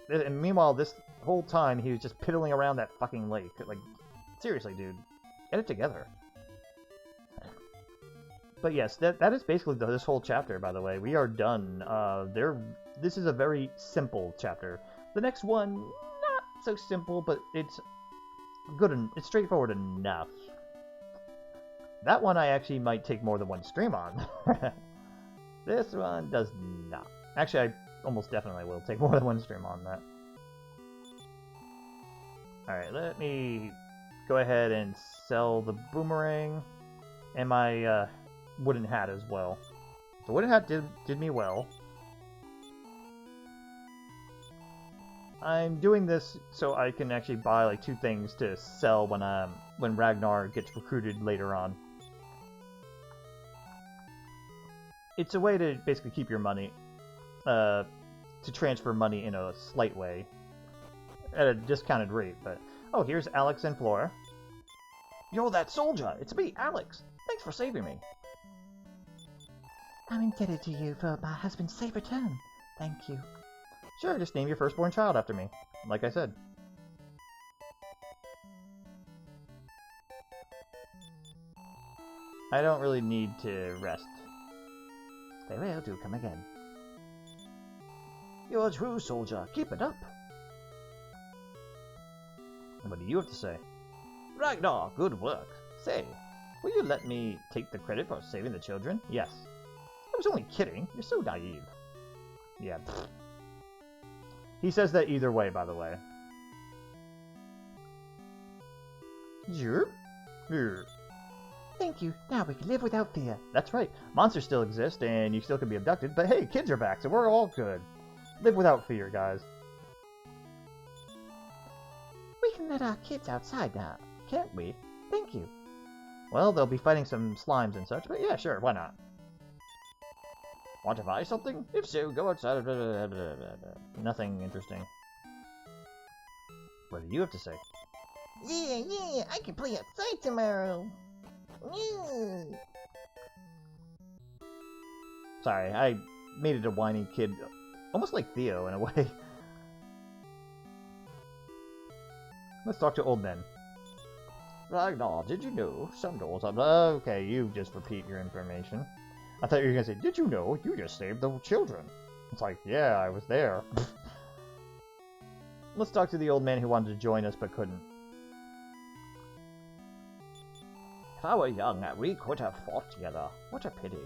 And meanwhile, this whole time, he was just piddling around that fucking lake. Like, seriously, dude. Get it together. But yes, that is basically this whole chapter, by the way. We are done. This is a very simple chapter. The next one, not so simple, but it's good and it's straightforward enough. That one I actually might take more than one stream on. This one does not. Actually, I almost definitely will take more than one stream on that. Alright, let me go ahead and sell the boomerang and my wooden hat as well. The wooden hat did me well. I'm doing this so I can actually buy like 2 things to sell when Ragnar gets recruited later on. It's a way to basically keep your money, to transfer money in a slight way, at a discounted rate. But oh, here's Alex and Flora. You're that soldier. It's me, Alex. Thanks for saving me. I'm indebted to you for my husband's safe return. Thank you. Sure, just name your firstborn child after me, like I said. I don't really need to rest. Very well, do come again. You're a true soldier. Keep it up. What do you have to say? Ragnar, good work. Say, will you let me take the credit for saving the children? Yes. I was only kidding. You're so naive. Yeah. He says that either way, by the way. Sure. Thank you. Now we can live without fear. That's right. Monsters still exist, and you still can be abducted, but hey, kids are back, so we're all good. Live without fear, guys. We can let our kids outside now, can't we? Thank you. Well, they'll be fighting some slimes and such, but yeah, sure, why not? Want to buy something? If so, go outside. Nothing interesting. What do you have to say? Yeah, I can play outside tomorrow. Yeah. Sorry, I made it a whiny kid, almost like Theo in a way. Let's talk to old men. Ragnar, did you know some doors are... Okay, you just repeat your information. I thought you were going to say, did you know you just saved the children? It's like, yeah, I was there. Let's talk to the old man who wanted to join us but couldn't. If I were young, we could have fought together. What a pity.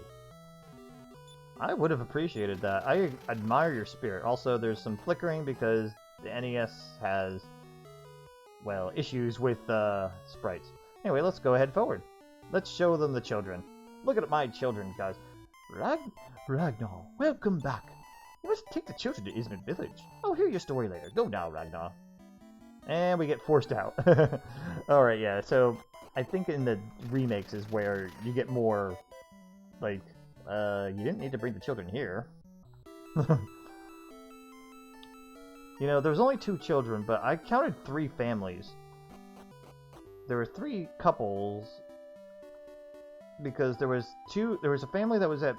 I would have appreciated that. I admire your spirit. Also, there's some flickering because the NES has, well, issues with sprites. Anyway, let's go ahead forward. Let's show them the children. Look at my children, guys. Ragnar, welcome back. You must take the children to Ismit Village. I'll hear your story later. Go now, Ragnar. And we get forced out. Alright, yeah, so I think in the remakes is where you get more, like, you didn't need to bring the children here. You know, there's only 2 children, but I counted 3 families. There were 3 couples, because there was a family that was at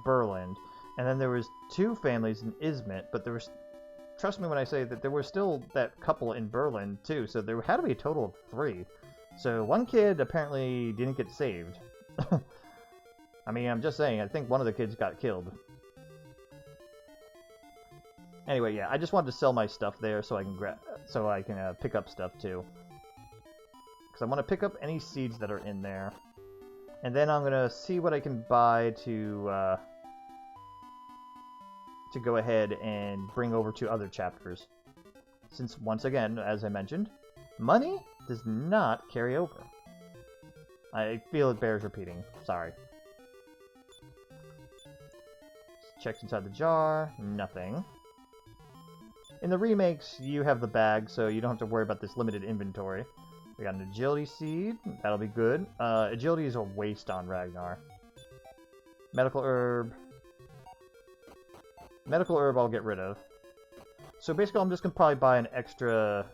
Berlin, and then there was 2 families in Izmit, but there was, trust me when I say that there was still that couple in Berlin too, so there had to be a total of 3. So 1 kid apparently didn't get saved. I mean, I'm just saying, I think one of the kids got killed. Anyway, yeah, I just wanted to sell my stuff there so I can pick up stuff too. Because I want to pick up any seeds that are in there. And then I'm gonna see what I can buy to go ahead and bring over to other chapters. Since, once again, as I mentioned, money does not carry over. I feel it bears repeating. Sorry. Checked inside the jar. Nothing. In the remakes, you have the bag, so you don't have to worry about this limited inventory. We got an agility seed. That'll be good. Agility is a waste on Ragnar. Medical herb. Medical herb I'll get rid of. So basically I'm just going to probably buy an extra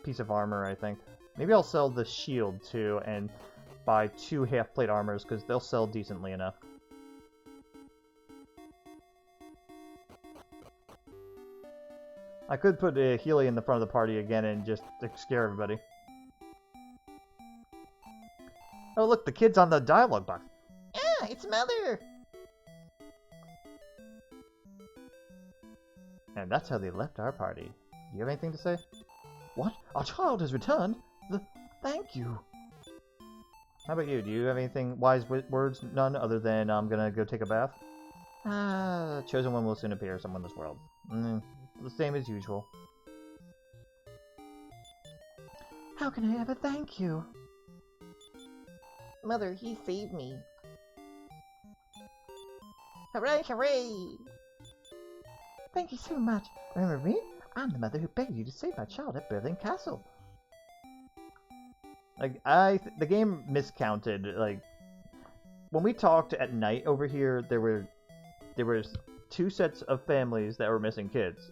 piece of armor, I think. Maybe I'll sell the shield too and buy 2 half-plate armors because they'll sell decently enough. I could put a Healy in the front of the party again and just scare everybody. Oh look, the kid's on the dialogue box. Ah, it's Mother! And that's how they left our party. Do you have anything to say? What? Our child has returned? Thank you. How about you? Do you have anything wise words? None other than I'm gonna go take a bath? Chosen one will soon appear somewhere in this world. The same as usual. How can I ever thank you? Mother, he saved me. Hooray, hooray! Thank you so much. Remember me? I'm the mother who begged you to save my child at Berlin Castle. Like, the game miscounted. Like, when we talked at night over here, there was 2 sets of families that were missing kids.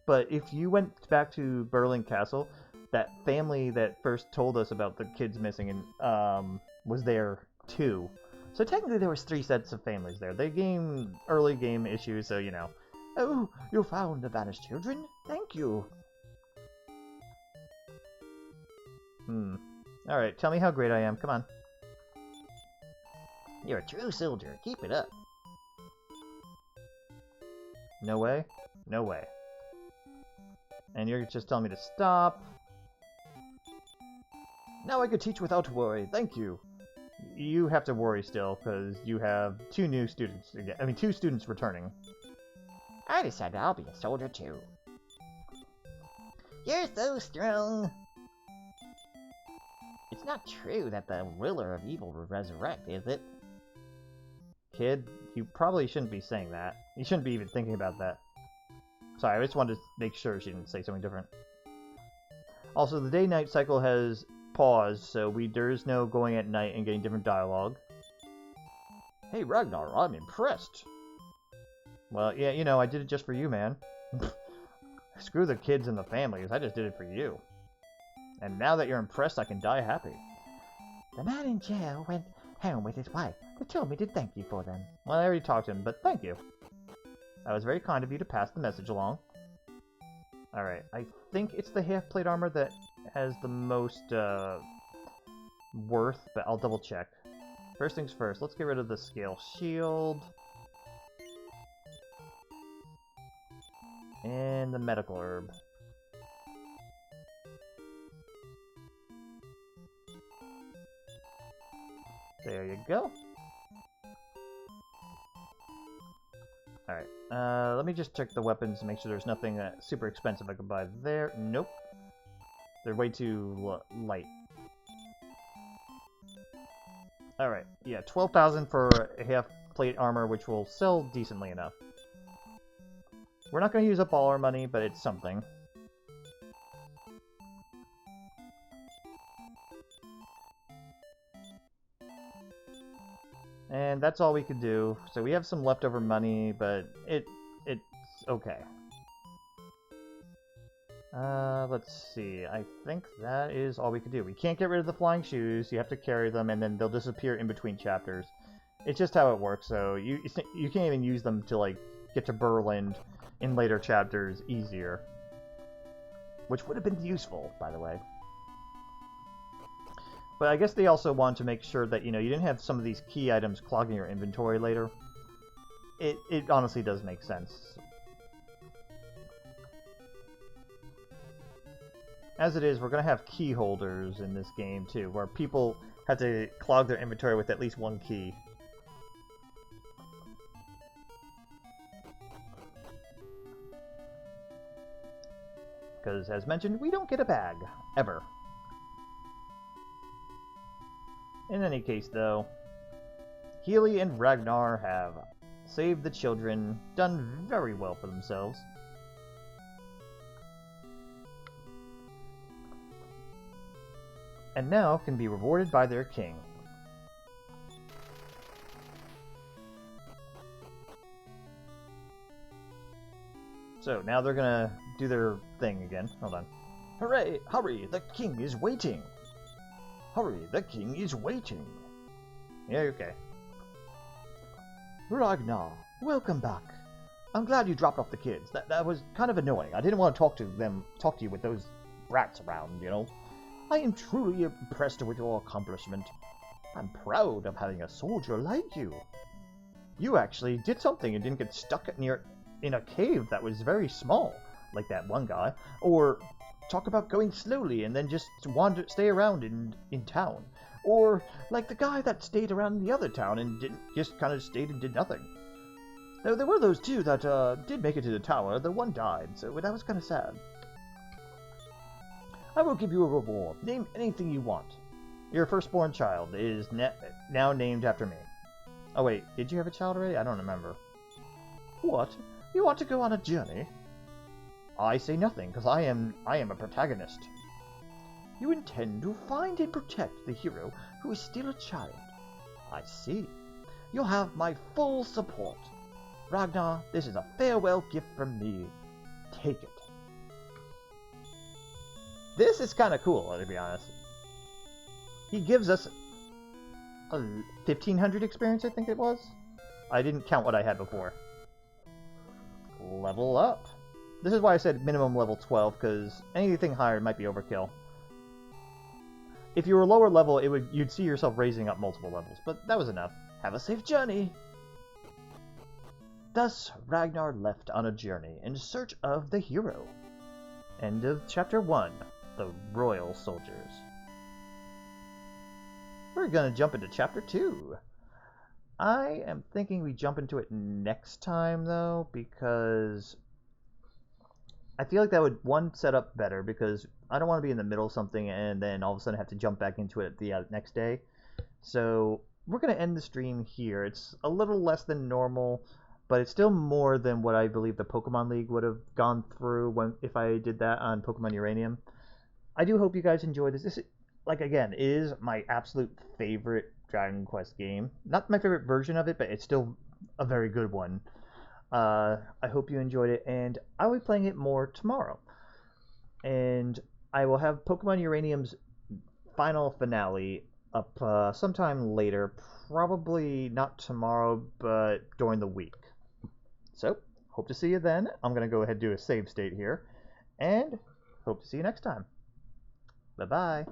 But if you went back to Berlin Castle, that family that first told us about the kids missing was there too. So technically there was 3 sets of families there. They game early game issues, so you know. Oh, you found the vanished children? Thank you. Alright, tell me how great I am. Come on. You're a true soldier. Keep it up. No way? No way. And you're just telling me to stop. Now I could teach without worry. Thank you. You have to worry still, because you have 2 new students again. I mean, 2 students returning. I decided I'll be a soldier too. You're so strong. It's not true that the ruler of evil will resurrect, is it? Kid, you probably shouldn't be saying that. You shouldn't be even thinking about that. Sorry, I just wanted to make sure she didn't say something different. Also, the day-night cycle has paused, so there's no going at night and getting different dialogue. Hey Ragnar, I'm impressed. Well, yeah, you know, I did it just for you, man. Screw the kids and the families, I just did it for you. And now that you're impressed, I can die happy. The man in jail went home with his wife. They told me to thank you for them. Well, I already talked to him, but thank you. That was very kind of you to pass the message along. Alright, I think it's the half-plate armor that has the most worth, but I'll double check. First things first, let's get rid of the scale shield. And the medical herb. There you go. Alright, let me just check the weapons and make sure there's nothing super expensive I can buy there. Nope. They're way too light. Alright, yeah, 12,000 for a half-plate armor, which will sell decently enough. We're not going to use up all our money, but it's something. And that's all we could do. So we have some leftover money, but it's okay. Let's see. I think that is all we could do. We can't get rid of the flying shoes. You have to carry them, and then they'll disappear in between chapters. It's just how it works. So you can't even use them to like get to Berlin in later chapters easier, which would have been useful, by the way. But I guess they also wanted to make sure that, you know, you didn't have some of these key items clogging your inventory later. It honestly does make sense. As it is, we're going to have key holders in this game, too, where people have to clog their inventory with at least 1 key. Because, as mentioned, we don't get a bag. Ever. In any case, though, Healy and Ragnar have saved the children, done very well for themselves. and now can be rewarded by their king. So now they're gonna do their thing again. Hold on. Hooray! Hurry! The king is waiting! Hurry! The king is waiting! Yeah, okay. Ragnar, welcome back. I'm glad you dropped off the kids. That was kind of annoying. I didn't want to talk to you with those brats around, you know. I am truly impressed with your accomplishment. I'm proud of having a soldier like you. You actually did something and didn't get stuck in a cave that was very small, like that one guy. Or talk about going slowly and then just stay around in town. Or like the guy that stayed around in the other town and just kind of stayed and did nothing. There were those two that did make it to the tower. The one died, so that was kind of sad. I will give you a reward. Name anything you want. Your firstborn child is now named after me. Oh wait, did you have a child already? I don't remember. What? You want to go on a journey? I say nothing, because I am a protagonist. You intend to find and protect the hero who is still a child. I see. You'll have my full support. Ragnar, this is a farewell gift from me. Take it. This is kind of cool, to be honest. He gives us a 1500 experience, I think it was. I didn't count what I had before. Level up. This is why I said minimum level 12, because anything higher might be overkill. If you were lower level, you'd see yourself raising up multiple levels, but that was enough. Have a safe journey. Thus, Ragnar left on a journey in search of the hero. End of Chapter 1, The Royal Soldiers. We're going to jump into Chapter 2. I am thinking we jump into it next time, though, because I feel like that would, one, set up better, because I don't want to be in the middle of something and then all of a sudden have to jump back into it the next day. So we're going to end the stream here. It's a little less than normal, but it's still more than what I believe the Pokemon League would have gone through if I did that on Pokemon Uranium. I do hope you guys enjoy this. This, like, again, is my absolute favorite Dragon Quest game. Not my favorite version of it, but it's still a very good one. I hope you enjoyed it, and I will be playing it more tomorrow. And I will have Pokemon Uranium's final finale up sometime later, probably not tomorrow, but during the week. So, hope to see you then. I'm going to go ahead and do a save state here, and hope to see you next time. Bye-bye.